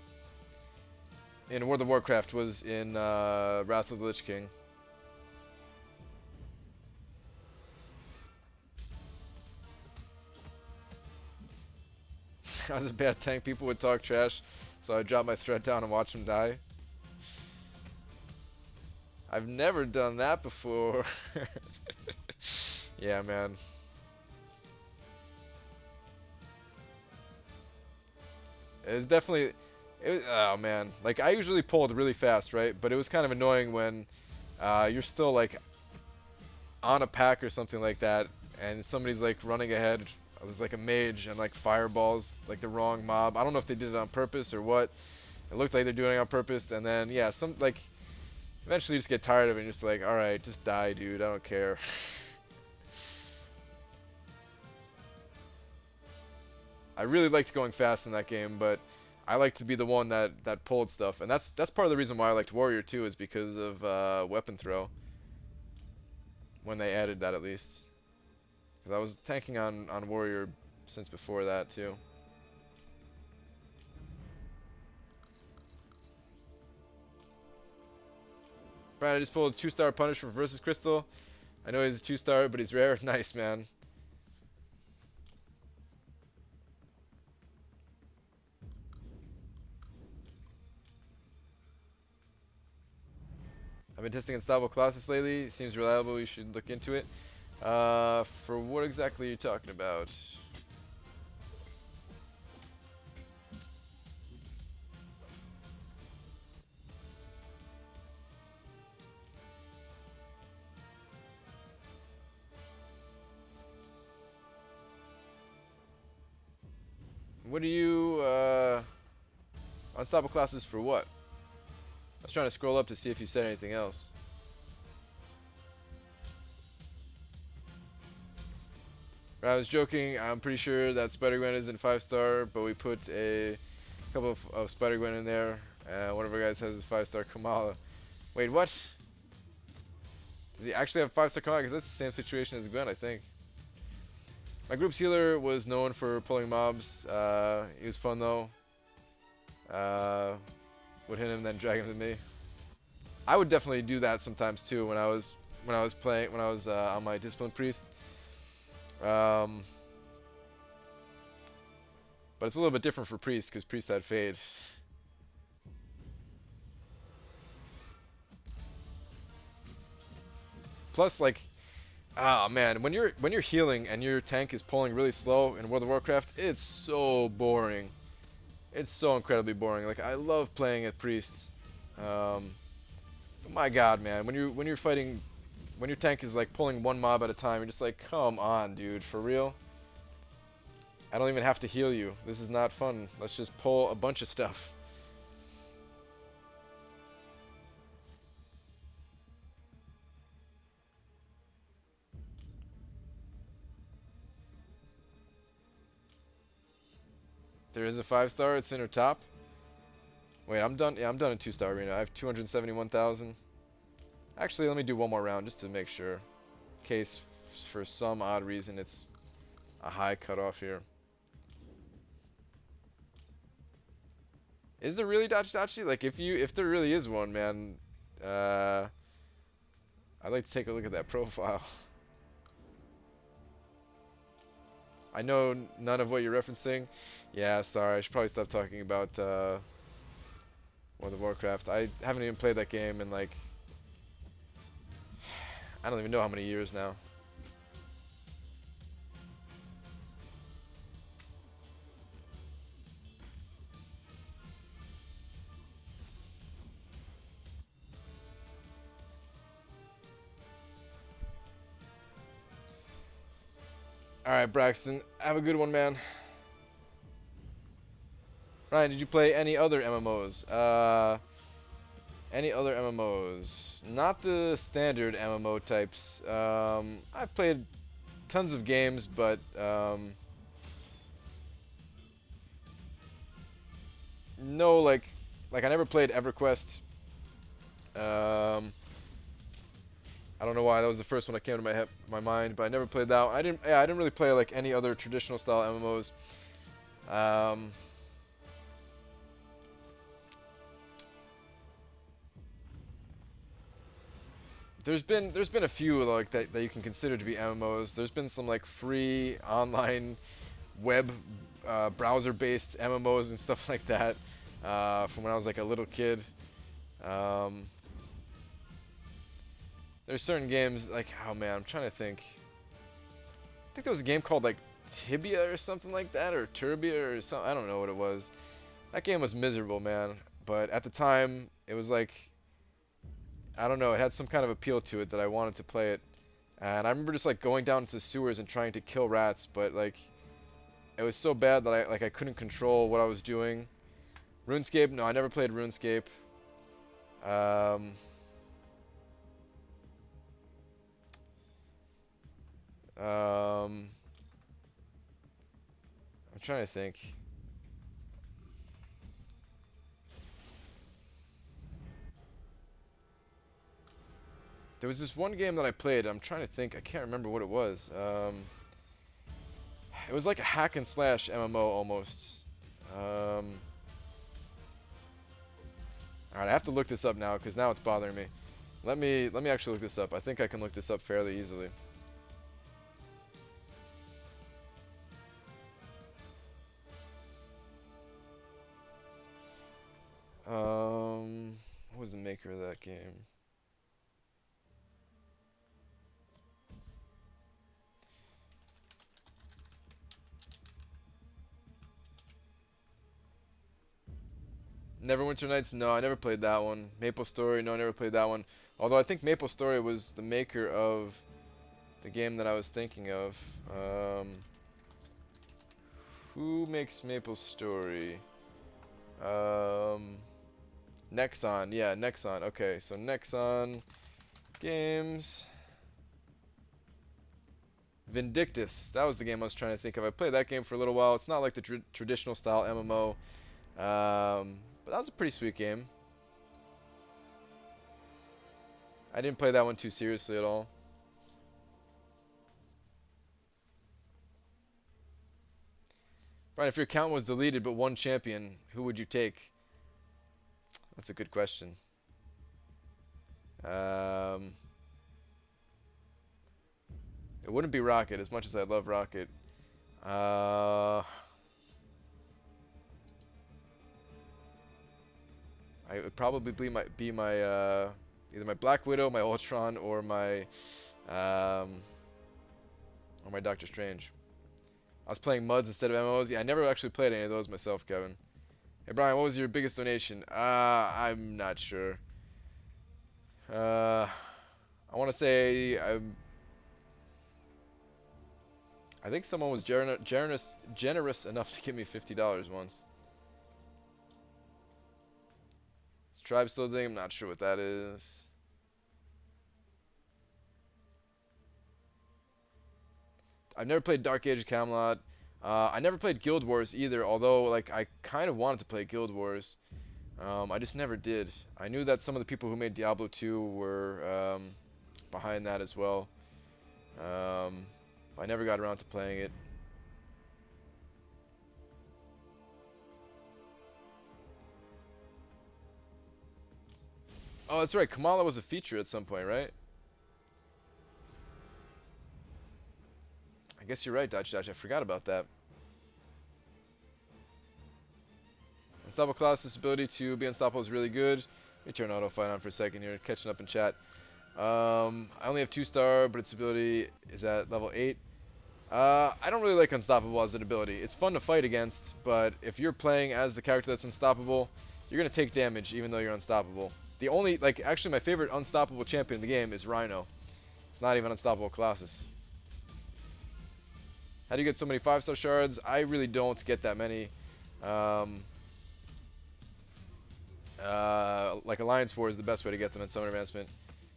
of Warcraft was in Wrath of the Lich King. I was a bad tank. People would talk trash, so I'd drop my threat down and watch them die. I've never done that before. Yeah, man. It was definitely. Oh man, like I usually pulled really fast, right? But it was kind of annoying when you're still like on a pack or something like that, and somebody's like running ahead. There's like a mage and like fireballs like the wrong mob. I don't know if they did it on purpose or what. It looked like they're doing it on purpose, and then yeah, some like eventually you just get tired of it and you're just like, all right, just die, dude. I don't care. I really liked going fast in that game, but I like to be the one that pulled stuff, and that's part of the reason why I liked Warrior too, is because of weapon throw. When they added that, at least, because I was tanking on Warrior since before that too. Brian, I just pulled a 2-star Punish from Versus Crystal. I know he's a 2-star, but he's rare. Nice, man. I've been testing Unstoppable Colossus lately. It seems reliable. You should look into it. For what exactly are you talking about? What are you, Unstoppable Colossus for what? I was trying to scroll up to see if you said anything else. I was joking. I'm pretty sure that Spider-Gwen isn't 5-star, but we put a couple of Spider-Gwen in there. One of our guys has a 5-star Kamala. Wait, what? Does he actually have 5-star Kamala? Because that's the same situation as Gwen, I think. My group's healer was known for pulling mobs. He was fun though. Would hit him, then drag him to me. I would definitely do that sometimes too when I was on my Discipline Priest. But it's a little bit different for Priest because Priest had Fade. Plus, like, oh man, when you're healing and your tank is pulling really slow in World of Warcraft, it's so boring. It's so incredibly boring. Like I love playing at Priest. But my God, man, when you're fighting, when your tank is like pulling one mob at a time, you're just like, come on, dude, for real. I don't even have to heal you. This is not fun. Let's just pull a bunch of stuff. There is a 5-star. It's in her top. Wait, I'm done. Yeah, I'm done in 2-star arena. I have 271,000. Actually, let me do one more round just to make sure. In case, for some odd reason, it's a high cutoff here. Is there really Dachi? Like, if there really is one, man, I'd like to take a look at that profile. I know none of what you're referencing. Yeah, sorry. I should probably stop talking about World of Warcraft. I haven't even played that game in like I don't even know how many years now. Alright, Braxton. Have a good one, man. Ryan, did you play any other MMOs? Any other MMOs? Not the standard MMO types. I've played tons of games, but no, like I never played EverQuest. I don't know why that was the first one that came to my mind, but I never played that one. I didn't really play like any other traditional style MMOs. There's been a few like that you can consider to be MMOs. There's been some like free online web browser-based MMOs and stuff like that from when I was like a little kid. Um, there's certain games like, oh man, I'm trying to think. I think there was a game called like Tibia or something like that, or Turbia or something. I don't know what it was. That game was miserable, man. But at the time, it was like, I don't know, it had some kind of appeal to it that I wanted to play it. And I remember just like going down to the sewers and trying to kill rats, but like it was so bad that I couldn't control what I was doing. RuneScape, no, I never played RuneScape. Um, I'm trying to think. There was this one game that I played. I'm trying to think. I can't remember what it was. It was like a hack and slash MMO almost. All right, I have to look this up now because now it's bothering me. Let me actually look this up. I think I can look this up fairly easily. What was the maker of that game? Neverwinter Nights? No, I never played that one. Maple Story? No, I never played that one. Although I think Maple Story was the maker of the game that I was thinking of. Who makes Maple Story? Nexon. Yeah, Nexon. Okay, so Nexon games. Vindictus. That was the game I was trying to think of. I played that game for a little while. It's not like the traditional style MMO. But that was a pretty sweet game. I didn't play that one too seriously at all. Brian, if your account was deleted but one champion, who would you take? That's a good question. It wouldn't be Rocket, as much as I love Rocket. It would probably be my either my Black Widow, my Ultron, or my Doctor Strange. I was playing MUDs instead of MMOs. Yeah, I never actually played any of those myself, Kevin. Hey Brian, what was your biggest donation? I'm not sure. I want to say I think someone was generous enough to give me $50 once. Is Tribe still a thing? I'm not sure what that is. I've never played Dark Age of Camelot. I never played Guild Wars either, although like I kind of wanted to play Guild Wars. I just never did. I knew that some of the people who made Diablo 2 were behind that as well. I never got around to playing it. Oh, that's right. Kamala was a feature at some point, right? I guess you're right, Dodge Dodge. I forgot about that. Unstoppable Colossus' ability to be unstoppable is really good. Let me turn auto fight on for a second here, catching up in chat. I only have 2-star, but its ability is at level 8. I don't really like Unstoppable as an ability. It's fun to fight against, but if you're playing as the character that's unstoppable, you're going to take damage even though you're unstoppable. The only, like, actually my favorite unstoppable champion in the game is Rhino. It's not even Unstoppable Colossus. How do you get so many 5-star shards? I really don't get that many. Like Alliance War is the best way to get them in Summer Advancement.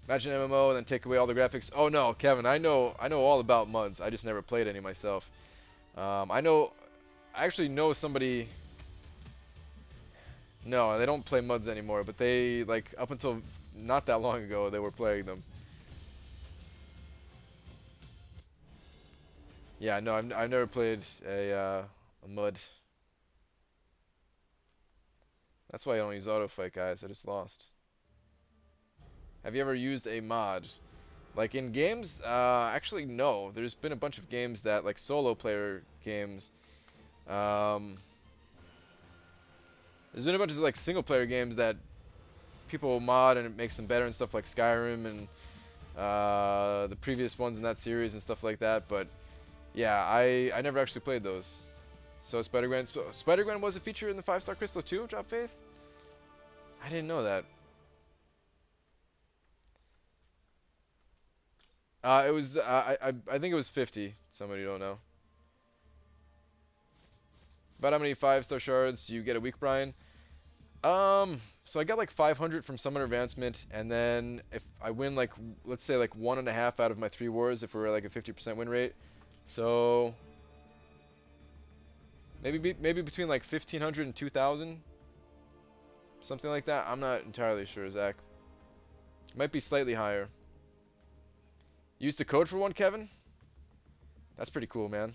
Imagine MMO and then take away all the graphics. Oh no, Kevin, I know all about MUDs. I just never played any myself. I actually know somebody. No, they don't play MUDs anymore, but they, like, up until not that long ago, they were playing them. Yeah, no, I've never played a MUD. That's why I don't use autofight, guys. I just lost. Have you ever used a mod? Like in games? Actually, no. There's been a bunch of games that, like solo player games, Um, there's been a bunch of like single player games that people mod and it makes them better and stuff like Skyrim and the previous ones in that series and stuff like that. But yeah, I never actually played those. So Spider-Gwen was a feature in the 5-star crystal too, Drop Faith? I didn't know that. It was I think it was 50. Somebody don't know. About how many 5-star shards do you get a week, Brian? So I got like 500 from Summoner Advancement, and then if I win like, let's say like 1.5 out of my 3 wars, if we're like a 50% win rate, so maybe between like 1,500 and 2,000, something like that. I'm not entirely sure, Zach. Might be slightly higher. Used the code for one, Kevin? That's pretty cool, man.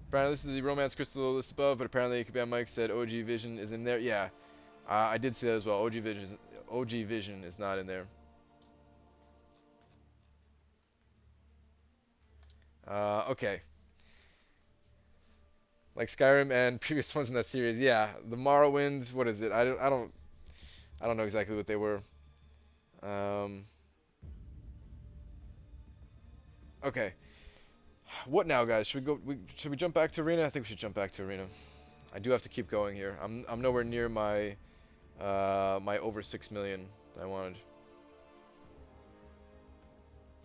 Apparently, this is the romance crystal list above, but apparently it could be on Mike said OG Vision is in there. Yeah, I did see that as well. OG Vision is not in there. Okay. Like Skyrim and previous ones in that series. Yeah, the Morrowind. What is it? I don't know exactly what they were. Um, okay. What now, guys? Should we go? Should we jump back to arena? I think we should jump back to arena. I do have to keep going here. I'm nowhere near my my over 6 million I wanted.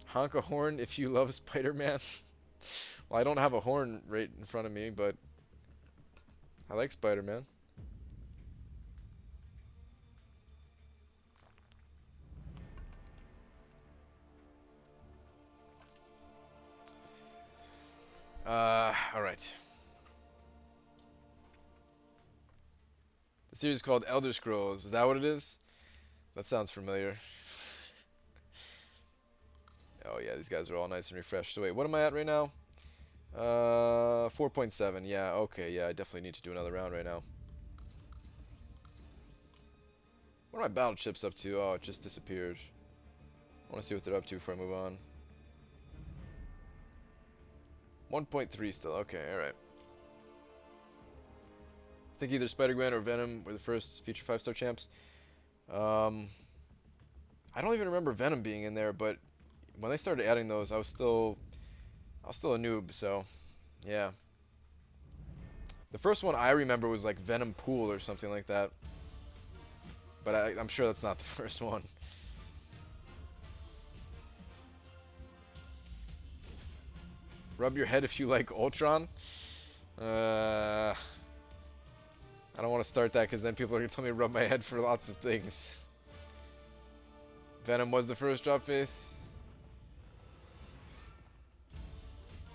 Honk a horn if you love Spider-Man. Well, I don't have a horn right in front of me, but I like Spider-Man. All right. The series is called Elder Scrolls. Is that what it is? That sounds familiar. Oh yeah, these guys are all nice and refreshed. So wait, what am I at right now? 4.7. Yeah, okay, yeah, I definitely need to do another round right now. What are my battle chips up to? Oh, it just disappeared. I want to see what they're up to before I move on. 1.3 still. Okay, alright. I think either Spider-Gwen or Venom were the first feature 5-star champs. I don't even remember Venom being in there, but when they started adding those, I was still a noob, so yeah. The first one I remember was like Venom Pool or something like that. But I'm sure that's not the first one. Rub your head if you like Ultron. I don't want to start that because then people are going to tell me to rub my head for lots of things. Venom was the first Drop Faith.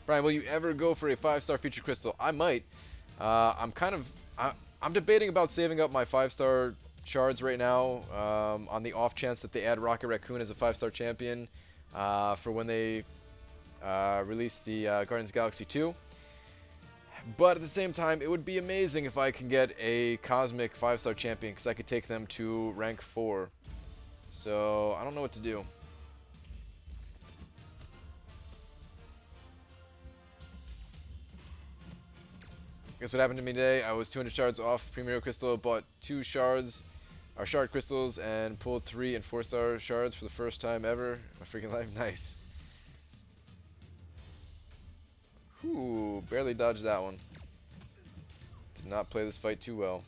Brian, will you ever go for a 5-star feature crystal? I might. I'm debating about saving up my 5-star shards right now on the off chance that they add Rocket Raccoon as a 5-star champion for when they release the Guardians of the Galaxy 2. But at the same time, it would be amazing if I can get a Cosmic 5-star champion because I could take them to rank 4. So, I don't know what to do. Guess what happened to me today? I was 200 shards off Premier Crystal, bought 2 shards, or shard crystals, and pulled 3 and 4-star shards for the first time ever in my freaking life. Nice. Ooh, barely dodged that one. Did not play this fight too well.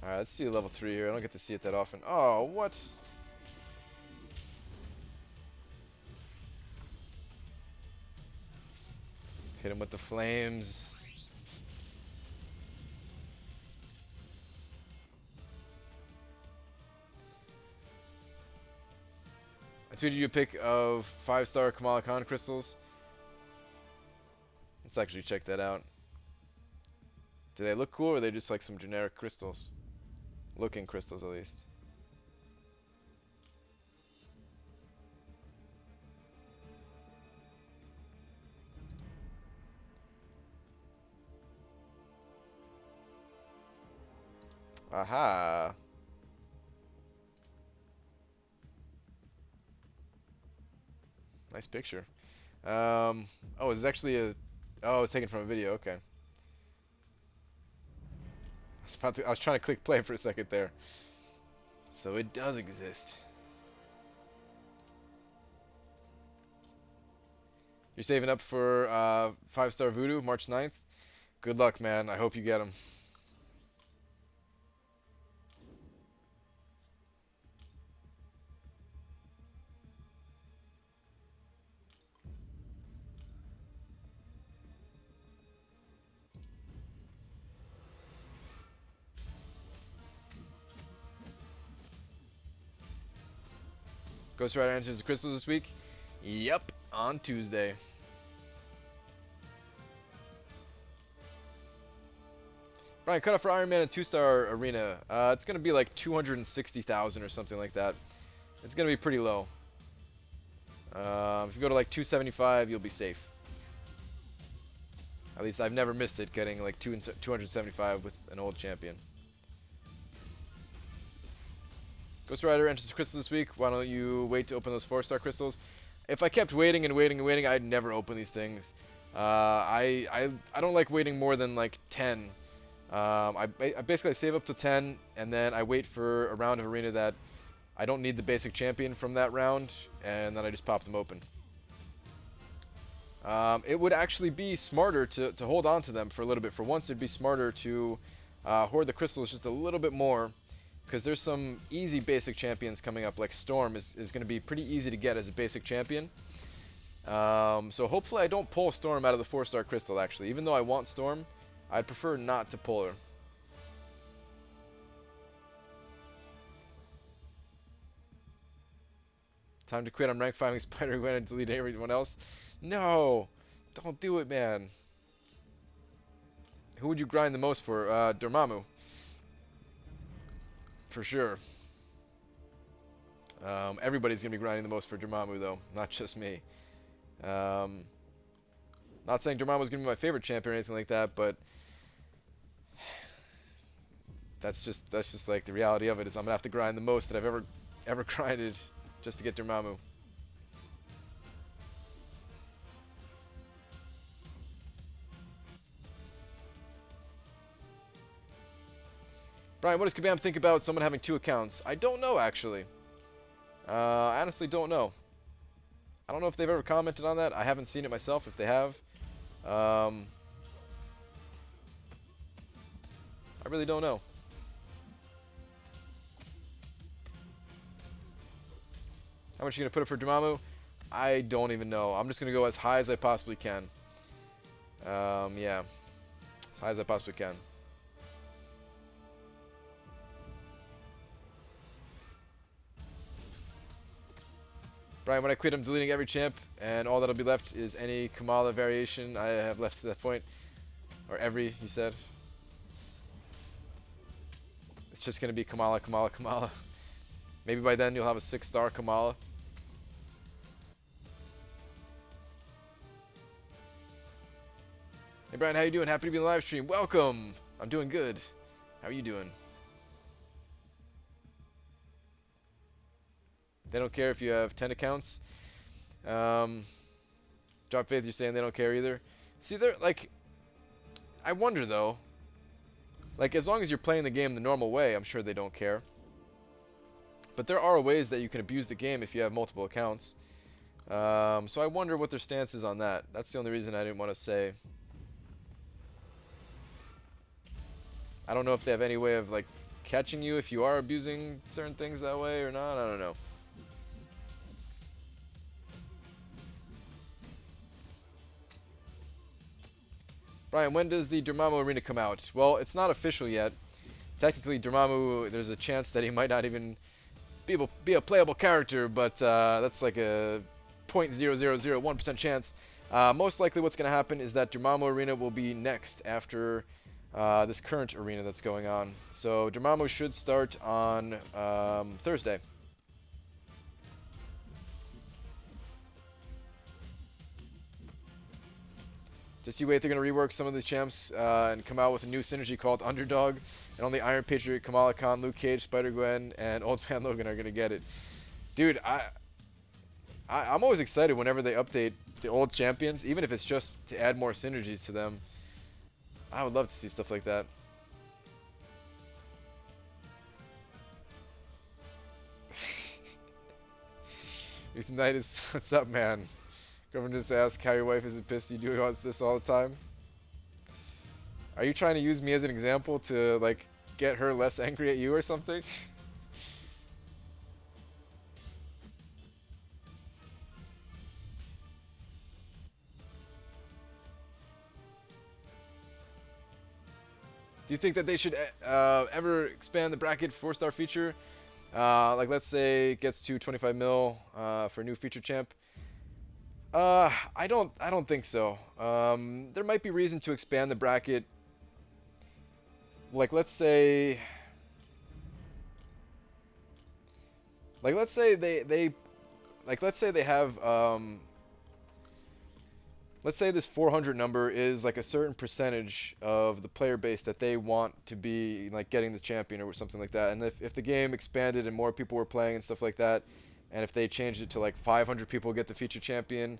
Alright, let's see level 3 here. I don't get to see it that often. Oh, what? Hit him with the flames. I tweeted you a pic of 5-star Kamala Khan crystals. Let's actually check that out. Do they look cool or are they just like some generic crystals? Looking crystals at least. Aha. Nice picture. Oh, it's actually a. Oh, it's taken from a video. Okay. I was trying to click play for a second there. So it does exist. You're saving up for 5-star Voodoo, March 9th. Good luck, man. I hope you get them. Ghost Rider enters the crystals this week. Yep, on Tuesday. Brian, cut off for Iron Man and 2-star arena. It's gonna be like 260,000 or something like that. It's gonna be pretty low. If you go to like 275, you'll be safe. At least I've never missed it getting like 275 with an old champion. Ghost Rider enters the crystal this week. Why don't you wait to open those 4-star crystals? If I kept waiting and waiting and waiting, I'd never open these things. I don't like waiting more than like 10. I basically save up to 10, and then I wait for a round of arena that I don't need the basic champion from that round, and then I just pop them open. It would actually be smarter to hold on to them for a little bit. For once, it'd be smarter to hoard the crystals just a little bit more, because there's some easy basic champions coming up, like Storm is going to be pretty easy to get as a basic champion. So hopefully I don't pull Storm out of the 4-star crystal, actually. Even though I want Storm, I'd prefer not to pull her. Time to quit. I'm rank 5ing Spider-Gwen and delete everyone else. No! Don't do it, man. Who would you grind the most for? Dormammu. For sure. Everybody's going to be grinding the most for Dormammu, though. Not just me. Not saying Dormammu's going to be my favorite champion or anything like that, but that's just like the reality of it, is I'm going to have to grind the most that I've ever grinded just to get Dormammu. Brian, what does Kabam think about someone having 2 accounts? I don't know, actually. I honestly don't know. I don't know if they've ever commented on that. I haven't seen it myself, if they have. I really don't know. How much are you going to put up for Dormammu? I don't even know. I'm just going to go as high as I possibly can. Yeah. As high as I possibly can. Brian, when I quit, I'm deleting every champ, and all that'll be left is any Kamala variation I have left to that point. Or every, he said. It's just going to be Kamala, Kamala, Kamala. Maybe by then you'll have a 6-star Kamala. Hey Brian, how you doing? Happy to be in the live stream. Welcome! I'm doing good. How are you doing? They don't care if you have 10 accounts. Drop Faith, you're saying they don't care either. See, they're like, I wonder though. Like, as long as you're playing the game the normal way, I'm sure they don't care. But there are ways that you can abuse the game if you have multiple accounts. So I wonder what their stance is on that. That's the only reason I didn't want to say. I don't know if they have any way of like catching you if you are abusing certain things that way or not. I don't know. Brian, when does the Dormammu arena come out? Well, it's not official yet. Technically, Dormammu, there's a chance that he might not even be a playable character, but that's like a 0.0001% chance. Most likely what's going to happen is that Dormammu arena will be next after this current arena that's going on. So Dormammu should start on Thursday. Just you wait, they're going to rework some of these champs and come out with a new synergy called Underdog. And only Iron Patriot, Kamala Khan, Luke Cage, Spider-Gwen, and Old Man Logan are going to get it. Dude, I'm always excited whenever they update the old champions, even if it's just to add more synergies to them. I would love to see stuff like that. Euthanitis, what's up, man? Girlfriend just asked how your wife isn't pissed you do this all the time. Are you trying to use me as an example to, like, get her less angry at you or something? Do you think that they should ever expand the bracket 4-star feature? Like, let's say it gets to 25 mil for a new feature champ. I don't think so. There might be reason to expand the bracket. Like, let's say let's say they have let's say this 400 number is like a certain percentage of the player base that they want to be like getting the champion or something like that. And if the game expanded and more people were playing and stuff like that, and if they changed it to like 500 people get the feature champion,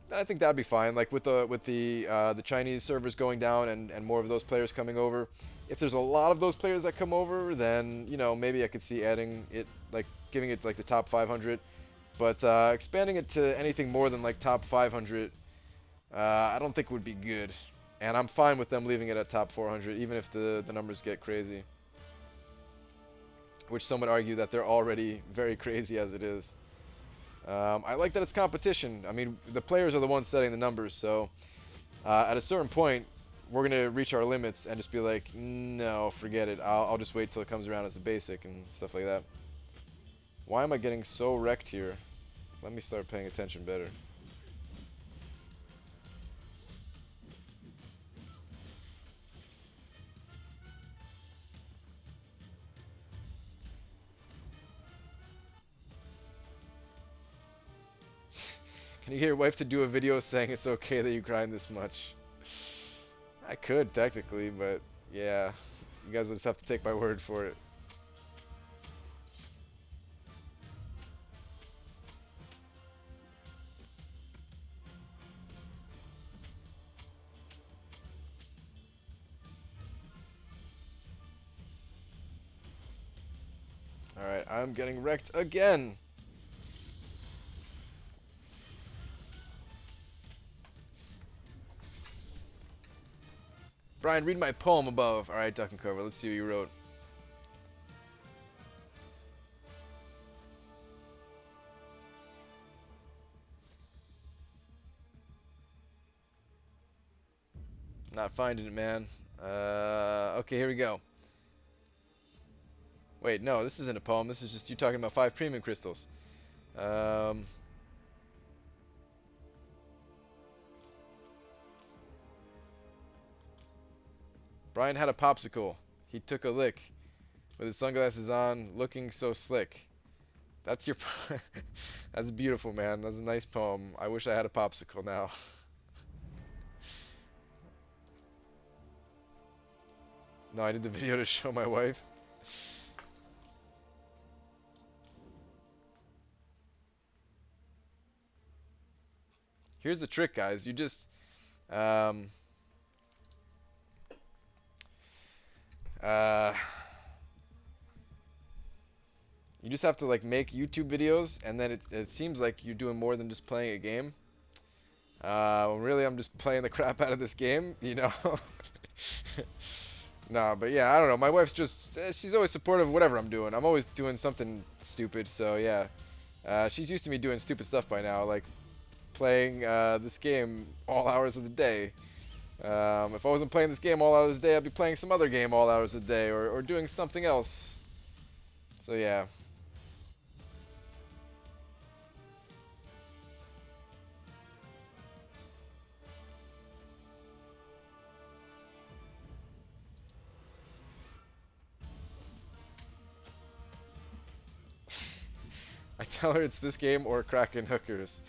then I think that'd be fine. Like with the Chinese servers going down and more of those players coming over. If there's a lot of those players that come over, then maybe I could see adding it, like giving it like the top 500. But expanding it to anything more than like top 500. I don't think would be good, and I'm fine with them leaving it at top 400, even if the numbers get crazy. Which some would argue that they're already very crazy as it is. I like that it's competition. I mean, the players are the ones setting the numbers, so at a certain point, we're gonna reach our limits and just be like, no, forget it. I'll just wait till it comes around as a basic and stuff like that. Why am I getting so wrecked here? Let me start paying attention better. Can you get your wife to do a video saying it's okay that you grind this much? I could, technically, but yeah. You guys will just have to take my word for it. Alright, I'm getting wrecked again! Brian, read my poem above. Alright, duck and cover. Let's see what you wrote. Not finding it, man. Okay, here we go. Wait, no, this isn't a poem. This is just you talking about 5 premium crystals. Brian had a popsicle. He took a lick. With his sunglasses on, looking so slick. That's your... That's beautiful, man. That's a nice poem. I wish I had a popsicle now. No, I did the video to show my wife. Here's the trick, guys. You just... you just have to like make YouTube videos, and then it seems like you're doing more than just playing a game. Really, I'm just playing the crap out of this game, Nah, but yeah, I don't know. My wife's just, she's always supportive of whatever I'm doing. I'm always doing something stupid, so yeah. She's used to me doing stupid stuff by now, like playing this game all hours of the day. If I wasn't playing this game all hours of the day, I'd be playing some other game all hours of the day, or doing something else. So yeah. I tell her it's this game or Kraken hookers.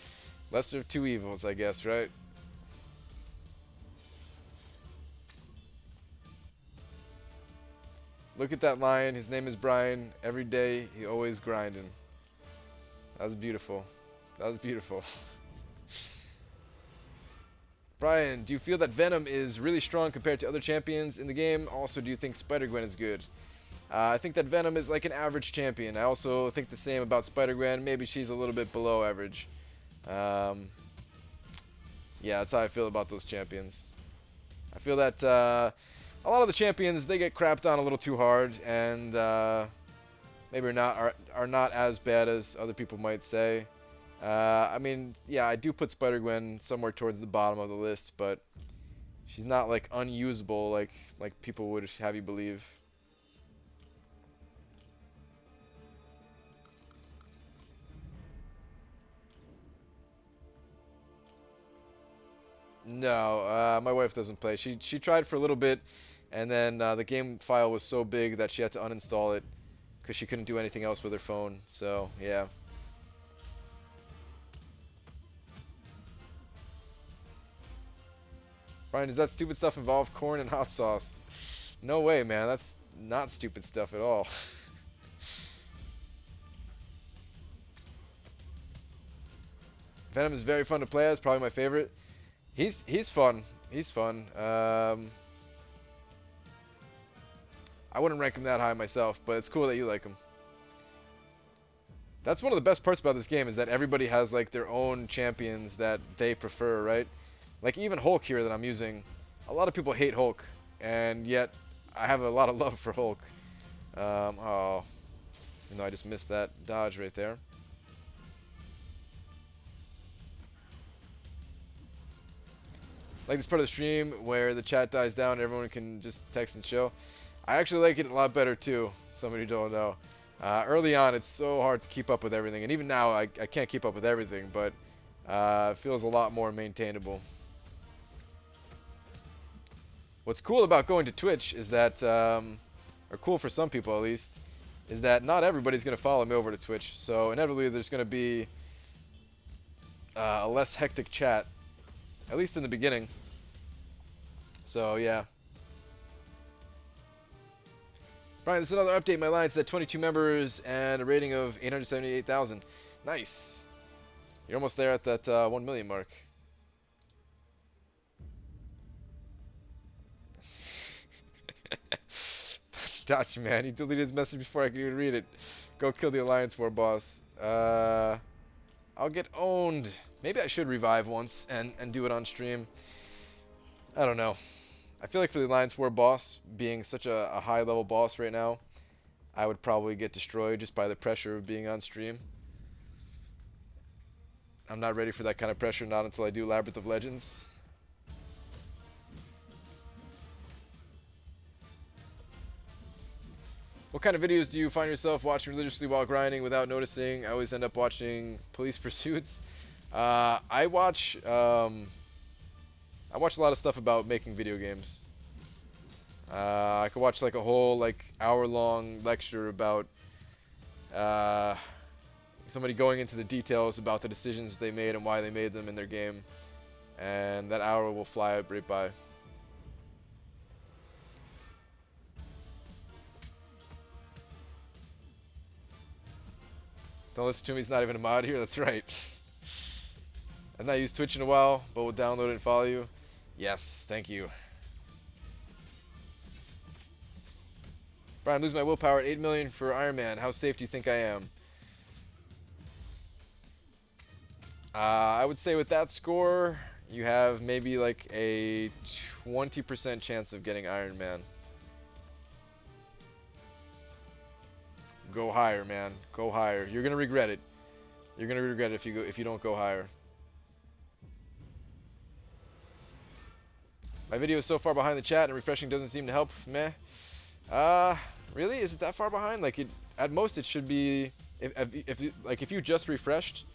Lesser of two evils, I guess, right? Look at that lion. His name is Brian. Every day, he always grinding. That was beautiful. That was beautiful. Brian, do you feel that Venom is really strong compared to other champions in the game? Also, do you think Spider-Gwen is good? I think that Venom is like an average champion. I also think the same about Spider-Gwen. Maybe she's a little bit below average. Um, yeah, that's how I feel about those champions. I feel that a lot of the champions, they get crapped on a little too hard, and maybe are not as bad as other people might say. I mean, yeah, I do put Spider-Gwen somewhere towards the bottom of the list, but she's not like unusable like people would have you believe. No, my wife doesn't play. She tried for a little bit, and then the game file was so big that she had to uninstall it because she couldn't do anything else with her phone. So yeah. Brian, does that stupid stuff involve corn and hot sauce? No way, man. That's not stupid stuff at all. Venom is very fun to play as. Probably my favorite. He's fun. He's fun. I wouldn't rank him that high myself, but it's cool that you like him. That's one of the best parts about this game is that everybody has like their own champions that they prefer, right? Like even Hulk here that I'm using, a lot of people hate Hulk, and yet I have a lot of love for Hulk. Oh, even though I just missed that dodge right there. Like this part of the stream where the chat dies down and everyone can just text and chill. I actually like it a lot better too, somebody who don't know. Early on, it's so hard to keep up with everything, and even now I can't keep up with everything, but it feels a lot more maintainable. What's cool about going to Twitch is that, or cool for some people at least, is that not everybody's going to follow me over to Twitch, so inevitably there's going to be a less hectic chat, at least in the beginning. So yeah. Brian, this is another update. My line's at 22 members and a rating of 878,000. Nice. You're almost there at that 1 million mark. Dodge, man. He deleted his message before I could even read it. Go kill the Alliance War boss. I'll get owned. Maybe I should revive once and do it on stream. I don't know. I feel like for the Alliance War boss, being such a high-level boss right now, I would probably get destroyed just by the pressure of being on stream. I'm not ready for that kind of pressure, not until I do Labyrinth of Legends. What kind of videos do you find yourself watching religiously while grinding without noticing? I always end up watching Police Pursuits. I watch a lot of stuff about making video games. I could watch like a whole like hour-long lecture about somebody going into the details about the decisions they made and why they made them in their game, and that hour will fly right by. Don't listen to me, he's not even a mod here, that's right. I've not used Twitch in a while, but we'll download it and follow you. Yes, thank you. Brian, lose my willpower at 8 million for Iron Man. How safe do you think I am? I would say with that score, you have maybe like a 20% chance of getting Iron Man. Go higher, man. Go higher. You're gonna regret it. You're gonna regret it if you don't go higher. My video is so far behind the chat and refreshing doesn't seem to help. Meh. Really? Is it that far behind? Like at most it should be if you just refreshed,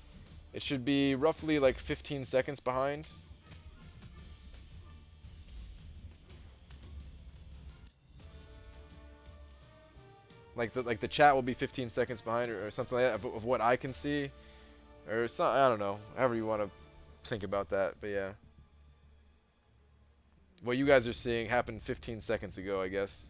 it should be roughly like 15 seconds behind. Like the chat will be 15 seconds behind or something like that of what I can see, or some, I don't know, however you want to think about that. But yeah, what you guys are seeing happened 15 seconds ago, I guess.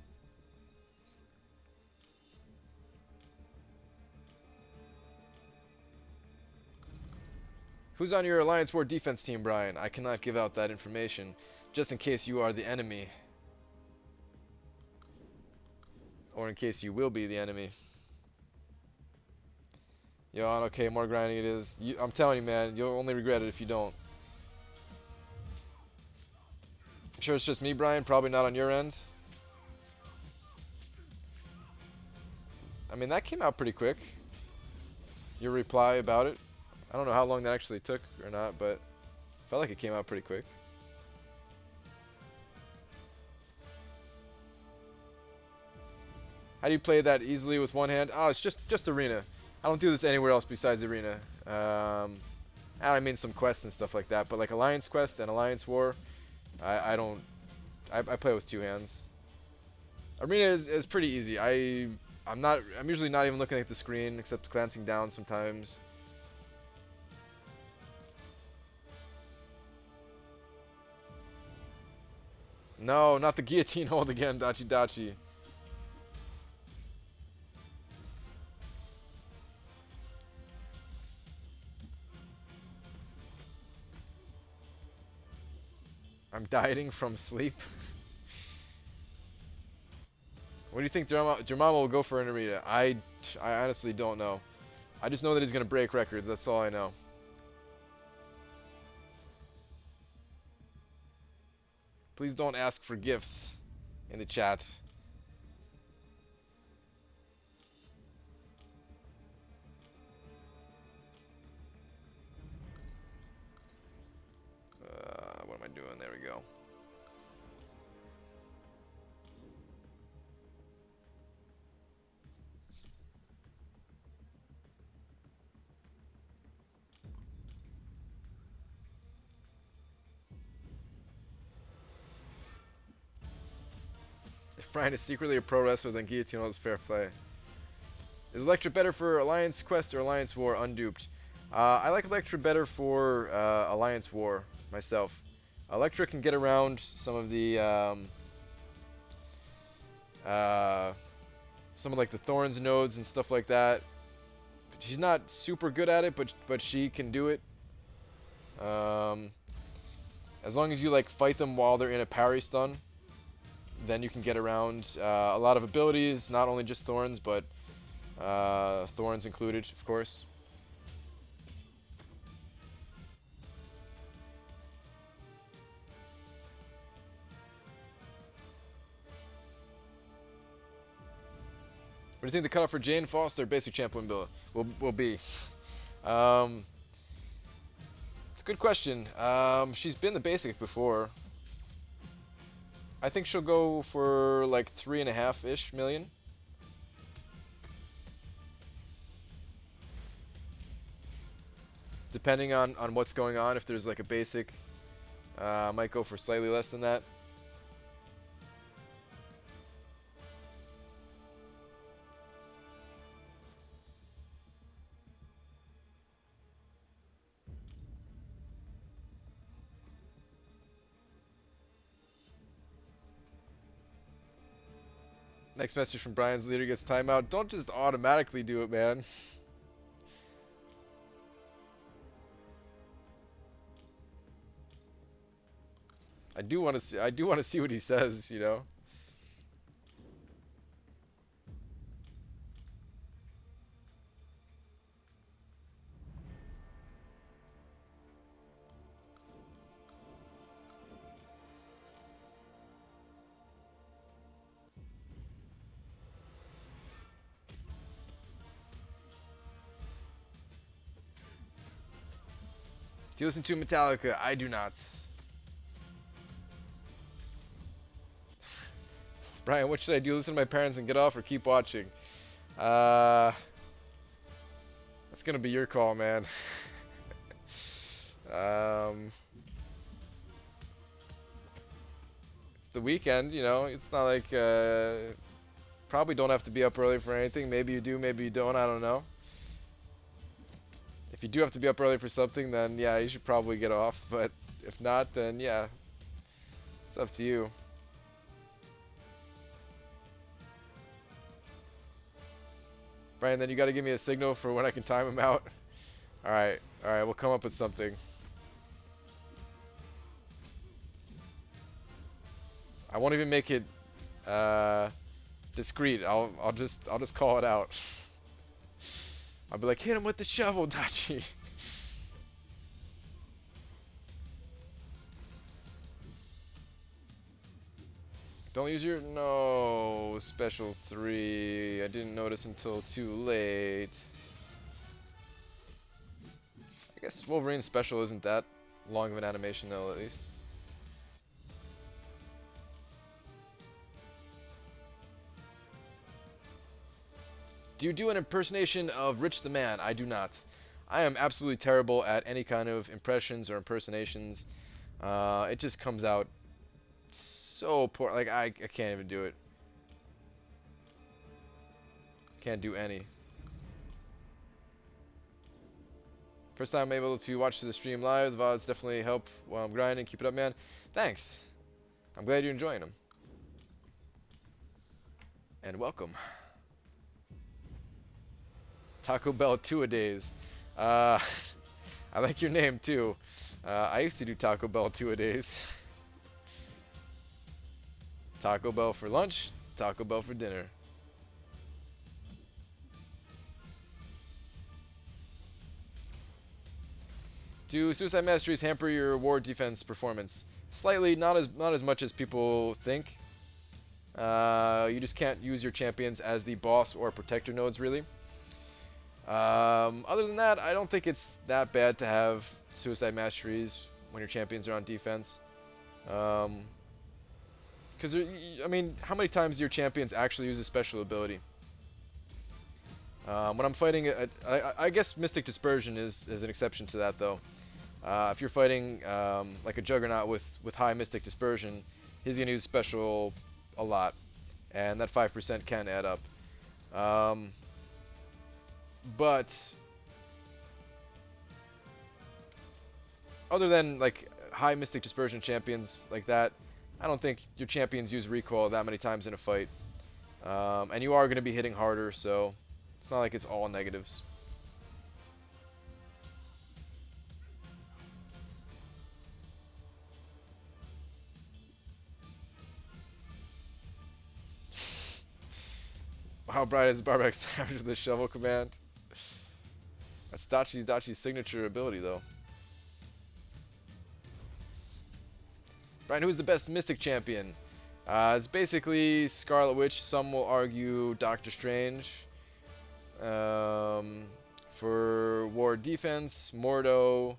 Who's on your Alliance War defense team, Brian? I cannot give out that information, just in case you are the enemy. Or in case you will be the enemy. Yo, on okay, more grinding it is. I'm telling you, man, you'll only regret it if you don't. I'm sure it's just me, Brian, probably not on your end. I mean, that came out pretty quick. Your reply about it. I don't know how long that actually took or not, but felt like it came out pretty quick. How do you play that easily with one hand? Oh, it's just arena. I don't do this anywhere else besides arena. I mean some quests and stuff like that, but like Alliance Quest and Alliance War, I don't. I play with two hands. Arena is pretty easy. I'm usually not even looking at the screen except glancing down sometimes. No, not the guillotine hold again, Dachi Dachi. I'm dieting from sleep. What do you think Jermama will go for in arena? I honestly don't know. I just know that he's going to break records. That's all I know. Please don't ask for gifts in the chat. What am I doing? There we go. If Brian is secretly a pro wrestler, then guillotine is fair play. Is Electra better for Alliance Quest or Alliance War unduped? I like Electra better for Alliance War myself. Electra can get around some of the some of like the thorns nodes and stuff like that. She's not super good at it, but she can do it. As long as you like fight them while they're in a parry stun, then you can get around a lot of abilities, not only just thorns, but thorns included, of course. What do you think the cutoff for Jane Foster basic champion bill will be? It's a good question. She's been the basic before. I think she'll go for like 3.5-ish million. Depending on what's going on. If there's like a basic, might go for slightly less than that. Next message from Brian's leader gets timeout. Don't just automatically do it, man. I do want to see what he says, you know. Do you listen to Metallica? I do not. Brian, what should I do? Listen to my parents and get off or keep watching? That's gonna be your call, man. It's the weekend, you know. It's not like probably don't have to be up early for anything. Maybe you do, maybe you don't. I don't know. If you do have to be up early for something, then yeah, you should probably get off. But if not, then yeah, it's up to you. Brian, then you got to give me a signal for when I can time him out. Alright, alright, we'll come up with something. I won't even make it discreet. I'll just call it out. I'll be like, hit him with the shovel, Dachi. Don't use your no special 3. I didn't notice until too late. I guess Wolverine's special isn't that long of an animation though, at least. Do you do an impersonation of Rich the Man? I do not. I am absolutely terrible at any kind of impressions or impersonations. It just comes out so poor. Like, I can't even do it. Can't do any. First time I'm able to watch the stream live. The VODs definitely help while I'm grinding. Keep it up, man. Thanks. I'm glad you're enjoying them. And welcome. Taco Bell 2-a-days. I like your name too. I used to do Taco Bell 2-a-days. Taco Bell for lunch, Taco Bell for dinner. Do Suicide Masteries hamper your ward defense performance? Slightly, not as much as people think. You just can't use your champions as the boss or protector nodes, really. Other than that, I don't think it's that bad to have Suicide Masteries when your champions are on defense. Because, I mean, how many times do your champions actually use a special ability? When I'm fighting, I guess Mystic Dispersion is an exception to that, though. If you're fighting like a Juggernaut with high Mystic Dispersion, he's going to use special a lot, and that 5% can add up. But other than like high Mystic Dispersion champions like that, I don't think your champions use recoil that many times in a fight. And you are going to be hitting harder, so it's not like it's all negatives. How bright is Barback Savage with the shovel command? That's Dachi's signature ability, though. Brian, who's the best Mystic champion? It's basically Scarlet Witch. Some will argue Doctor Strange. For ward defense, Mordo.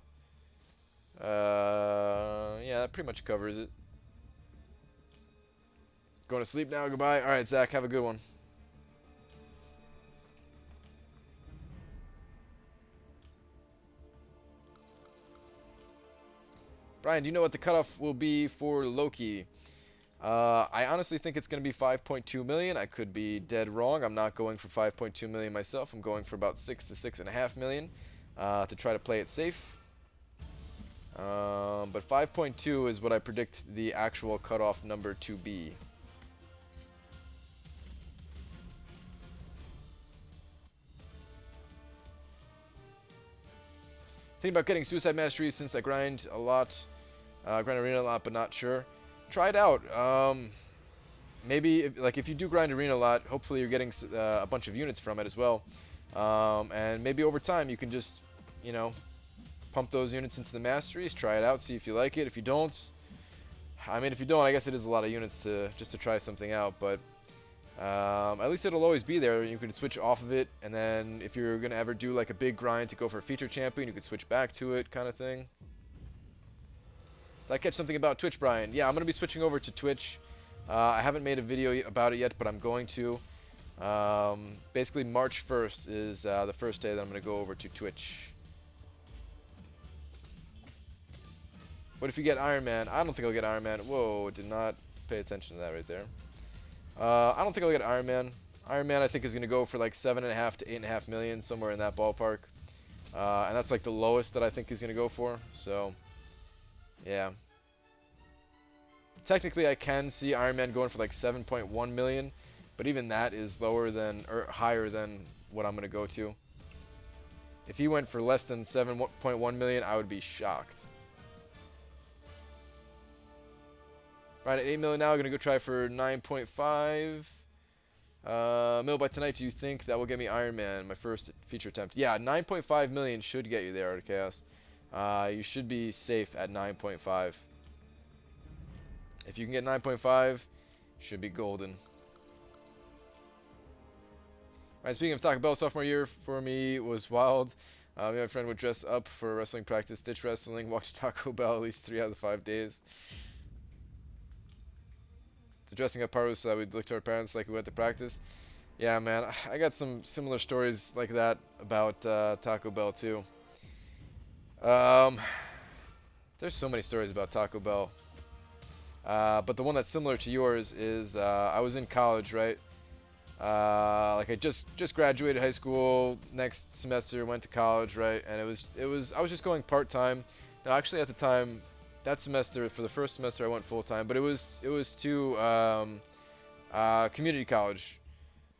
Yeah, that pretty much covers it. Going to sleep now. Goodbye. All right, Zach. Have a good one. Brian, do you know what the cutoff will be for Loki? I honestly think it's going to be 5.2 million. I could be dead wrong. I'm not going for 5.2 million myself. I'm going for about 6 to 6.5 million to try to play it safe. But 5.2 is what I predict the actual cutoff number to be. Thinking about getting Suicide Mastery since I grind a lot. Grind Arena a lot, but not sure. Try it out. Maybe, if you do grind Arena a lot, hopefully you're getting a bunch of units from it as well. And maybe over time you can just, pump those units into the Masteries, try it out, see if you like it. If you don't, I guess it is a lot of units just to try something out, but at least it'll always be there. You can switch off of it, and then if you're going to ever do like a big grind to go for a feature champion, you could switch back to it, kind of thing. Did I catch something about Twitch, Brian? Yeah, I'm going to be switching over to Twitch. I haven't made a video about it yet, but I'm going to. Basically, March 1st is the first day that I'm going to go over to Twitch. What if you get Iron Man? I don't think I'll get Iron Man. Whoa, did not pay attention to that right there. I don't think I'll get Iron Man. Iron Man, I think, is going to go for like 7.5 to 8.5 million, somewhere in that ballpark. And that's like the lowest that I think he's going to go for. So, yeah. Technically, I can see Iron Man going for like 7.1 million, but even that is lower than, or higher than what I'm going to go to. If he went for less than 7.1 million, I would be shocked. Right at 8 million now, gonna go try for 9.5 mil by tonight. Do you think that will get me Iron Man, my first feature attempt? Yeah, 9.5 million should get you there, Art of Chaos. You should be safe at 9.5. If you can get 9.5, should be golden. Alright, speaking of Taco Bell, sophomore year for me was wild. Me and my friend would dress up for wrestling practice, ditch wrestling, watch Taco Bell at least 3 out of the 5 days. The dressing up part was so that we'd look to our parents like we went to practice. Yeah, man, I got some similar stories like that about Taco Bell too. There's so many stories about Taco Bell. But the one that's similar to yours is I was in college, right? Like I just graduated high school. Next semester went to college, right? And I was just going part time. No, actually at the time, that semester for the first semester I went full time, but it was to community college.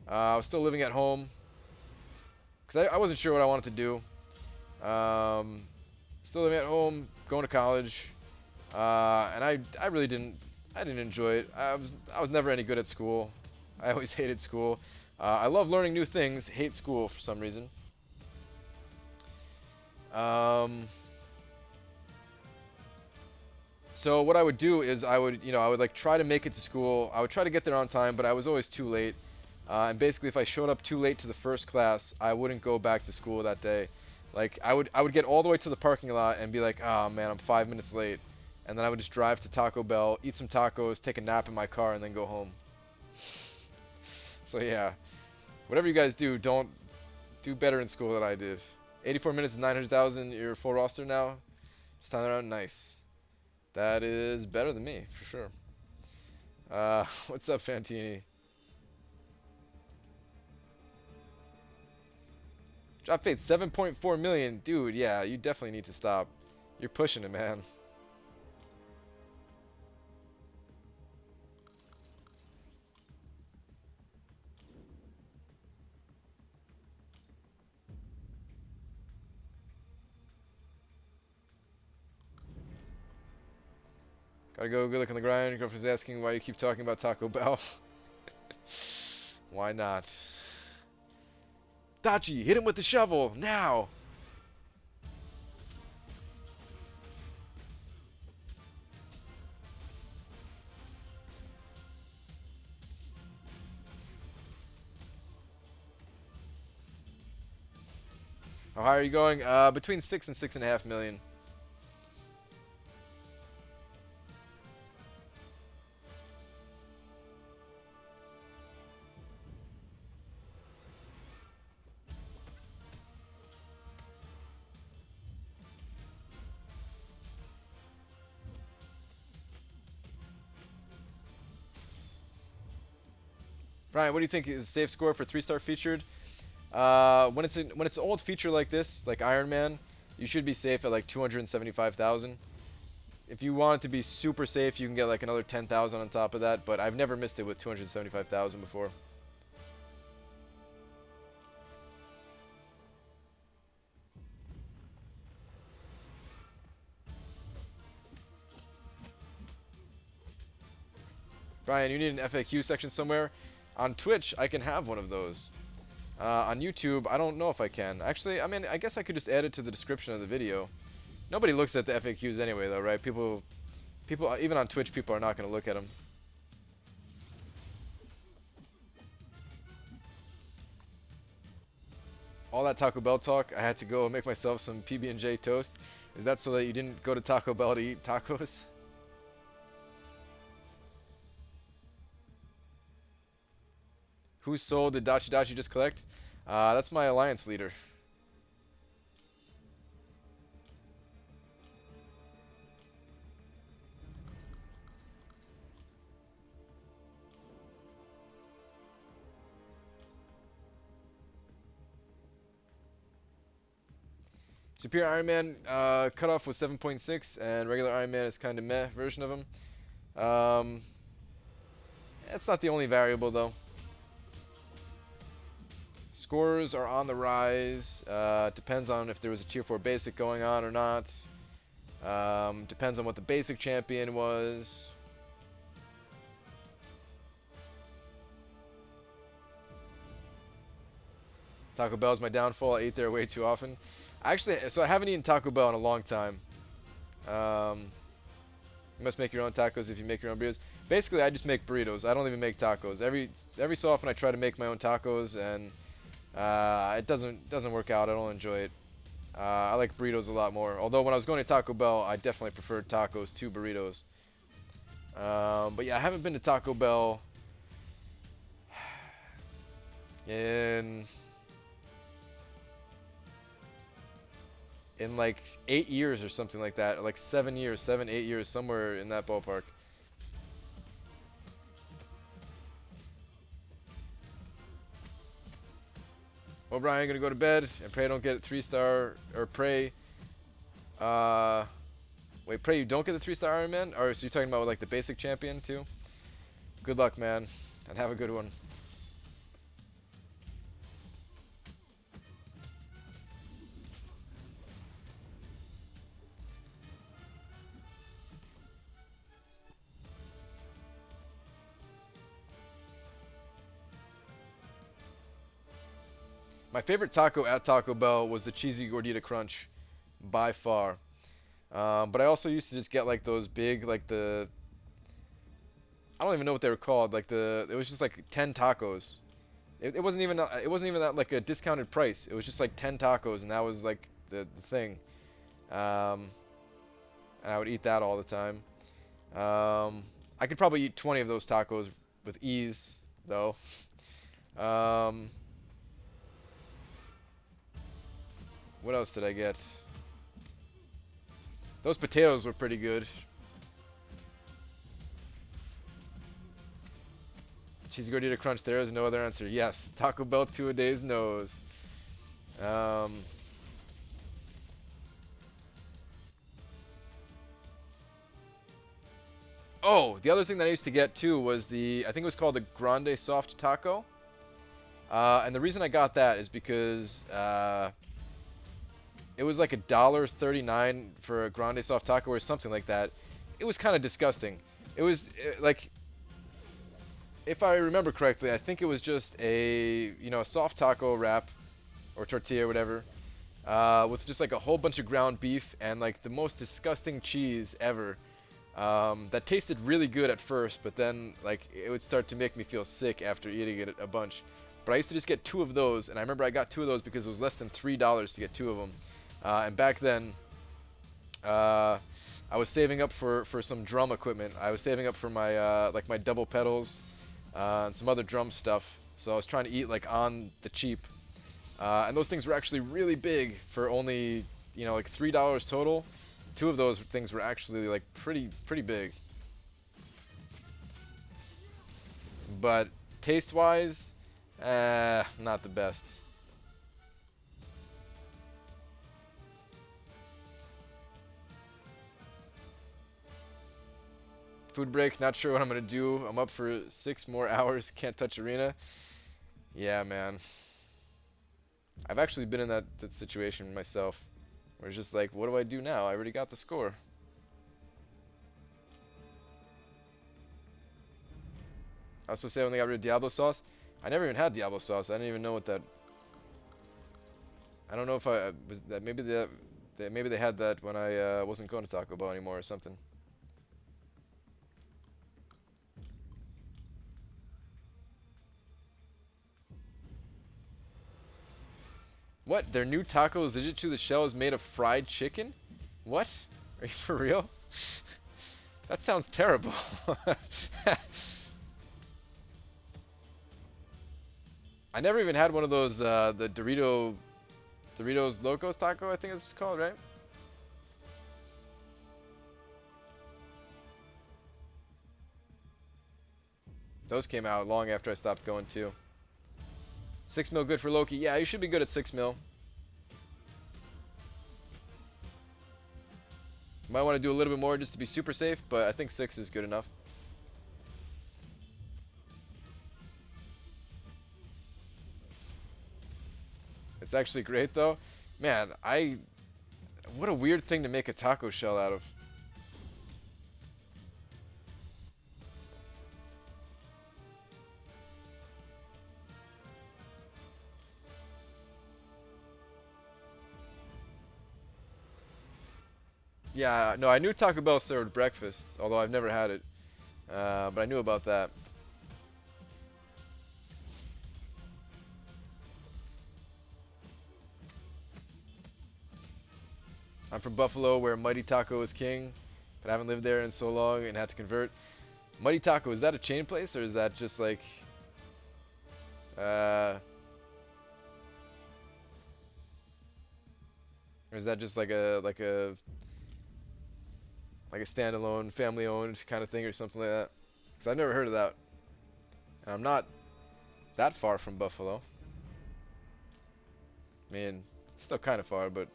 I was still living at home because I wasn't sure what I wanted to do. Still living at home, going to college, and I really didn't enjoy it. I was never any good at school. I always hated school. I love learning new things. Hate school for some reason. So what I would do is I would like try to make it to school. I would try to get there on time, but I was always too late. And basically, if I showed up too late to the first class, I wouldn't go back to school that day. Like I would get all the way to the parking lot and be like, oh man, I'm 5 minutes late. And then I would just drive to Taco Bell, eat some tacos, take a nap in my car, and then go home. So yeah, whatever you guys do, don't do better in school than I did. 84 minutes is 900,000. You're full roster now. Just time around, nice. That is better than me for sure. What's up, Fantini? Drop fate 7.4 million, dude. Yeah, you definitely need to stop. You're pushing it, man. Gotta go. Good luck on the grind. Your girlfriend's asking why you keep talking about Taco Bell. Why not? Dachi, hit him with the shovel now. How high are you going? Between 6 and 6.5 million. Brian, what do you think is a safe score for 3-star featured? When it's an old feature like this, like Iron Man, you should be safe at like 275,000. If you want it to be super safe, you can get like another 10,000 on top of that. But I've never missed it with 275,000 before. Brian, you need an FAQ section somewhere. On Twitch, I can have one of those. On YouTube, I don't know if I can. Actually, I mean, I guess I could just add it to the description of the video. Nobody looks at the FAQs anyway, though, right? People, even on Twitch, people are not going to look at them. All that Taco Bell talk, I had to go make myself some PB&J toast. Is that so that you didn't go to Taco Bell to eat tacos? Whose soul did Dachi just collect? That's my alliance leader. Superior Iron Man cutoff was 7.6, and regular Iron Man is kind of meh version of him. It's not the only variable though. scores are on the rise. Depends on if there was a tier 4 basic going on or not. Depends on what the basic champion was. Taco Bell's my downfall. I ate there way too often. So I haven't eaten Taco Bell in a long time. You must make your own tacos if you make your own burritos. Basically, I just make burritos. I don't even make tacos. Every so often, I try to make my own tacos, and it doesn't work out. I don't enjoy it. I like burritos a lot more. Although when I was going to Taco Bell, I definitely preferred tacos to burritos. But yeah, I haven't been to Taco Bell in like 8 years or something like that, or like 7 years, 7, 8 years, somewhere in that ballpark. Well, Brian, I'm gonna go to bed and pray I don't get 3-star, or pray. Wait, pray you don't get the 3-star Iron Man? Or so you're talking about like the basic champion too? Good luck, man, and have a good one. My favorite taco at Taco Bell was the cheesy gordita crunch, by far. But I also used to just get like those big, like I don't even know what they were called. Like it was just like 10 tacos. It wasn't even that like a discounted price. It was just like 10 tacos, and that was like the thing. And I would eat that all the time. I could probably eat 20 of those tacos with ease, though. What else did I get? Those potatoes were pretty good. Cheesy gordita crunch, there is no other answer. Yes, Taco Bell 2-a-days knows. Oh, the other thing that I used to get too was I think it was called the Grande Soft Taco. And the reason I got that is because it was like $1.39 for a Grande Soft Taco or something like that. It was kind of disgusting. It was like, if I remember correctly, I think it was just a soft taco wrap or tortilla or whatever, with just like a whole bunch of ground beef and like the most disgusting cheese ever. That tasted really good at first, but then like it would start to make me feel sick after eating it a bunch. But I used to just get 2 of those, and I remember I got 2 of those because it was less than $3 to get 2 of them. And back then, I was saving up for some drum equipment. I was saving up for my like my double pedals and some other drum stuff. So I was trying to eat like on the cheap. And those things were actually really big for only like $3 total. 2 of those things were actually like pretty big. But taste-wise, not the best. Food break, not sure what I'm going to do. I'm up for 6 more hours, can't touch arena. Yeah, man. I've actually been in that situation myself. Where it's just like, what do I do now? I already got the score. I also say when they got rid of Diablo sauce. I never even had Diablo sauce. I didn't even know what that... I don't know if I was that. Maybe they had that when I wasn't going to Taco Bell anymore or something. What? Their new tacos, legit to the shell, is made of fried chicken? What? Are you for real? That sounds terrible. I never even had one of those, the Doritos Locos Taco, I think it's called, right? Those came out long after I stopped going too. 6 mil good for Loki. Yeah, you should be good at 6 mil. Might want to do a little bit more just to be super safe, but I think 6 is good enough. It's actually great though. Man, what a weird thing to make a taco shell out of. Yeah, no, I knew Taco Bell served breakfast, although I've never had it. But I knew about that. I'm from Buffalo, where Mighty Taco is king, but I haven't lived there in so long and had to convert. Mighty Taco, is that a chain place or is that just like, uh, or is that just like a standalone, family-owned kind of thing or something like that? Because I've never heard of that, and I'm not that far from Buffalo. I mean, it's still kind of far, but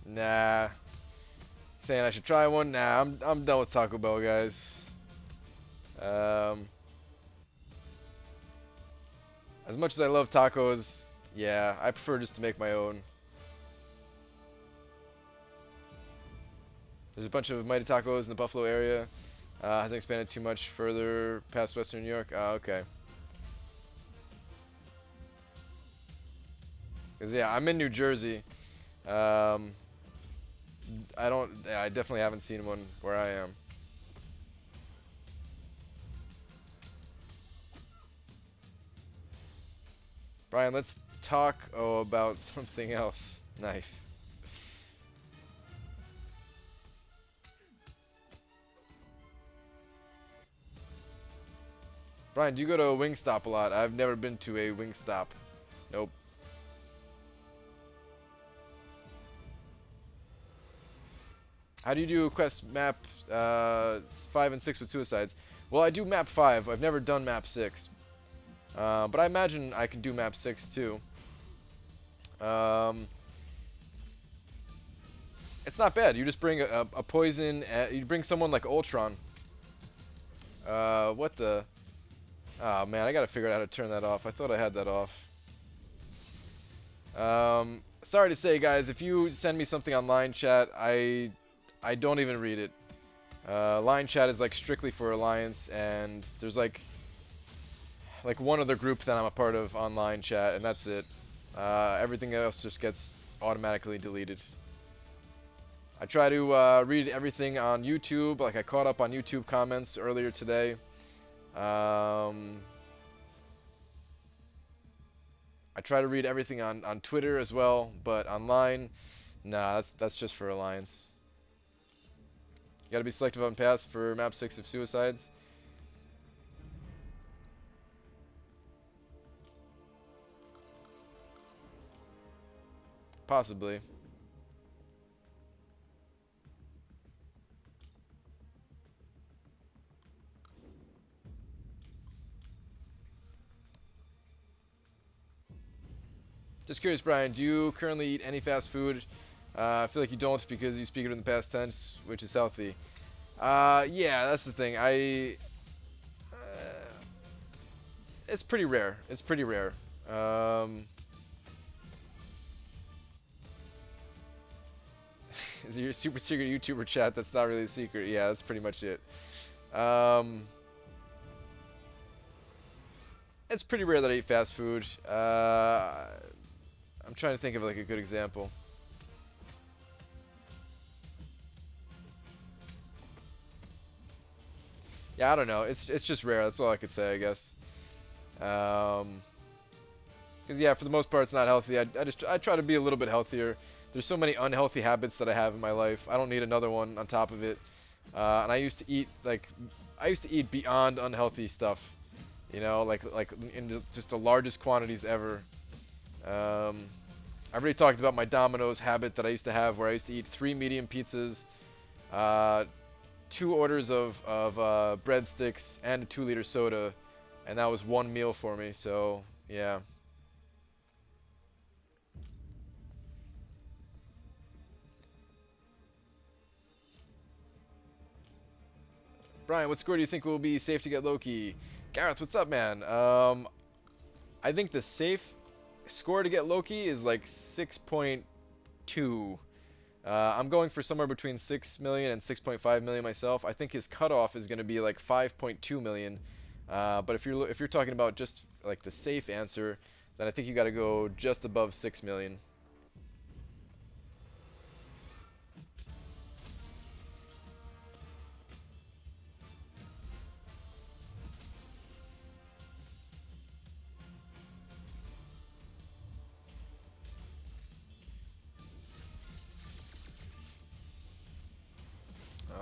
nah. Saying I should try one? Nah, I'm done with Taco Bell, guys. Um, as much as I love tacos, yeah, I prefer just to make my own. There's a bunch of Mighty Tacos in the Buffalo area. Hasn't expanded too much further past Western New York. Okay. Cause yeah, I'm in New Jersey. Um, I don't. Yeah, I definitely haven't seen one where I am. Brian, let's talk about something else. Nice. Brian, do you go to a Wingstop a lot? I've never been to a Wingstop. Nope. How do you do quest map 5 and 6 with suicides? Well, I do map 5. I've never done map 6. But I imagine I can do map 6 too. Um, it's not bad. You just bring a poison. You bring someone like Ultron. What the? Oh man, I gotta figure out how to turn that off. I thought I had that off. Sorry to say, guys, if you send me something on line chat, I don't even read it. Line chat is like strictly for Alliance, and there's like one other group that I'm a part of online chat, and that's it. Everything else just gets automatically deleted. I try to read everything on YouTube. Like I caught up on YouTube comments earlier today. I try to read everything on Twitter as well, but online, nah, that's just for Alliance. You gotta be selective on pass for map 6 of suicides. Possibly. Just curious, Brian, do you currently eat any fast food? I feel like you don't because you speak it in the past tense, which is healthy. Yeah, that's the thing. It's pretty rare. It's pretty rare. Is it your super secret YouTuber chat? That's not really a secret. Yeah, that's pretty much it. Um, it's pretty rare that I eat fast food. I'm trying to think of like a good example. Yeah, I don't know. It's just rare. That's all I could say, I guess. Because yeah, for the most part, it's not healthy. I try to be a little bit healthier. There's so many unhealthy habits that I have in my life. I don't need another one on top of it. And I used to eat beyond unhealthy stuff. You know, like in just the largest quantities ever. I've already talked about my Domino's habit that I used to have, where I used to eat 3 medium pizzas, 2 2 orders of breadsticks and a 2-liter soda, and that was one meal for me. So yeah. Brian, what score do you think will be safe to get Loki? Gareth, what's up, man? I think the safe score to get Loki is like 6.2. I'm going for somewhere between 6 million and 6.5 million myself. I think his cutoff is going to be like 5.2 million. But if you're talking about just like the safe answer, then I think you got to go just above 6 million.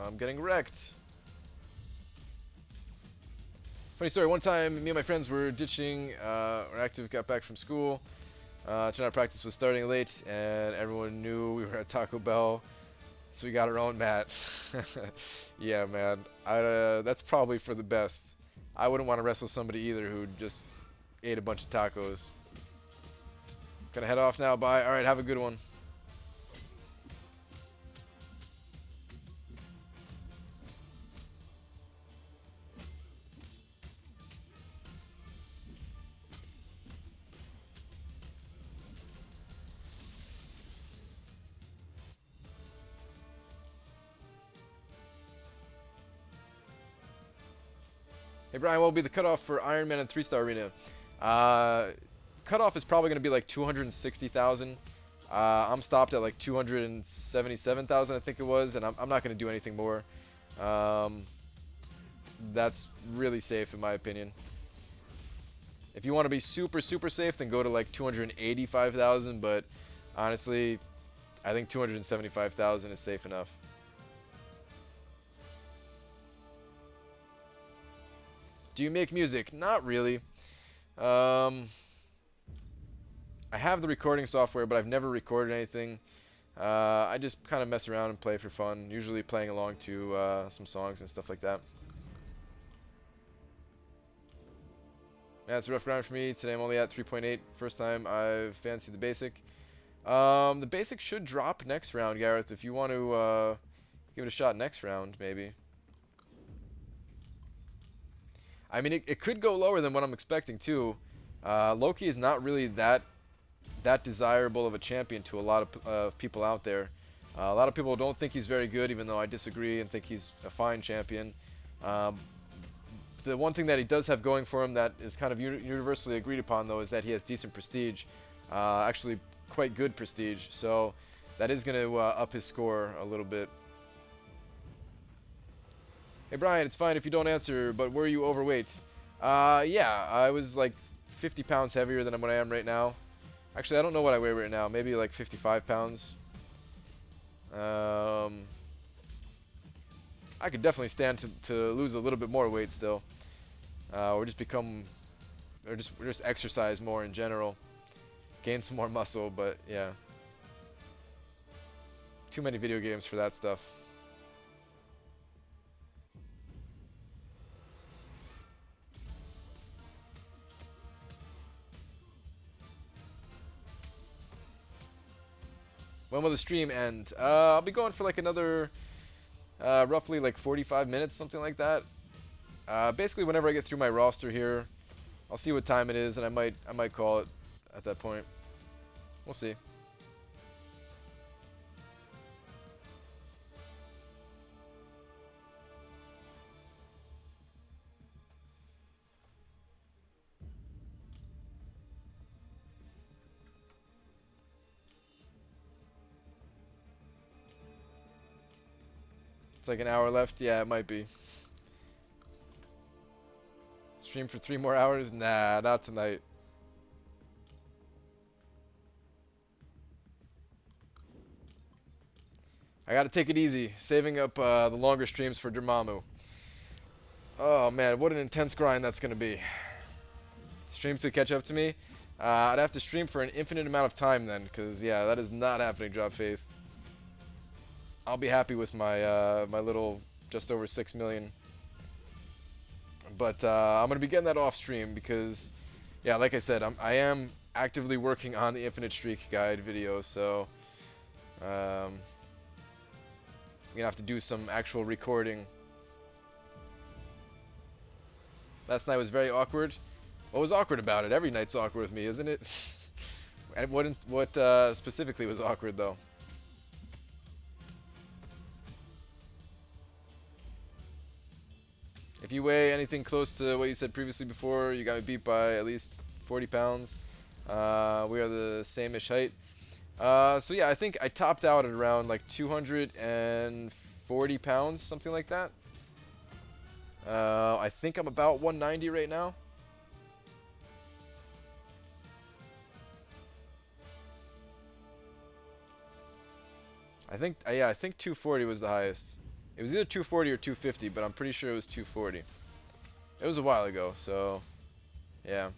I'm getting wrecked. Funny story, one time me and my friends were ditching, or active got back from school. Turned out practice was starting late, and everyone knew we were at Taco Bell, so we got our own mat. Yeah, man, that's probably for the best. I wouldn't want to wrestle somebody either who just ate a bunch of tacos. Gonna head off now, bye. Alright, have a good one. Hey Brian, what will be the cutoff for Iron Man and 3-star arena? Cutoff is probably going to be like 260,000. I'm stopped at like 277,000, I think it was, and I'm not going to do anything more. That's really safe in my opinion. If you want to be super, super safe, then go to like 285,000, but honestly, I think 275,000 is safe enough. Do you make music? Not really. I have the recording software, but I've never recorded anything. I just kind of mess around and play for fun, usually playing along to some songs and stuff like that. Yeah, it's a rough grind for me. Today I'm only at 3.8. First time I've fancied the basic. The basic should drop next round, Gareth, if you want to give it a shot next round, maybe. I mean, it could go lower than what I'm expecting, too. Loki is not really that desirable of a champion to a lot of people out there. A lot of people don't think he's very good, even though I disagree and think he's a fine champion. The one thing that he does have going for him that is kind of universally agreed upon, though, is that he has decent prestige. Actually, quite good prestige. So that is going to up his score a little bit. Hey Brian, it's fine if you don't answer, but were you overweight? Yeah, I was like 50 pounds heavier than what I am right now. Actually, I don't know what I weigh right now. Maybe like 55 pounds. I could definitely stand to lose a little bit more weight still. Or just exercise more in general. Gain some more muscle, but yeah. Too many video games for that stuff. When will the stream end? I'll be going for like another roughly like 45 minutes, something like that. Basically, whenever I get through my roster here, I'll see what time it is, and I might call it at that point. We'll see. It's like an hour left. Yeah, it might be. Stream for 3 more hours? Nah, not tonight. I gotta take it easy, saving up the longer streams for Dormammu. Oh man, what an intense grind that's gonna be. Stream to catch up to me? I'd have to stream for an infinite amount of time then, because yeah, that is not happening, Drop Faith. I'll be happy with my my little just over 6 million. But I'm gonna be getting that off stream because, yeah, like I said, I am actively working on the Infinite Streak guide video, so I'm gonna have to do some actual recording. Last night was very awkward. What was awkward about it? Every night's awkward with me, isn't it? And what specifically was awkward though? If you weigh anything close to what you said previously before, you got me beat by at least 40 pounds. We are the same-ish height. So yeah, I think I topped out at around like 240 pounds, something like that. I think I'm about 190 right now. I think 240 was the highest. It was either 240 or 250, but I'm pretty sure it was 240. It was a while ago, so yeah.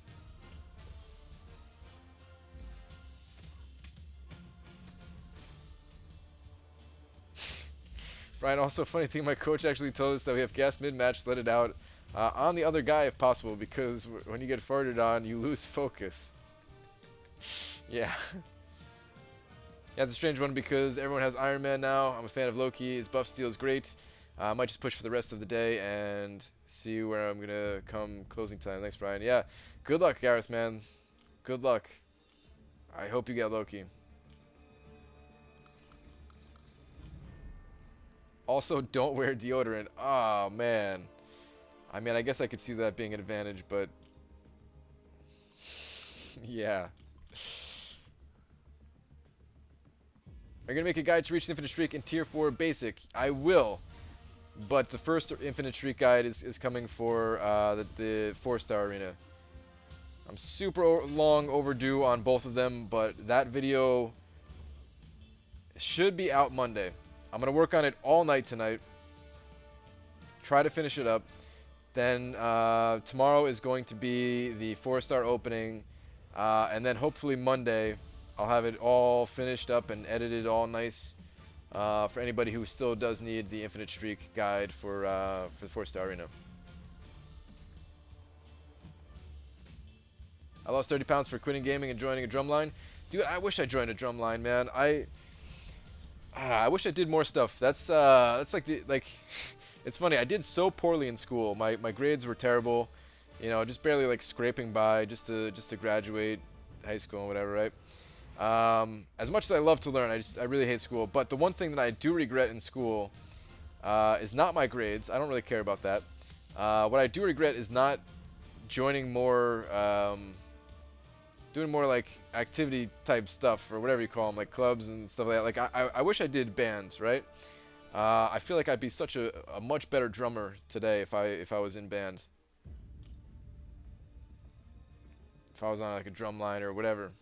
Brian, also funny thing, my coach actually told us that we have gas mid-match, let it out on the other guy if possible, because when you get farted on, you lose focus. Yeah. Yeah, it's a strange one because everyone has Iron Man now. I'm a fan of Loki. His buff steal is great. I might just push for the rest of the day and see where I'm going to come closing time. Thanks, Brian. Yeah, good luck, Gareth, man. Good luck. I hope you get Loki. Also, don't wear deodorant. Oh, man. I mean, I guess I could see that being an advantage, but yeah. Are you going to make a guide to reach the Infinite Streak in Tier 4 Basic? I will. But the first Infinite Streak guide is coming for the 4-star arena. I'm super long overdue on both of them, but that video should be out Monday. I'm going to work on it all night tonight. Try to finish it up. Then tomorrow is going to be the 4-star opening. And then hopefully Monday I'll have it all finished up and edited all nice. For anybody who still does need the Infinite Streak guide for the 4-star arena. I lost 30 pounds for quitting gaming and joining a drumline. Dude, I wish I joined a drumline, man. I wish I did more stuff. That's like it's funny. I did so poorly in school. My grades were terrible. You know, just barely like scraping by just to graduate high school and whatever, right? As much as I love to learn, I really hate school. But the one thing that I do regret in school is not my grades. I don't really care about that. What I do regret is not joining more, doing more like activity type stuff or whatever you call them, like clubs and stuff like that. Like I wish I did bands, right? I feel like I'd be such a much better drummer today if I was in band. If I was on like a drum line or whatever.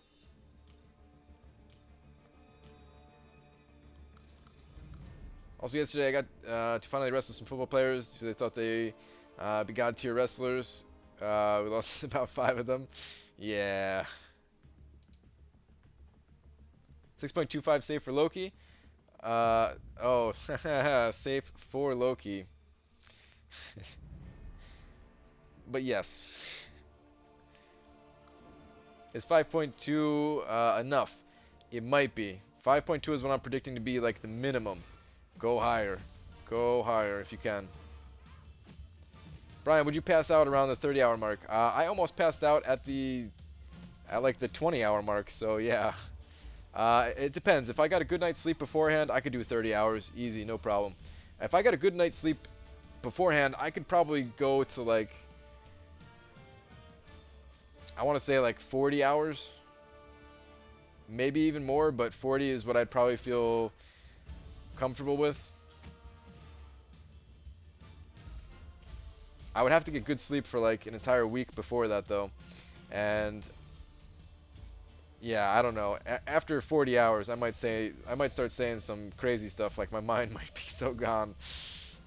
Also yesterday I got to finally wrestle some football players who they thought they be god tier wrestlers. We lost about 5 of them. Yeah. 6.25 save for Loki. Oh, safe for Loki. But yes. Is 5.2 enough? It might be. 5.2 is what I'm predicting to be like the minimum. Go higher. Go higher if you can. Brian, would you pass out around the 30-hour mark? I almost passed out at like the 20-hour mark, so yeah. It depends. If I got a good night's sleep beforehand, I could do 30 hours. Easy, no problem. If I got a good night's sleep beforehand, I could probably go to like, I want to say like 40 hours. Maybe even more, but 40 is what I'd probably feel comfortable with. I would have to get good sleep for like an entire week before that though. And yeah, I don't know. After 40 hours, I might start saying some crazy stuff like my mind might be so gone.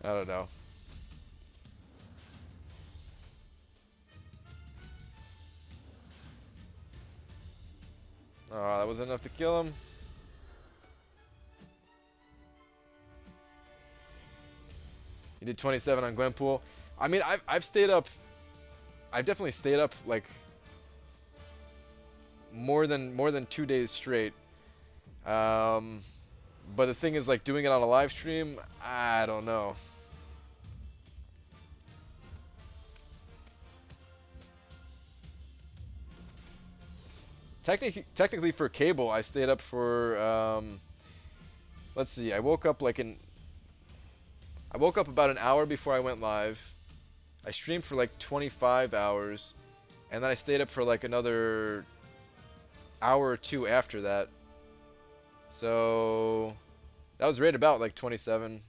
I don't know. Oh, that was enough to kill him. You did 27 on Gwenpool. I mean, I've stayed up. I've definitely stayed up like more than 2 days straight. Um, but the thing is, like doing it on a live stream, I don't know. Technically for cable, I stayed up for. Let's see. I woke up about an hour before I went live. I streamed for like 25 hours, and then I stayed up for like another hour or two after that. So that was right about like 27.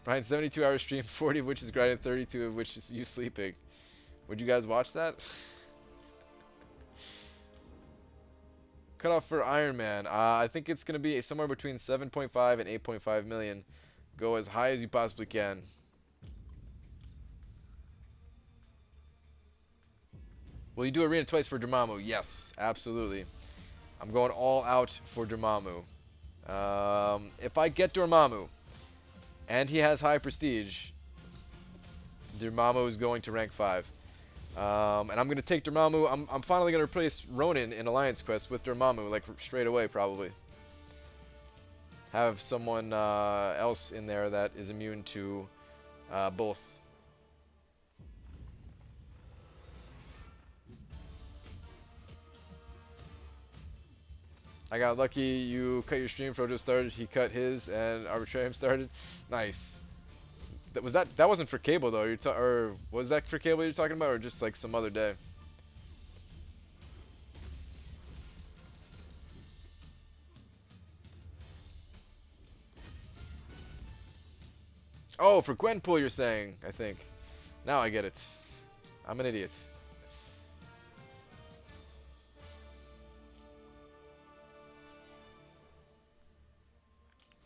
Brian, 72 hour stream, 40 of which is grinding, 32 of which is you sleeping. Would you guys watch that? Cutoff for Iron Man. I think it's going to be somewhere between 7.5 and 8.5 million. Go as high as you possibly can. Will you do Arena twice for Dormammu? Yes, absolutely. I'm going all out for Dormammu. If I get Dormammu, and he has high prestige, Dormammu is going to rank 5. And I'm going to take Dormammu. I'm finally going to replace Ronin in Alliance Quest with Dormammu, like straight away probably. Have someone else in there that is immune to both. I got lucky. You cut your stream. Frojo started. He cut his, and Arbitrarium started. Nice. That wasn't for cable though. Or was that for cable you're talking about, or just like some other day? Oh, for Gwenpool you're saying, I think. Now I get it. I'm an idiot.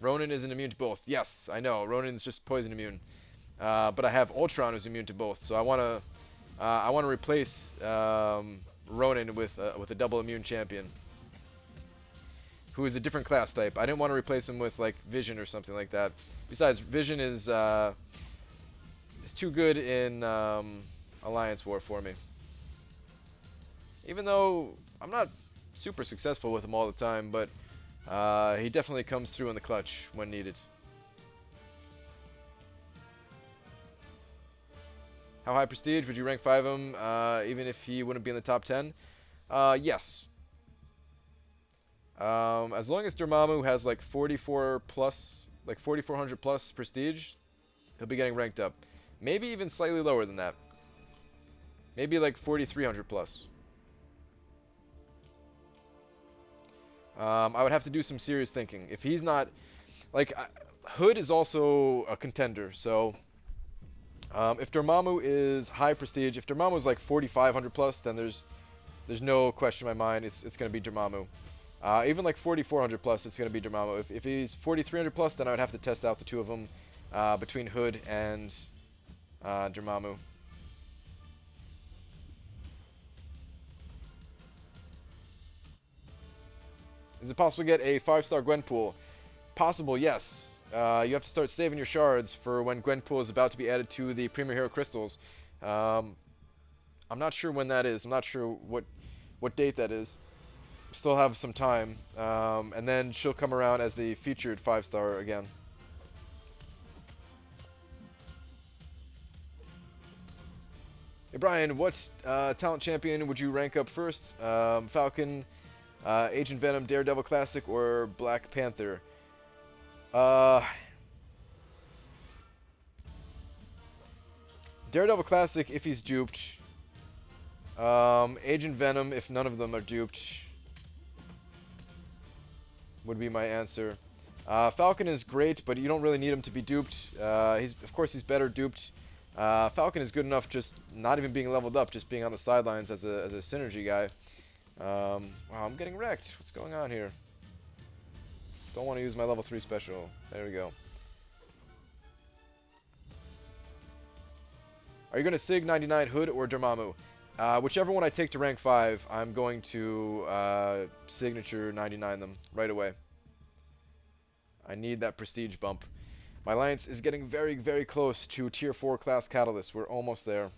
Ronin isn't immune to both. Yes, I know. Ronin's just poison immune. But I have Ultron who's immune to both. So I wanna replace Ronin with a double immune champion, who is a different class type. I didn't want to replace him with like Vision or something like that. Besides, Vision is too good in Alliance War for me. Even though I'm not super successful with him all the time, but he definitely comes through in the clutch when needed. How high prestige would you rank 5 him, even if he wouldn't be in the top 10? Yes. As long as Dormammu has like 44 plus, like 4,400 plus prestige, he'll be getting ranked up. Maybe even slightly lower than that. Maybe like 4,300 plus. I would have to do some serious thinking. If he's not, like, Hood is also a contender. So, if Dormammu is high prestige, if Dormammu is like 4,500 plus, then there's no question in my mind. It's gonna be Dormammu. Even like 4,400 plus, it's gonna be Dormammu. If he's 4,300 plus, then I would have to test out the two of them between Hood and Dormammu. Is it possible to get a 5-star Gwenpool? Possible, yes. You have to start saving your shards for when Gwenpool is about to be added to the Premier Hero Crystals. I'm not sure when that is. I'm not sure what date that is. Still have some time. And then she'll come around as the featured 5-star again. Hey Brian, what talent champion would you rank up first? Falcon, Agent Venom, Daredevil Classic, or Black Panther? Daredevil Classic if he's duped. Agent Venom if none of them are duped would be my answer. Falcon is great, but you don't really need him to be duped. Of course he's better duped. Falcon is good enough just not even being leveled up, just being on the sidelines as a synergy guy. Wow, I'm getting wrecked. What's going on here? Don't want to use my level 3 special. There we go. Are you going to Sig 99 Hood or Dormammu? Whichever one I take to rank 5, I'm going to signature 99 them right away. I need that prestige bump. My alliance is getting very, very close to tier 4 class catalyst. We're almost there.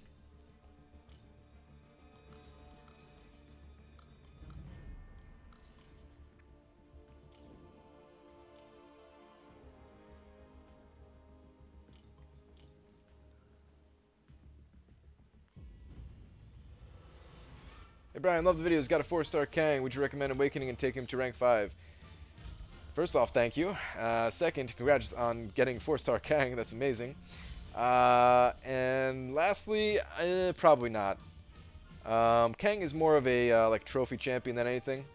Hey Brian, love the videos. Got a 4-star Kang. Would you recommend awakening and take him to rank 5? First off, thank you. Second, congrats on getting 4-star Kang. That's amazing. And lastly, probably not. Kang is more of a like trophy champion than anything.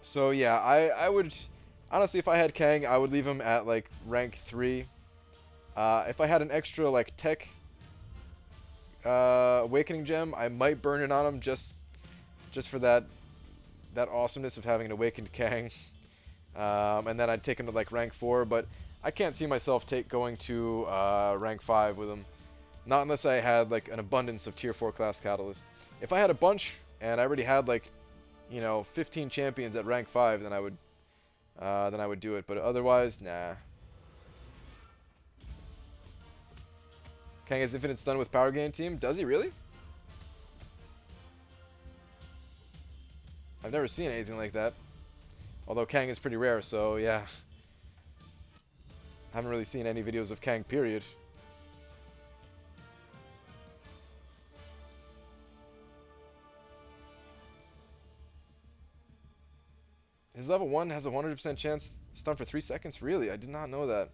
So yeah, I would honestly, if I had Kang, I would leave him at like rank 3. If I had an extra like tech awakening gem, I might burn it on him just for that awesomeness of having an awakened Kang. And then I'd take him to like rank 4, but I can't see myself going to rank 5 with him. Not unless I had like an abundance of tier 4 class catalyst. If I had a bunch and I already had like, 15 champions at rank 5, then I would do it. But otherwise, nah. Kang has infinite stun with power gain team. Does he really? I've never seen anything like that. Although Kang is pretty rare, so yeah. Haven't really seen any videos of Kang, period. His level 1 has a 100% chance stun for 3 seconds? Really? I did not know that.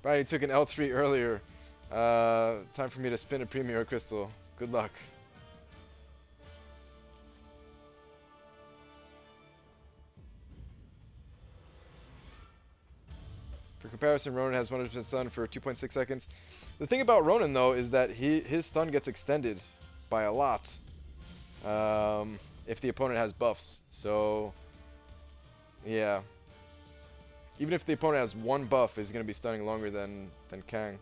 Brian, you took an L3 earlier. Time for me to spin a Premier Crystal. Good luck. For comparison, Ronan has 100% stun for 2.6 seconds. The thing about Ronan, though, is that his stun gets extended by a lot if the opponent has buffs. So, yeah. Even if the opponent has one buff, he's going to be stunning longer than Kang.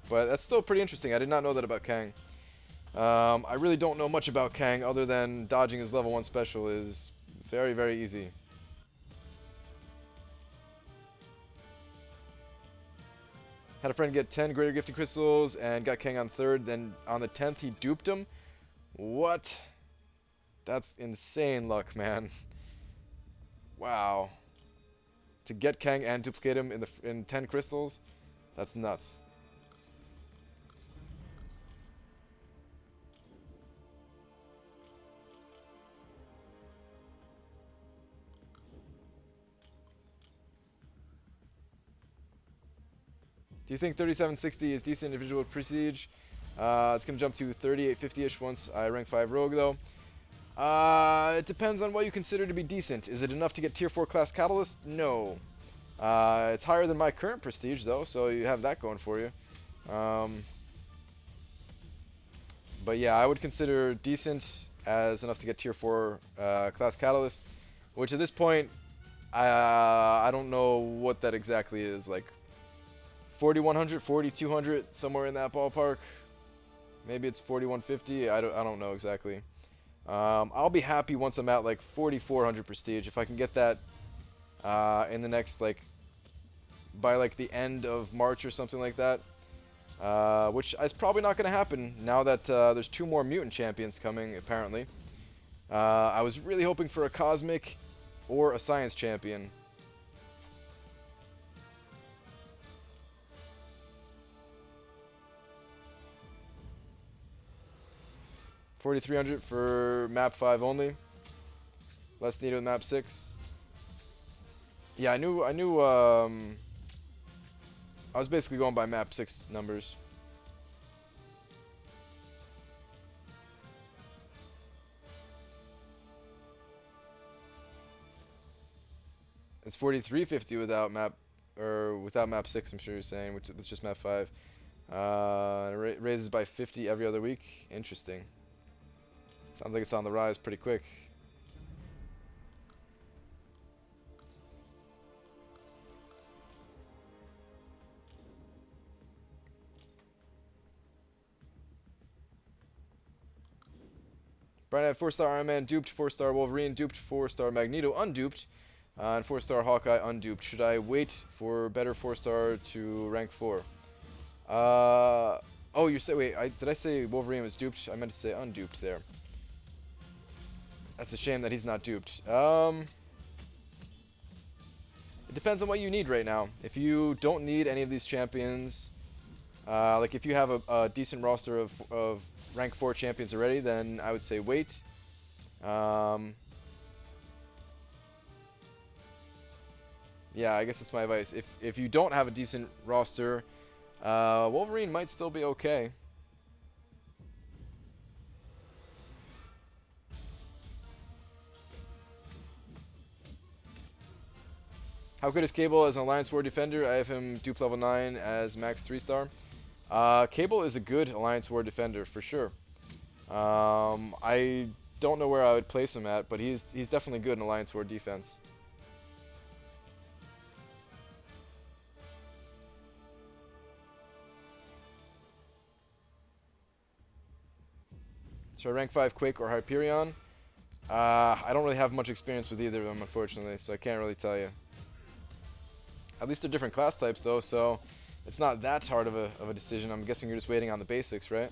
But that's still pretty interesting. I did not know that about Kang. I really don't know much about Kang other than dodging his level 1 special is very, very easy. Had a friend get 10 greater gifting crystals and got Kang on 3rd. Then on the 10th, he duped him. What? That's insane luck, man. Wow. To get Kang and duplicate him in 10 crystals? That's nuts. Do you think 3760 is decent individual prestige? It's going to jump to 3850-ish once I rank 5 rogue, though. It depends on what you consider to be decent. Is it enough to get tier 4 class catalyst? No. It's higher than my current prestige, though, so you have that going for you. But yeah, I would consider decent as enough to get tier 4 class catalyst, which at this point, I don't know what that exactly is. Like 4100, 4200, somewhere in that ballpark. Maybe it's 4150. I don't know exactly. I'll be happy once I'm at like 4400 prestige if I can get that in the next by like the end of March or something like that. Which is probably not going to happen now that there's 2 more mutant champions coming apparently. I was really hoping for a cosmic or a science champion. 4,300 for map 5 only. Less needed with map 6. Yeah, I was basically going by map 6 numbers. It's 4,350 without map 6, I'm sure you're saying, which is just map 5. It raises by 50 every other week. Interesting. Sounds like it's on the rise pretty quick. Brian had 4-star Iron Man duped, 4-star Wolverine duped, 4-star Magneto unduped, and 4-star Hawkeye unduped. Should I wait for better 4-star to rank 4? Oh, you say wait. Did I say Wolverine was duped? I meant to say unduped there. That's a shame that he's not duped. It depends on what you need right now. If you don't need any of these champions, like if you have a decent roster of rank 4 champions already, then I would say wait. Yeah, I guess that's my advice. If you don't have a decent roster, Wolverine might still be okay. How good is Cable as an Alliance War Defender? I have him dupe level 9 as max 3-star. Cable is a good Alliance War Defender for sure. I don't know where I would place him at, but he's definitely good in Alliance War defense. Should I rank 5 Quake or Hyperion? I don't really have much experience with either of them, unfortunately, so I can't really tell you. At least they're different class types, though, so it's not that hard of a decision. I'm guessing you're just waiting on the basics, right?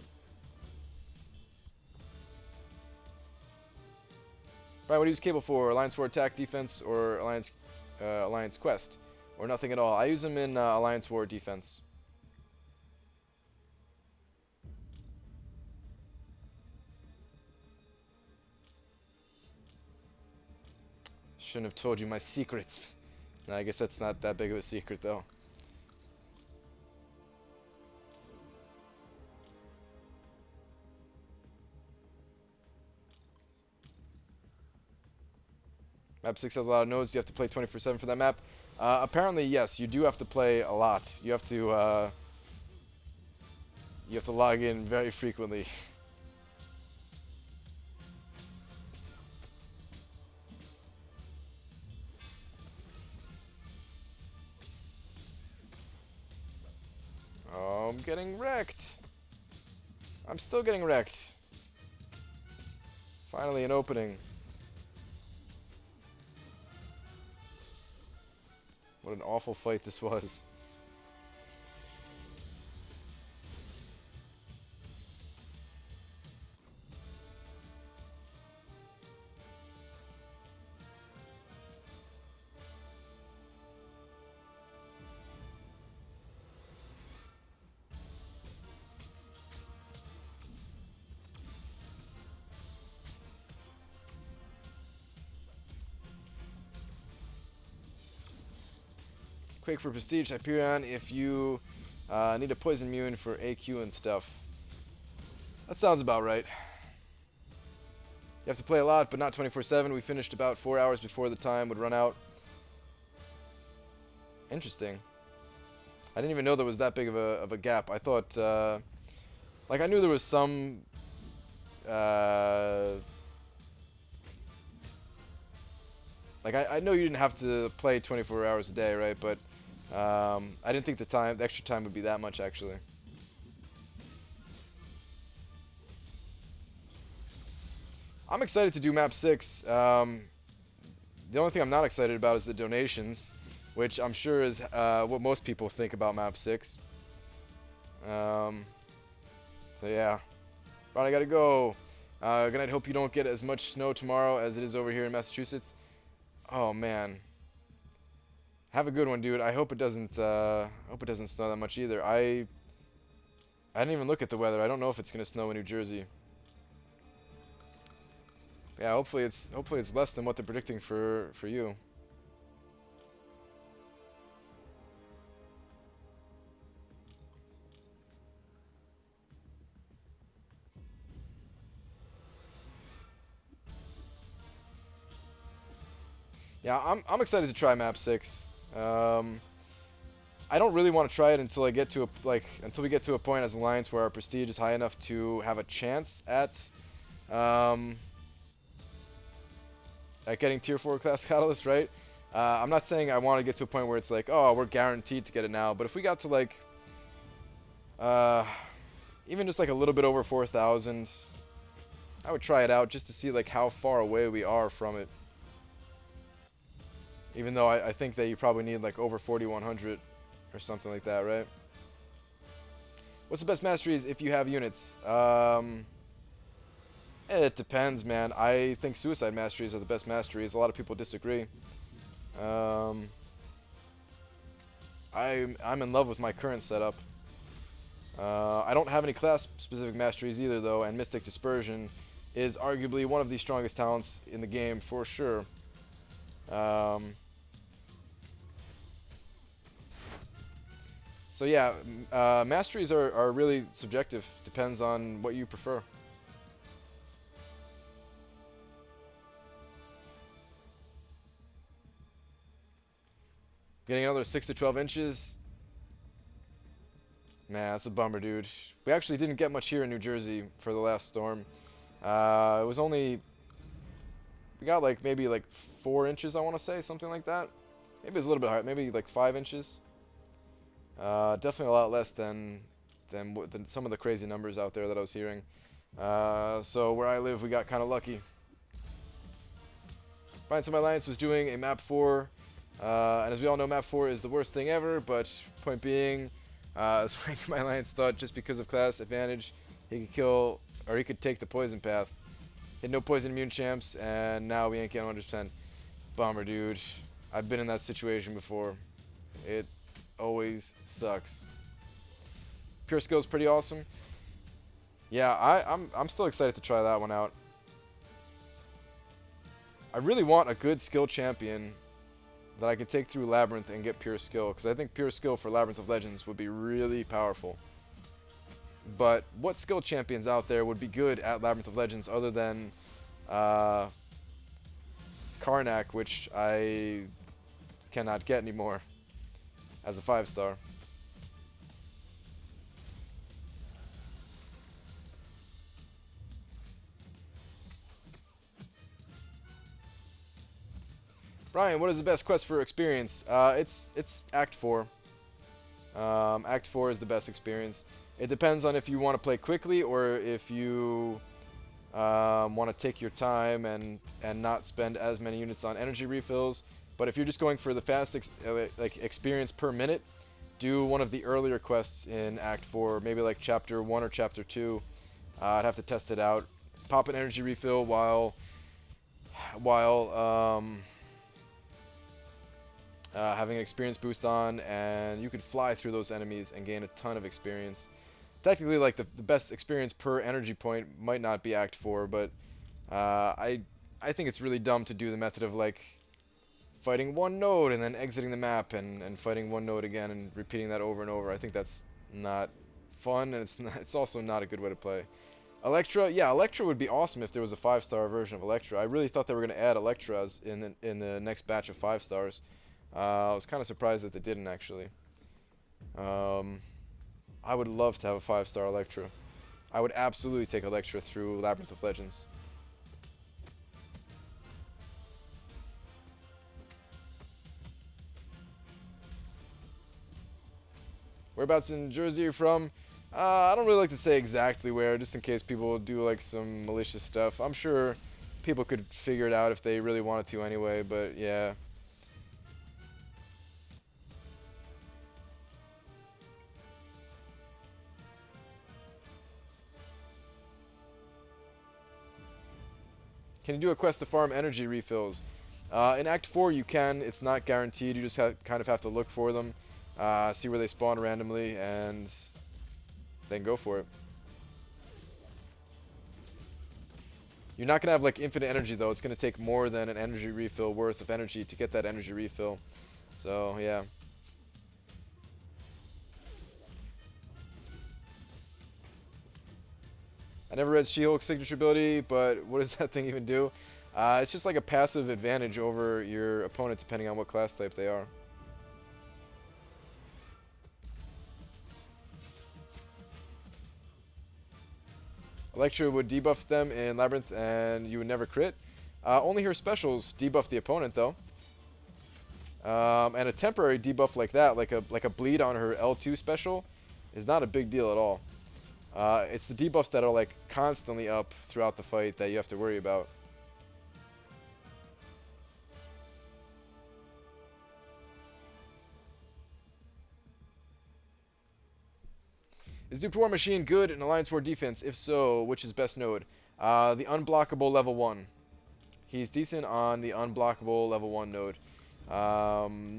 Brian, what do you use Cable for? Alliance War Attack, Defense, or Alliance Quest? Or nothing at all? I use them in Alliance War Defense. Shouldn't have told you my secrets. No, I guess that's not that big of a secret, though. Map 6 has a lot of nodes. You have to play 24/7 for that map. Apparently, yes, you do have to play a lot. You have to log in very frequently. Oh, I'm getting wrecked. I'm still getting wrecked. Finally, an opening. What an awful fight this was. Quake for Prestige, Hyperion, if you need a poison immune for AQ and stuff. That sounds about right. You have to play a lot, but not 24/7. We finished about 4 hours before the time would run out. Interesting. I didn't even know there was that big of a gap. I thought, like I knew there was some, like I know you didn't have to play 24 hours a day, right? But I didn't think the extra time would be that much actually. I'm excited to do map 6. The only thing I'm not excited about is the donations, which I'm sure is what most people think about map 6. So yeah. Ron, I gotta go. Good night. Hope you don't get as much snow tomorrow as it is over here in Massachusetts. Oh man. Have a good one, dude. I hope it doesn't snow that much either. I didn't even look at the weather. I don't know if it's gonna snow in New Jersey. Yeah, hopefully it's less than what they're predicting for you. Yeah, I'm excited to try map 6. I don't really want to try it until I get to until we get to a point as Alliance where our prestige is high enough to have a chance um, at getting tier 4 class catalyst, right? I'm not saying I want to get to a point where it's like, oh, we're guaranteed to get it now, but if we got to like uh, even just like a little bit over 4,000, I would try it out just to see like how far away we are from it. Even though I think that you probably need like over 4,100 or something like that, right? What's the best masteries if you have units? It depends, man. I think suicide masteries are the best masteries. A lot of people disagree. Um, I'm in love with my current setup. I don't have any class-specific masteries either, though, and Mystic Dispersion is arguably one of the strongest talents in the game for sure. So yeah, masteries are really subjective. Depends on what you prefer. Getting another 6 to 12 inches. Man, that's a bummer, dude. We actually didn't get much here in New Jersey for the last storm. It was only... We got like maybe like 4 inches, I want to say, something like that. Maybe it's a little bit higher, maybe like 5 inches. Definitely a lot less than some of the crazy numbers out there that I was hearing. So where I live, we got kind of lucky. Brian, so my alliance was doing a map 4, and as we all know, map 4 is the worst thing ever, but point being, my alliance thought just because of class advantage, he could kill, or he could take the poison path. Hit no poison immune champs, and now we ain't getting 100%. Bummer, dude. I've been in that situation before. It always sucks. Pure skill's pretty awesome. Yeah, I'm still excited to try that one out. I really want a good skill champion that I could take through Labyrinth and get pure skill, because I think pure skill for Labyrinth of Legends would be really powerful. But what skill champions out there would be good at Labyrinth of Legends other than Karnak, which I cannot get anymore as a 5-star. Brian, what is the best quest for experience? It's Act 4. Act 4 is the best experience. It depends on if you want to play quickly or if you want to take your time and not spend as many units on energy refills. But if you're just going for the fast experience per minute, do one of the earlier quests in Act 4, maybe like Chapter 1 or Chapter 2. I'd have to test it out. Pop an energy refill while having an experience boost on, and you could fly through those enemies and gain a ton of experience. Technically, like the best experience per energy point might not be Act 4, but I think it's really dumb to do the method of like fighting one node and then exiting the map and fighting one node again and repeating that over and over. I think that's not fun, and it's also not a good way to play. Electra, yeah, Electra would be awesome if there was a 5-star version of Electra. I really thought they were going to add Electras in the next batch of 5 stars. I was kind of surprised that they didn't, actually. I would love to have a 5-star Electra. I would absolutely take Electra through Labyrinth of Legends. Whereabouts in Jersey are you from? I don't really like to say exactly where, just in case people do like some malicious stuff. I'm sure people could figure it out if they really wanted to anyway, but yeah. Can you do a quest to farm energy refills? In Act 4 you can. It's not guaranteed. You just kind of have to look for them, see where they spawn randomly, and then go for it. You're not going to have like infinite energy though. It's going to take more than an energy refill worth of energy to get that energy refill. So, yeah. I never read She-Hulk's signature ability, but what does that thing even do? It's just like a passive advantage over your opponent depending on what class type they are. Electra would debuff them in Labyrinth and you would never crit. Only her specials debuff the opponent though. And a temporary debuff like that, like a bleed on her L2 special, is not a big deal at all. It's the debuffs that are like constantly up throughout the fight that you have to worry about. Is Duke War Machine good in Alliance War defense? If so, which is best node? The unblockable level 1. He's decent on the unblockable level 1 node.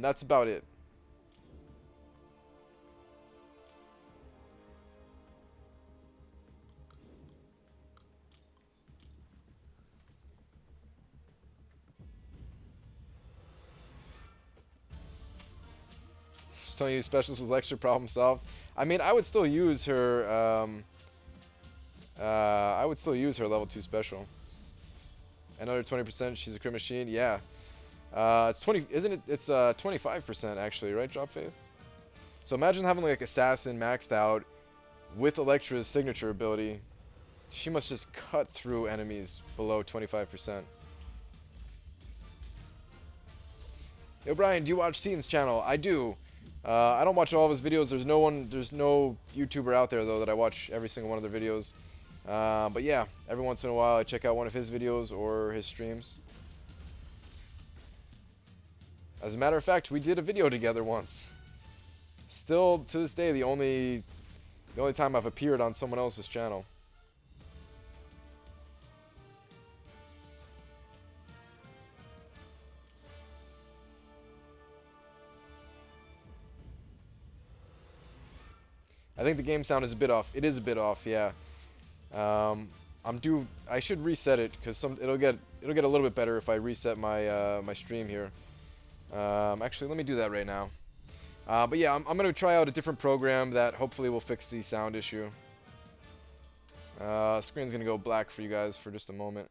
That's about it. Just telling you specials with lecture, problem solved. I mean, I would still use her. I would still use her level 2 special. Another 20%. She's a crit machine. Yeah. It's 20. Isn't it? It's 25% actually, right? Drop faith. So imagine having like assassin maxed out with Electra's signature ability. She must just cut through enemies below 25%. Yo, Brian, do you watch Seaton's channel? I do. I don't watch all of his videos. There's no YouTuber out there though that I watch every single one of their videos. But yeah, every once in a while I check out one of his videos or his streams. As a matter of fact, we did a video together once. Still to this day the only time I've appeared on someone else's channel. I think the game sound is a bit off. It is a bit off, yeah. I should reset it because it'll get a little bit better if I reset my my stream here. Actually, let me do that right now. But yeah, I'm gonna try out a different program that hopefully will fix the sound issue. Screen's gonna go black for you guys for just a moment.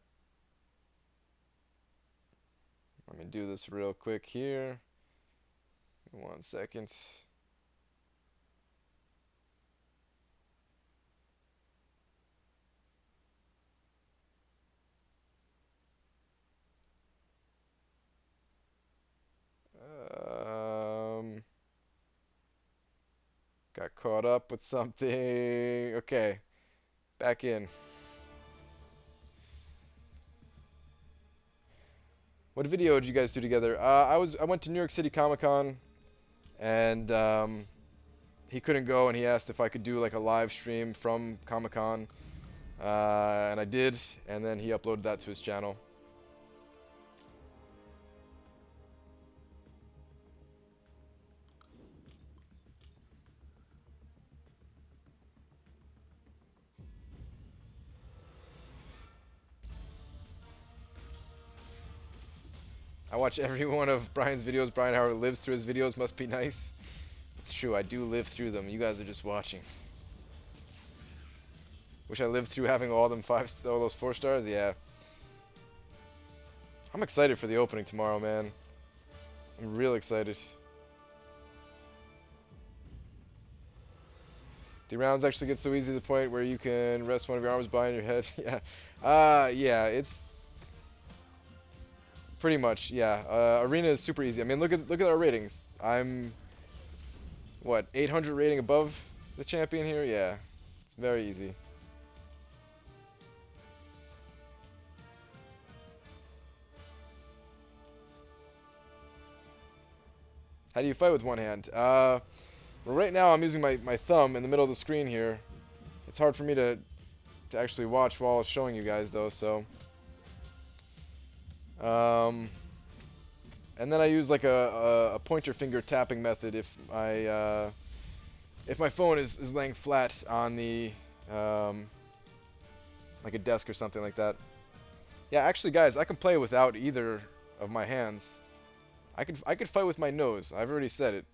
Let me do this real quick here. 1 second. Got caught up with something. Okay, back in. What video did you guys do together? I went to New York City Comic Con, and he couldn't go, and he asked if I could do like a live stream from Comic Con, and I did, and then he uploaded that to his channel. I watch every one of Brian's videos. Brian Howard lives through his videos. Must be nice. It's true. I do live through them. You guys are just watching. Wish I lived through having all those 4 stars. Yeah. I'm excited for the opening tomorrow, man. I'm real excited. The rounds actually get so easy to the point where you can rest one of your arms behind your head. Yeah. Yeah. It's pretty much, yeah. Arena is super easy. I mean, look at our ratings. I'm what, 800 rating above the champion here? Yeah. It's very easy. How do you fight with one hand? Well, right now I'm using my thumb in the middle of the screen here. It's hard for me to actually watch while showing you guys though, so and then I use like a pointer finger tapping method if my phone is laying flat on the like a desk or something like that. Yeah, actually, guys, I can play without either of my hands. I could fight with my nose. I've already said it.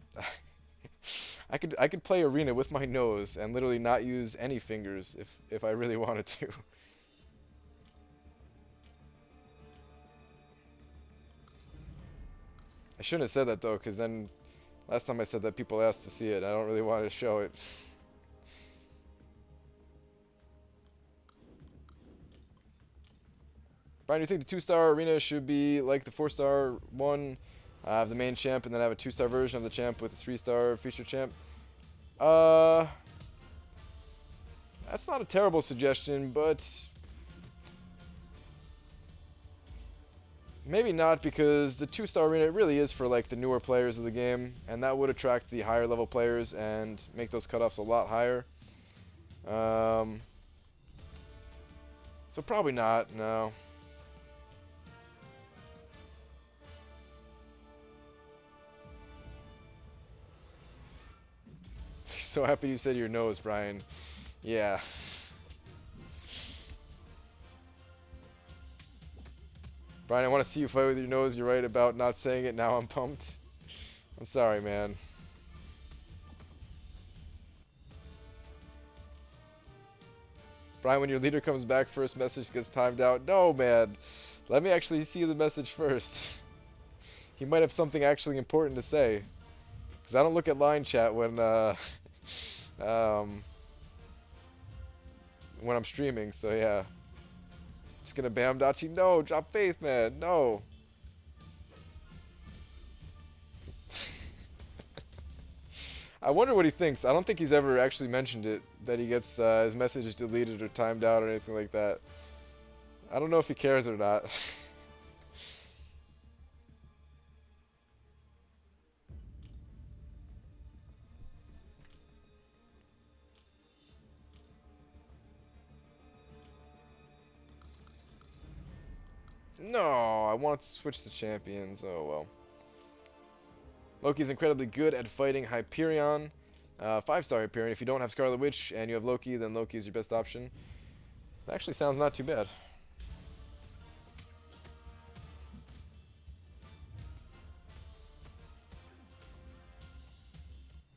I could play arena with my nose and literally not use any fingers if I really wanted to. I shouldn't have said that though, because then last time I said that people asked to see it. I don't really want to show it. Brian, do you think the 2-star arena should be like the 4-star one? Have the main champ and then have a 2-star version of the champ with a 3-star feature champ? Uh, that's not a terrible suggestion, but maybe not, because the 2-star arena really is for like the newer players of the game, and that would attract the higher level players and make those cutoffs a lot higher. Um, so probably not, no. So happy you said your nose, Brian. Yeah. Brian, I want to see you fight with your nose. You're right about not saying it. Now I'm pumped. I'm sorry, man. Brian, when your leader comes back, first message gets timed out. No, man. Let me actually see the message first. He might have something actually important to say. Because I don't look at line chat um, when I'm streaming, so yeah. Just gonna bam Dachi. No, drop faith, man. No. I wonder what he thinks. I don't think he's ever actually mentioned it, that he gets his message deleted or timed out or anything like that. I don't know if he cares or not. No, I want to switch the champions. Oh, well. Loki's incredibly good at fighting Hyperion. 5-star Hyperion. If you don't have Scarlet Witch and you have Loki, then Loki is your best option. That actually sounds not too bad.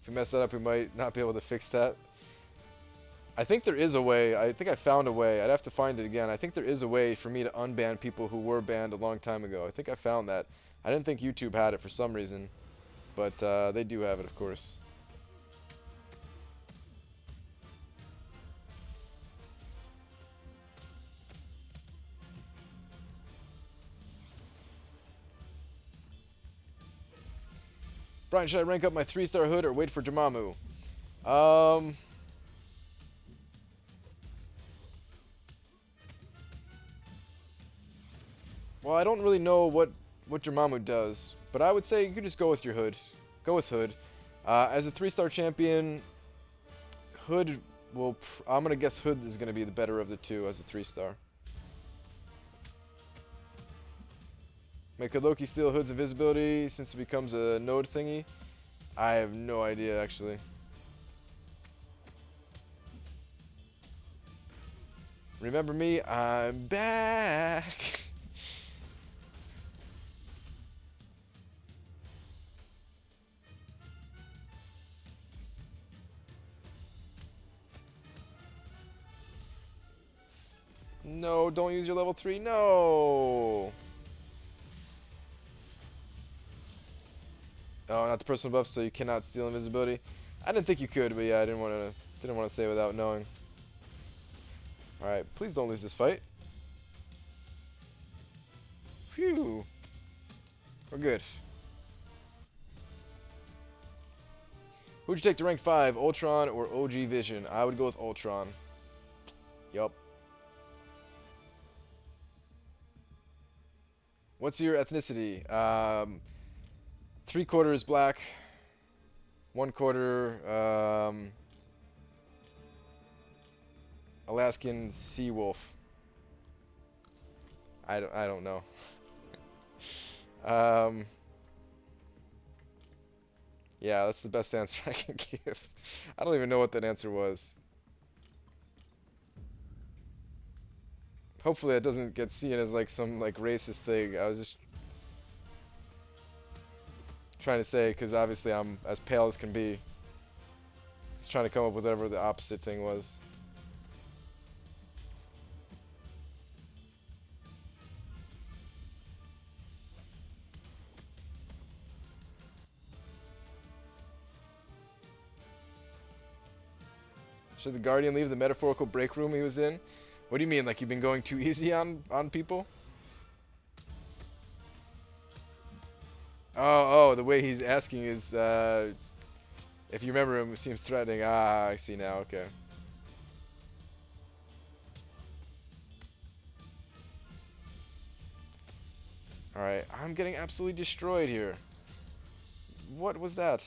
If we mess that up, we might not be able to fix that. I think there is a way. I think I found a way. I'd have to find it again. I think there is a way for me to unban people who were banned a long time ago. I think I found that. I didn't think YouTube had it for some reason. But they do have it, of course. Brian, should I rank up my 3-star hood or wait for Dormammu? Well, I don't really know what Dormammu does, but I would say you could just go with your hood. Go with hood. As a 3-star champion, hood will... I'm going to guess hood is going to be the better of the two as a 3-star. Could Loki steal hood's invisibility since it becomes a node thingy? I have no idea, actually. Remember me? I'm back! No, don't use your level 3. No! Oh, not the personal buff, so you cannot steal invisibility. I didn't think you could, but yeah, I didn't want to say without knowing. All right, please don't lose this fight. Phew. We're good. Who'd you take to rank 5, Ultron or OG Vision? I would go with Ultron. Yup. What's your ethnicity? 3/4 black, 1/4 Alaskan sea wolf. I don't know. Yeah, that's the best answer I can give. I don't even know what that answer was. Hopefully that doesn't get seen as like some like racist thing. I was just trying to say, because obviously I'm as pale as can be. Just trying to come up with whatever the opposite thing was. Should the Guardian leave the metaphorical break room he was in? What do you mean, like you've been going too easy on people? Oh, the way he's asking is, if you remember him, it seems threatening. Ah, I see now, okay. Alright, I'm getting absolutely destroyed here. What was that?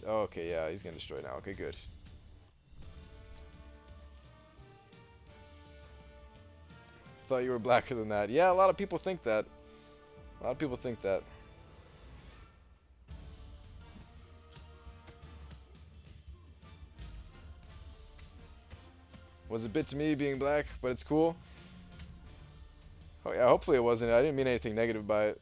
Oh, okay, yeah, he's getting destroyed now. Okay, good. Thought you were blacker than that. Yeah, a lot of people think that. A lot of people think that. Was a bit to me being black, but it's cool. Oh yeah, hopefully it wasn't. I didn't mean anything negative by it.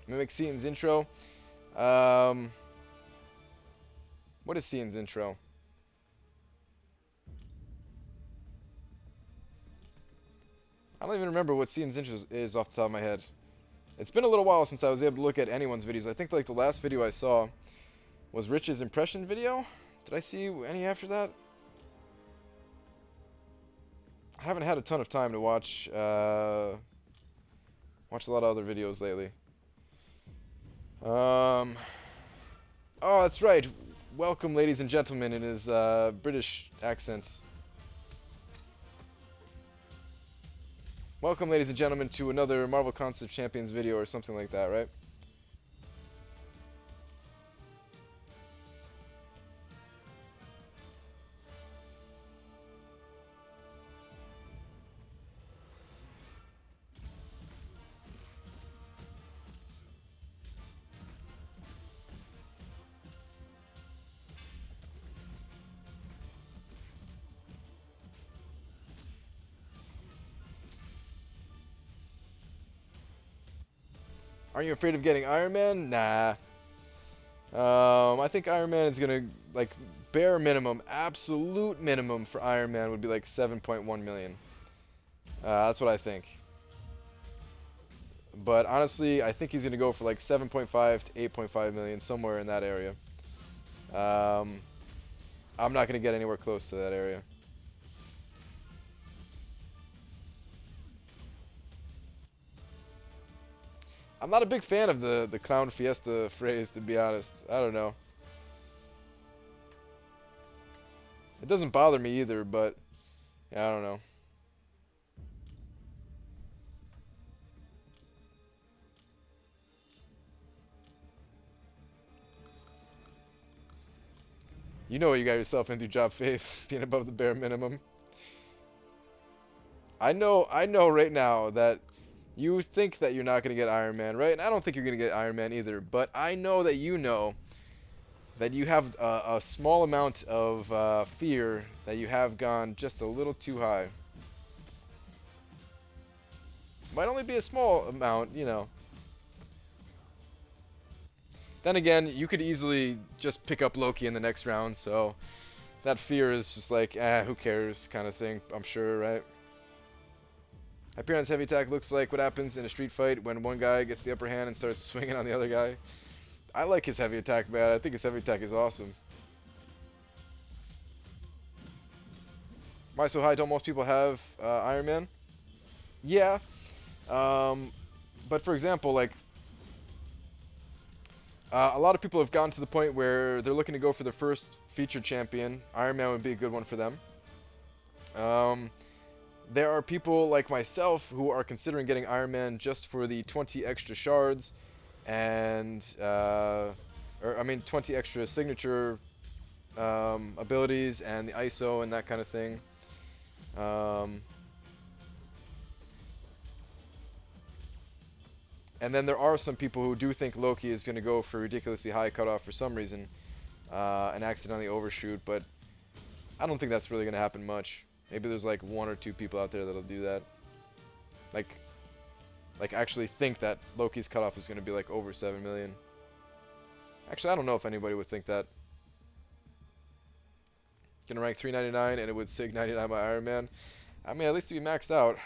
Mimic Seaton's intro. What is Seaton's intro? I don't even remember what Seaton's intro is off the top of my head. It's been a little while since I was able to look at anyone's videos. I think like the last video I saw was Rich's impression video. Did I see any after that? I haven't had a ton of time to watch watch a lot of other videos lately. Oh, that's right. Welcome, ladies and gentlemen, in his British accent. Welcome, ladies and gentlemen, to another Marvel Concept Champions video or something like that, right? Aren't you afraid of getting Iron Man? Nah. I think Iron Man is gonna, like, bare minimum, absolute minimum for Iron Man would be like 7.1 million. That's what I think. But honestly, I think he's gonna go for like 7.5 to 8.5 million, somewhere in that area. I'm not gonna get anywhere close to that area. I'm not a big fan of the Clown Fiesta phrase, to be honest. I don't know. It doesn't bother me either, but yeah, I don't know. You know what you got yourself into, Job Faith, being above the bare minimum. I know right now that you think that you're not going to get Iron Man, right? And I don't think you're going to get Iron Man either, but I know that you have a small amount of fear that you have gone just a little too high. Might only be a small amount, you know. Then again, you could easily just pick up Loki in the next round, so that fear is just like, who cares kind of thing, I'm sure, right? Hyperion's heavy attack looks like what happens in a street fight when one guy gets the upper hand and starts swinging on the other guy. I like his heavy attack, man. I think his heavy attack is awesome. Why so high? Don't most people have Iron Man? Yeah. But for example, like, a lot of people have gotten to the point where they're looking to go for their first featured champion. Iron Man would be a good one for them. There are people like myself who are considering getting Iron Man just for the 20 extra shards and, 20 extra signature abilities and the ISO and that kind of thing. And then there are some people who do think Loki is going to go for ridiculously high cutoff for some reason and accidentally overshoot, but I don't think that's really going to happen much. Maybe there's like one or two people out there that'll do that. Like, actually think that Loki's cutoff is going to be like over 7 million. Actually, I don't know if anybody would think that. Gonna rank 399 and it would sig 99 by Iron Man. I mean, at least to be maxed out.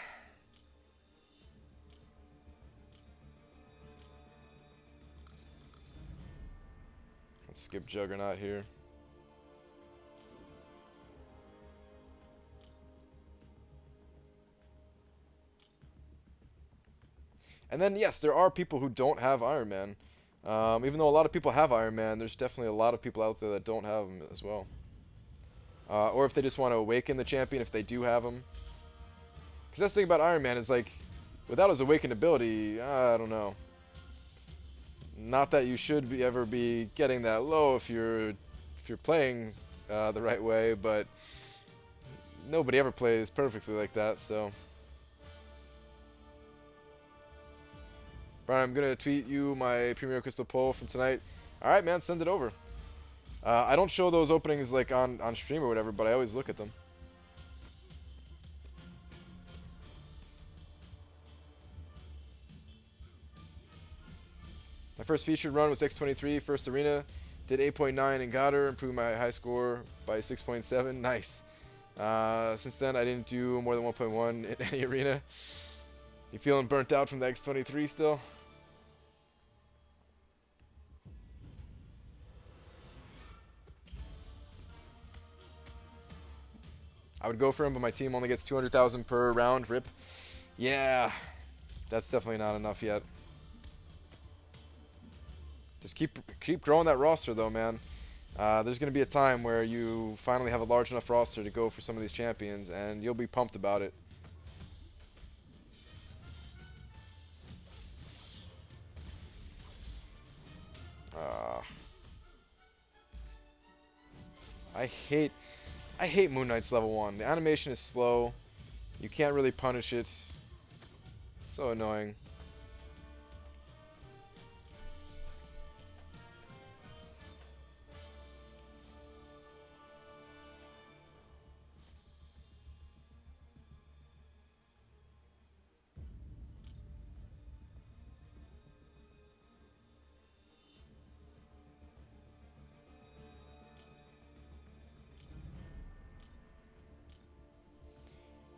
Let's skip Juggernaut here. And then, yes, there are people who don't have Iron Man. Even though a lot of people have Iron Man, there's definitely a lot of people out there that don't have him as well. Or if they just want to awaken the champion, if they do have him. Because that's the thing about Iron Man is, like, without his awakened ability, I don't know. Not that you should ever be getting that low if you're playing the right way, but nobody ever plays perfectly like that, so. Brian, I'm gonna tweet you my Premier Crystal poll from tonight. All right, man, send it over. I don't show those openings like on stream or whatever, but I always look at them. My first featured run was X23, first arena. Did 8.9 and got her, improved my high score by 6.7. Nice. Since then, I didn't do more than 1.1 in any arena. You feeling burnt out from the X23 still? I would go for him, but my team only gets 200,000 per round. Rip. Yeah, that's definitely not enough yet. Just keep growing that roster, though, man. There's going to be a time where you finally have a large enough roster to go for some of these champions, and you'll be pumped about it. I hate Moon Knight's level 1. The animation is slow. You can't really punish it. So annoying.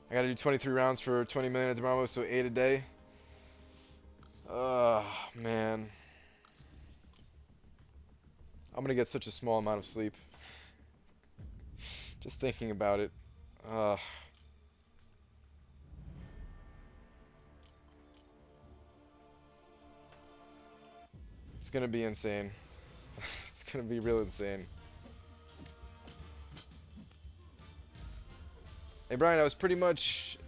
I gotta do 23 rounds for 20 million at tomorrow, so 8 a day. Man. I'm gonna get such a small amount of sleep. Just thinking about it. It's gonna be insane. It's gonna be real insane. Hey Brian, I was pretty much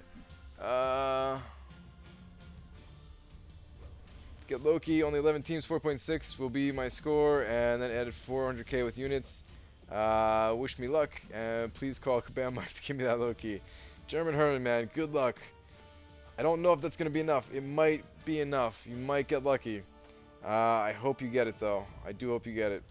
get Loki, only 11 teams, 4.6 will be my score, and then added 400k with units. Wish me luck, and please call Kabam Mike to give me that Loki. German Herman, man, good luck. I don't know if that's going to be enough. It might be enough. You might get lucky. I hope you get it, though. I do hope you get it.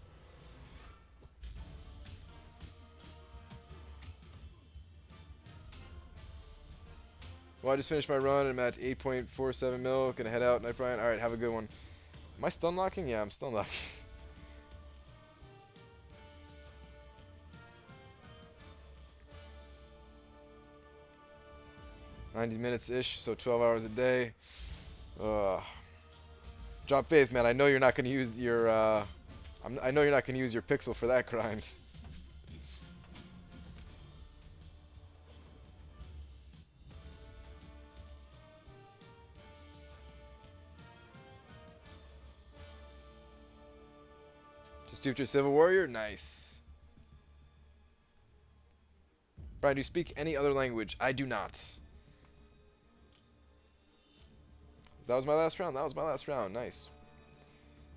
Well, I just finished my run, and I'm at 8.47 mil. Gonna head out, Night Brian. Alright, have a good one. Am I stun locking? Yeah, I'm stun locking. $90 minutes-ish, so 12 hours a day. Drop faith, man. I know you're not gonna use your I know you're not gonna use your pixel for that grind. Just duped your Civil Warrior? Nice. Brian, do you speak any other language? I do not. That was my last round. That was my last round. Nice.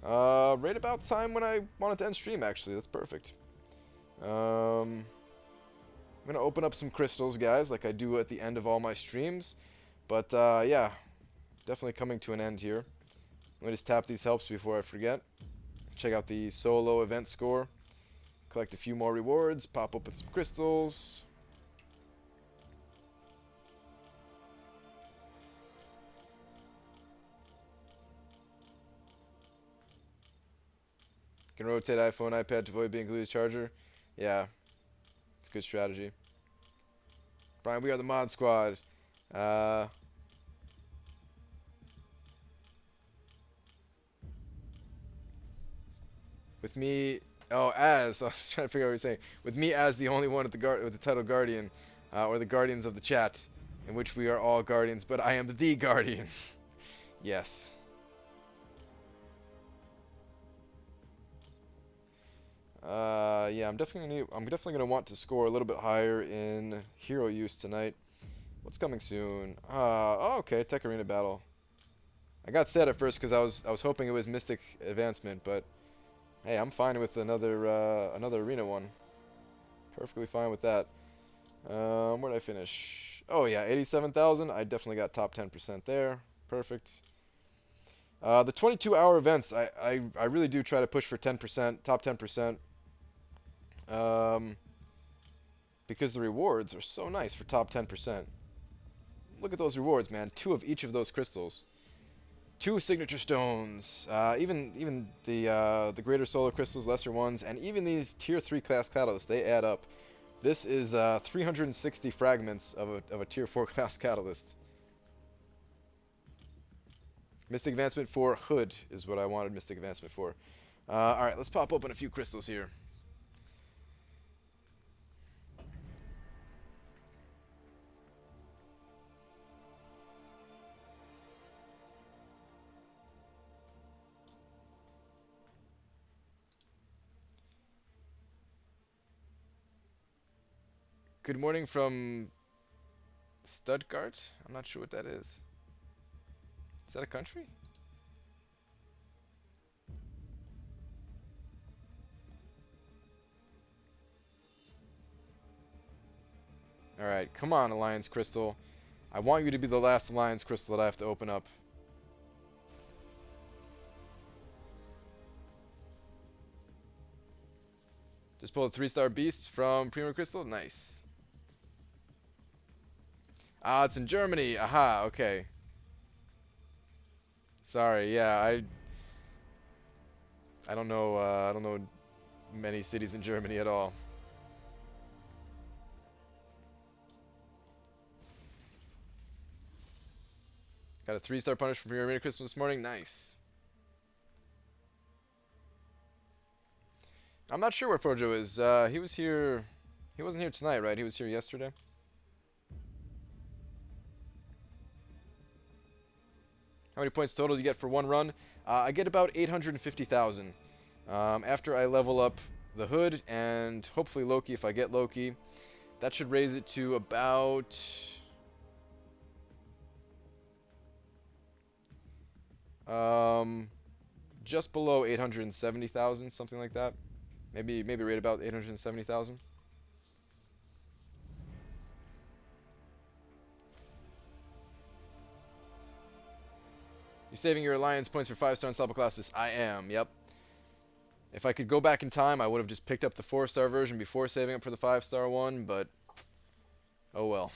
Right about the time when I wanted to end stream, actually. That's perfect. I'm going to open up some crystals, guys, like I do at the end of all my streams. But, yeah, definitely coming to an end here. Let me just tap these helps before I forget. Check out the solo event score. Collect a few more rewards. Pop open some crystals. Can rotate iPhone, iPad to avoid being glued to charger. Yeah, it's a good strategy. Brian, we are the mod squad. Uh, with me, oh, as I was trying to figure out what you're saying. With me as the only one with the title Guardian, or the Guardians of the chat, in which we are all Guardians, but I am the Guardian. Yes. Yeah, I'm definitely gonna want to score a little bit higher in hero use tonight. What's coming soon? Oh, okay, Tech Arena Battle. I got sad at first because I was hoping it was Mystic Advancement, but hey, I'm fine with another arena one. Perfectly fine with that. Where did I finish? Oh yeah, 87,000. I definitely got top 10% there. Perfect. The 22-hour events, I really do try to push for 10%, top 10%. Um, because the rewards are so nice for top 10%. Look at those rewards, man. 2 of each of those crystals. 2 signature stones. Even the greater solar crystals, lesser ones, and even these tier 3 class catalysts, they add up. This is 360 fragments of a tier 4 class catalyst. Mystic Advancement for Hood is what I wanted Mystic Advancement for. Alright, let's pop open a few crystals here. Good morning from Stuttgart? I'm not sure what that is. Is that a country? Alright, come on, Alliance Crystal. I want you to be the last Alliance Crystal that I have to open up. Just pulled a 3-star Beast from Premier Crystal. Nice. Ah, it's in Germany. Aha, okay. Sorry, yeah, I don't know many cities in Germany at all. Got a 3-star punish from Premier Arena Crystal this morning. Nice. I'm not sure where Frojo is. He was here. He wasn't here tonight, right? He was here yesterday. How many points total do you get for one run? I get about 850,000. After I level up the Hood and hopefully Loki, if I get Loki, that should raise it to about just below 870,000, something like that. Maybe right about 870,000. You're saving your alliance points for 5-star unstoppable classes. I am, yep. If I could go back in time, I would have just picked up the 4-star version before saving up for the 5-star one, but oh well.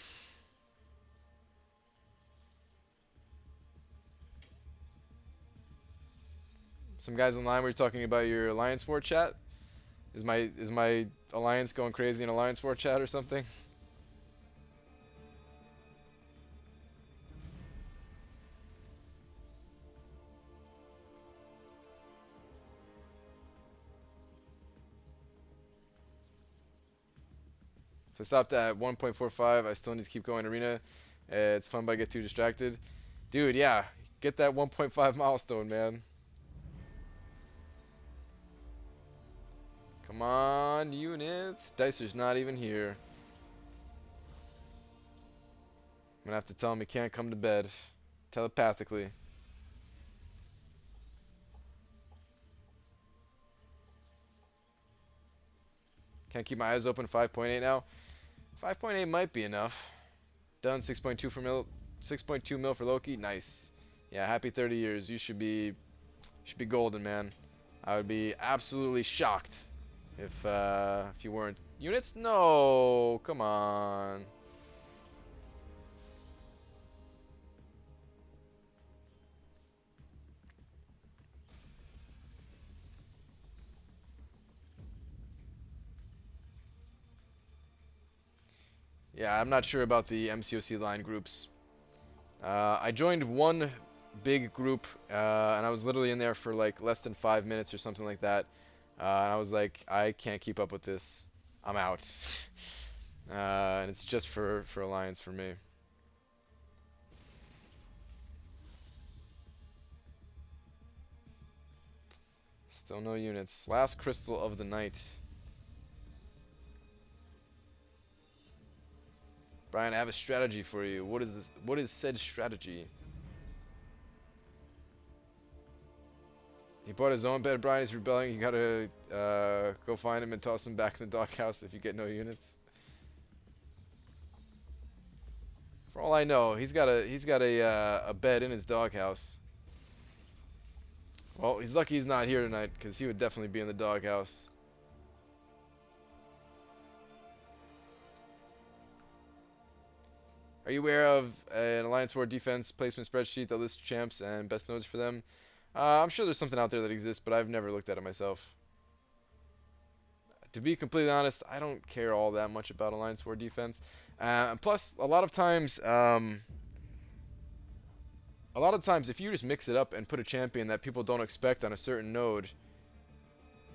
Some guys online were talking about your Alliance War chat. Is my alliance going crazy in Alliance War chat or something? So I stopped at 1.45. I still need to keep going arena. It's fun, but I get too distracted. Dude, yeah. Get that 1.5 milestone, man. Come on, units. Dicer's not even here. I'm gonna have to tell him he can't come to bed. Telepathically. Can't keep my eyes open. 5.8 now. 5.8 might be enough. Done. 6.2 for 6.2 mil for Loki. Nice. Yeah, happy 30 years. You should be Should be golden, man. I would be absolutely shocked if you weren't. Units? No, come on. Yeah, I'm not sure about the MCOC line groups. I joined one big group, and I was literally in there for like less than 5 minutes or something like that. And I was like, I can't keep up with this. I'm out. And it's just for Alliance for me. Still no units. Last crystal of the night. Brian, I have a strategy for you. What is this? What is said strategy? He bought his own bed, Brian. He's rebelling. You gotta go find him and toss him back in the doghouse if you get no units. For all I know, he's got a bed in his doghouse. Well, he's lucky he's not here tonight, because he would definitely be in the doghouse. Are you aware of an Alliance War defense placement spreadsheet that lists champs and best nodes for them? I'm sure there's something out there that exists, but I've never looked at it myself. To be completely honest, I don't care all that much about Alliance War defense. Plus, a lot of times, if you just mix it up and put a champion that people don't expect on a certain node,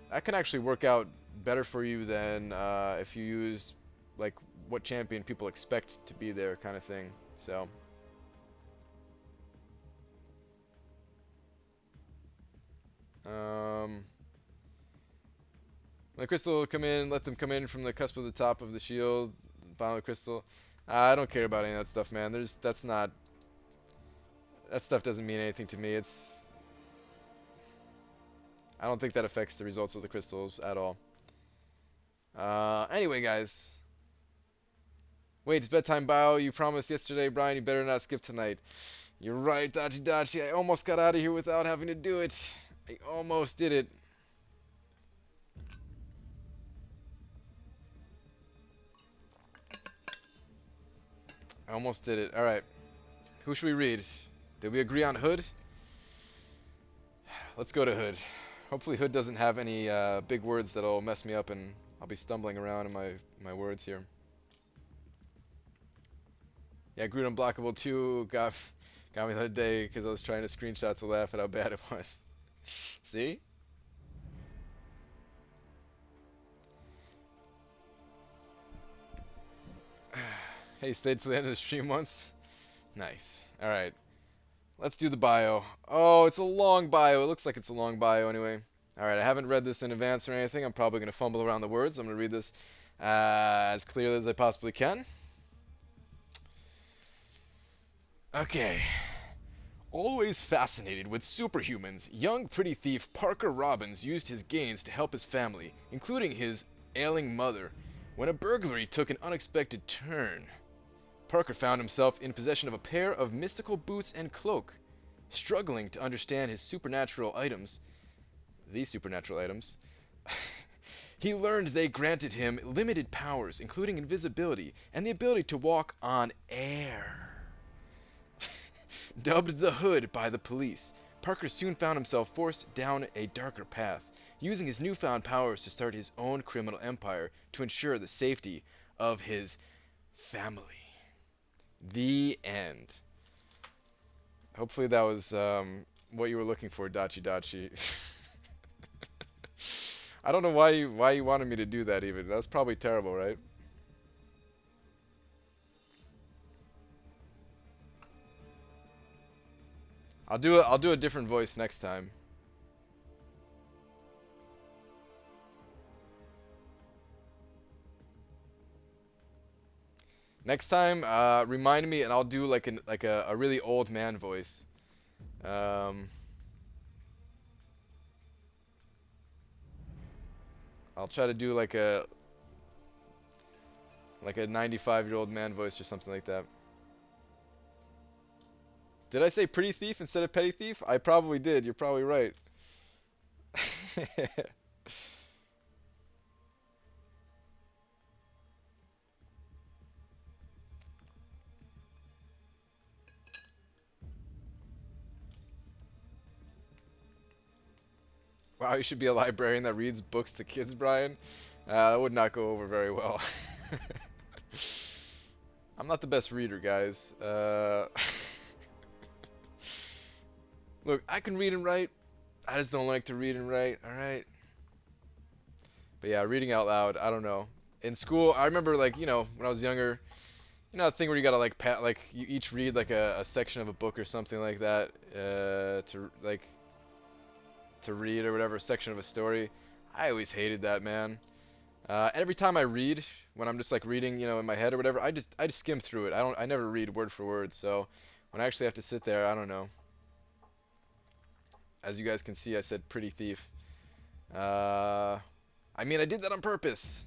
that can actually work out better for you than if you use like what champion people expect to be there, kind of thing. So. When the crystal come in, let them come in from the cusp of the top of the shield, bottom of the crystal. I don't care about any of that stuff, man. That stuff doesn't mean anything to me. I don't think that affects the results of the crystals at all. Anyway, guys. Wait, it's bedtime bio. You promised yesterday, Brian. You better not skip tonight. You're right, Dachi Dachi. I almost got out of here without having to do it. I almost did it. I almost did it. Alright. Who should we read? Did we agree on Hood? Let's go to Hood. Hopefully Hood doesn't have any big words that'll mess me up and I'll be stumbling around in my words here. Yeah, Groot Unblockable 2 got me the other day because I was trying to screenshot to laugh at how bad it was. See? Hey, stayed till the end of the stream once? Nice. Alright. Let's do the bio. Oh, it's a long bio. It looks like it's a long bio anyway. Alright, I haven't read this in advance or anything. I'm probably going to fumble around the words. I'm going to read this as clearly as I possibly can. Okay. Always fascinated with superhumans, young pretty thief Parker Robbins used his gains to help his family, including his ailing mother, when a burglary took an unexpected turn. Parker found himself in possession of a pair of mystical boots and cloak. Struggling to understand these supernatural items, he learned they granted him limited powers, including invisibility and the ability to walk on air. Dubbed the Hood by the police, Parker soon found himself forced down a darker path, using his newfound powers to start his own criminal empire to ensure the safety of his family. The end. Hopefully that was what you were looking for, Dachi Dachi. I don't know why you wanted me to do that even. That was probably terrible, right? I'll do a different voice next time. Next time, remind me, and I'll do like a really old man voice. I'll try to do like a 95-year-old man voice or something like that. Did I say pretty thief instead of petty thief? I probably did. You're probably right. Wow, you should be a librarian that reads books to kids, Brian. That would not go over very well. I'm not the best reader, guys. Look, I can read and write. I just don't like to read and write. All right. But yeah, reading out loud. I don't know. In school, I remember like when I was younger. You know that thing where you gotta like like you each read like a section of a book or something like that to read or whatever, a section of a story. I always hated that, man. Every time I read, when I'm just like reading, in my head or whatever, I just skim through it. I never read word for word. So when I actually have to sit there, I don't know. As you guys can see, I said pretty thief. I mean, I did that on purpose.